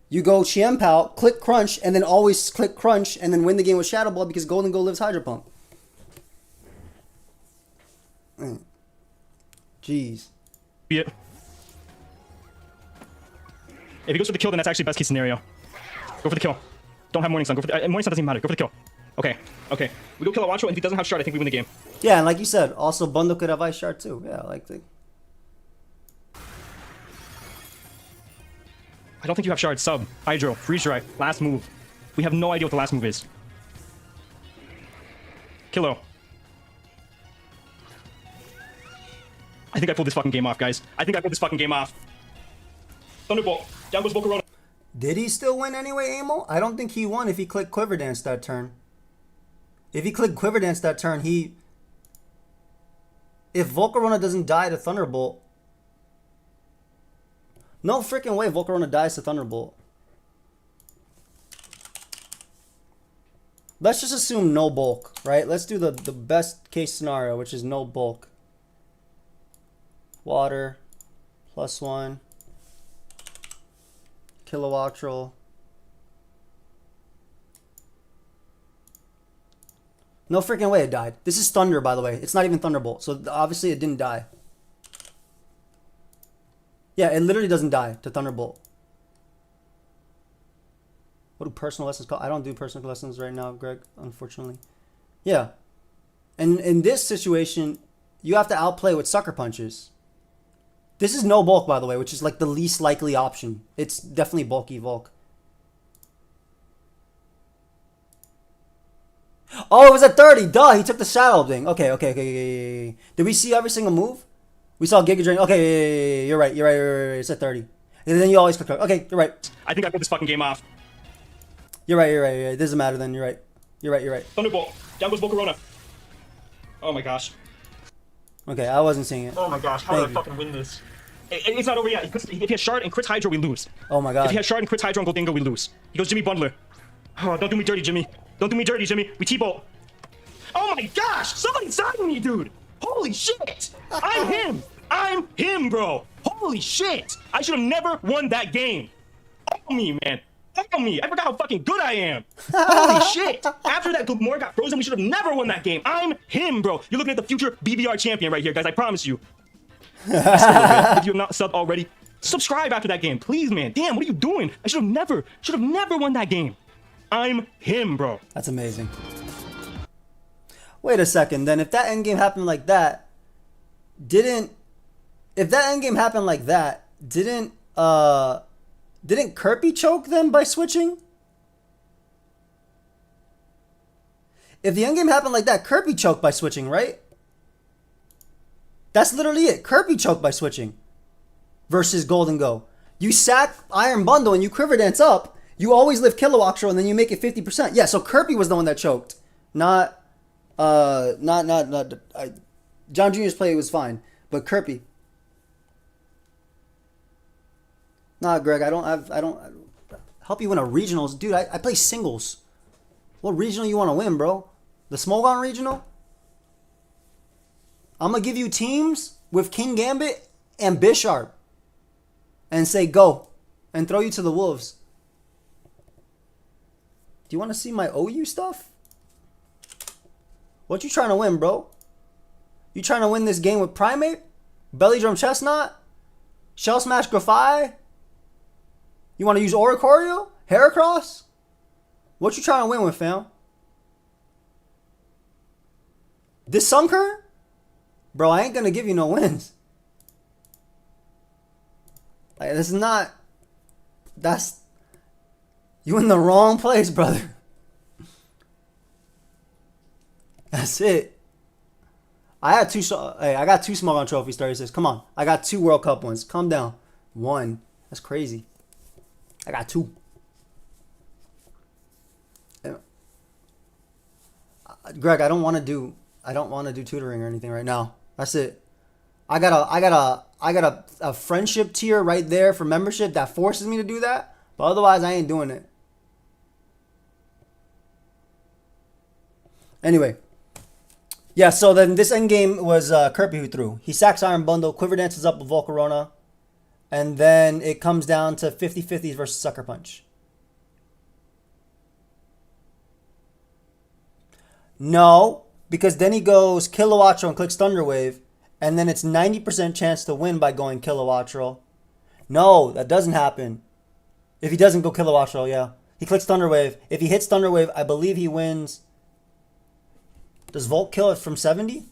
you go Chien-Pao, click Crunch, and then always click Crunch, and then win the game with Shadow Ball because Golden Go lives Hydro Pump. Jeez. Be it. If he goes for the kill, then that's actually best case scenario. Go for the kill. Don't have Morning Sun. Go for the Morning Sun doesn't even matter. Go for the kill. Okay. Okay. We go Kilowatro, and if he doesn't have Shard, I think we win the game. Yeah, and like you said, also Bundle could have Ice Shard too. Yeah, like the. I don't think you have Shard. Sub. Hydro. Freeze Dry. Last move. We have no idea what the last move is. Kilo. I think I pulled this fucking game off, guys. I think I pulled this fucking game off. Thunderbolt. Down goes Volcarona. Did he still win anyway, Aimel? I don't think he won if he clicked Quiver Dance that turn. If he clicked Quiver Dance that turn, he... If Volcarona doesn't die to Thunderbolt... No freaking way Volcarona dies to Thunderbolt. Let's just assume no bulk, right? Let's do the best case scenario, which is no bulk. Water. +1. Kilowattrel. No freaking way it died. This is Thunder, by the way. It's not even Thunderbolt. So obviously it didn't die. Yeah, it literally doesn't die to Thunderbolt. What do personal lessons call? I don't do personal lessons right now, Greg, unfortunately. Yeah. And in this situation, you have to outplay with Sucker Punches. This is no bulk, by the way, which is like the least likely option. It's definitely bulky Volk. Oh, it was at 30. Duh, he took the Shadow thing. Okay. Did we see every single move? We saw Giga Drain. Okay, you're right. It's at 30. And then you always click. Okay, you're right. I think I pulled this fucking game off. You're right. It doesn't matter then. You're right. Thunderbolt. Down goes Volcarona. Oh my gosh. Okay, I wasn't seeing it. Oh my gosh, how did I fucking win this? It's not over yet. If he has Shard and crits Hydro, we lose. Oh my god. If he has Shard and crits Hydro and Goldingo, we lose. He goes Jimmy Bundler. Oh, don't do me dirty, Jimmy. Don't do me dirty, Jimmy. We T-Bolt. Oh my gosh! Somebody's signing me, dude! Holy shit! I'm him, bro! Holy shit! I should have never won that game. Oh me, man. Oh me. I forgot how fucking good I am. Holy shit! After that Glamora got frozen, we should have never won that game. I'm him, bro. You're looking at the future BBR champion right here, guys. I promise you. If you have not subbed already, subscribe after that game, please, man. Damn, what are you doing? I should have never won that game. I'm him, bro. That's amazing. Wait a second, then if that endgame happened like that, didn't Kurpie choke them by switching? If the endgame happened like that, Kurpie choked by switching, right? That's literally it. Kurpie choked by switching. Versus Golden Go. You sack Iron Bundle and you Quiver Dance up. You always live Kilowattrel and then you make it 50%. Yeah, so Kurpie was the one that choked. Not John Jr.'s play was fine. But Kurpie. Nah, Greg, I don't help you win a regionals. Dude, I play singles. What regional you want to win, bro? The Smogon regional? I'm going to give you teams with King Gambit and Bisharp. And say go. And throw you to the Wolves. Do you want to see my OU stuff? What you trying to win, bro? You trying to win this game with Primate? Belly Drum Chestnut? Shell Smash Grafai? You want to use Oricorio? Heracross? What you trying to win with, fam? This Sunker? Bro, I ain't going to give you no wins. Like, this is not... That's... You in the wrong place, brother. That's it. I got two Smogon trophies, 36. Come on. I got 2 World Cup ones. Calm down. 1. That's crazy. I got 2. Greg, I don't want to do tutoring or anything right now. That's it. I got a friendship tier right there for membership that forces me to do that. But otherwise, I ain't doing it. Anyway. Yeah, so then this endgame was Kurpie who threw. He sacks Iron Bundle, Quiver dances up with Volcarona, and then it comes down to 50-50s versus Sucker Punch. No, because then he goes Kilowattrel and clicks Thunder Wave, and then it's 90% chance to win by going Kilowattrel. No, that doesn't happen. If he doesn't go Kilowattrel, yeah. He clicks Thunder Wave. If he hits Thunder Wave, I believe he wins. Does Volt kill it from 70?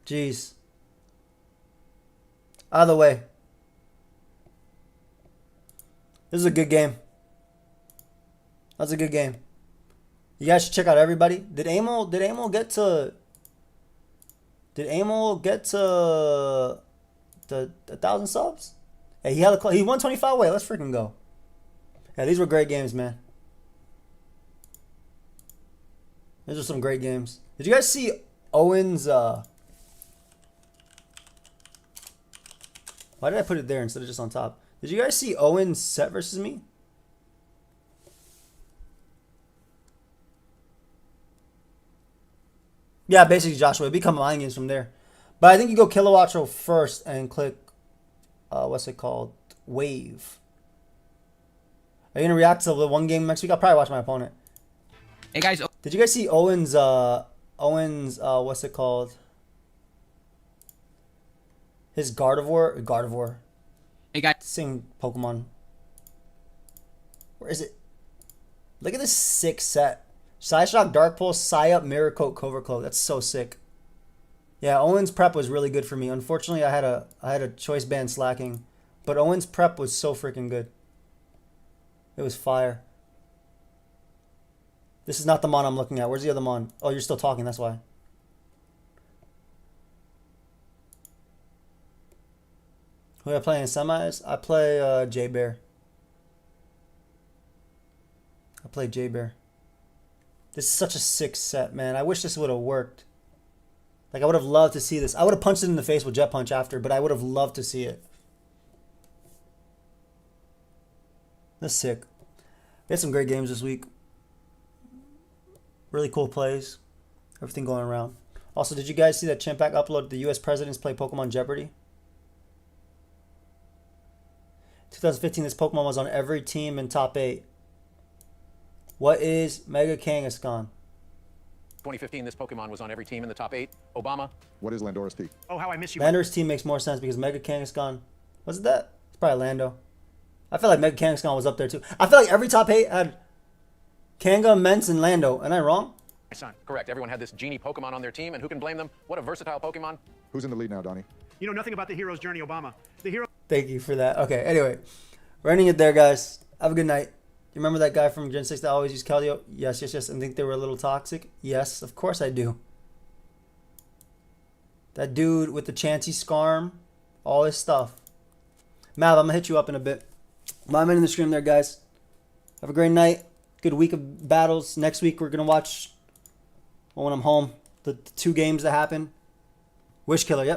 Jeez. Either way. This is a good game. That's a good game. You guys should check out everybody. Did Aimel get to the 1,000 subs? Hey, he won 125. Wait, let's freaking go. Yeah, these were great games, man. These are some great games. Did you guys see Owen's why did I put it there instead of just on top? Did you guys see Owen's set versus me? Yeah, basically Joshua. It become mind games from there. But I think you go Kilowattrel first and click what's it called? Wave. Are you gonna react to the one game next week? I'll probably watch my opponent. Hey guys, Did you guys see Owen's what's it called? His Gardevoir. hey guys, Sing Pokemon. Where is it? Look at this sick set. Psyshock, Dark Pulse, Psy-Up, Mirror Coat, Cover Cloak. That's so sick. Yeah, Owen's prep was really good for me. Unfortunately, I had a choice band slacking, but Owen's prep was so freaking good. It was fire. This is not the mon I'm looking at. Where's the other mon? Oh, you're still talking. That's why. Who do I play in semis? I play JBear. I play JBear. This is such a sick set, man. I wish this would have worked. Like, I would have loved to see this. I would have punched it in the face with Jet Punch after, but I would have loved to see it. That's sick. We had some great games this week. Really cool plays. Everything going around. Also, did you guys see that Chimpack uploaded the U.S. Presidents Play Pokemon Jeopardy? 2015, this Pokemon was on every team in top 8. What is Mega Kangaskhan? 2015, this Pokemon was on every team in the top 8. Obama. What is Landora's Peak? Oh, how I miss you. Landora's team makes more sense because Mega Kangaskhan... Was it that? It's probably Lando. I feel like Mega Kangaskhan was up there too. I feel like every top 8 had Kanga, Mence, and Lando. Am I wrong? My son. Correct. Everyone had this genie Pokemon on their team, and who can blame them? What a versatile Pokemon. Who's in the lead now, Donnie? You know nothing about the hero's journey, Obama. The hero. Thank you for that. Okay, anyway. We're ending it there, guys. Have a good night. You remember that guy from Gen 6 that always used Keldeo? Yes, and think they were a little toxic? Yes, of course I do. That dude with the Chansey Scarm, all his stuff. Mav, I'm going to hit you up in a bit. My man in the stream there, guys. Have a great night. Good week of battles. Next week, we're going to watch, when I'm home, the 2 games that happen. Wish Killer, yep.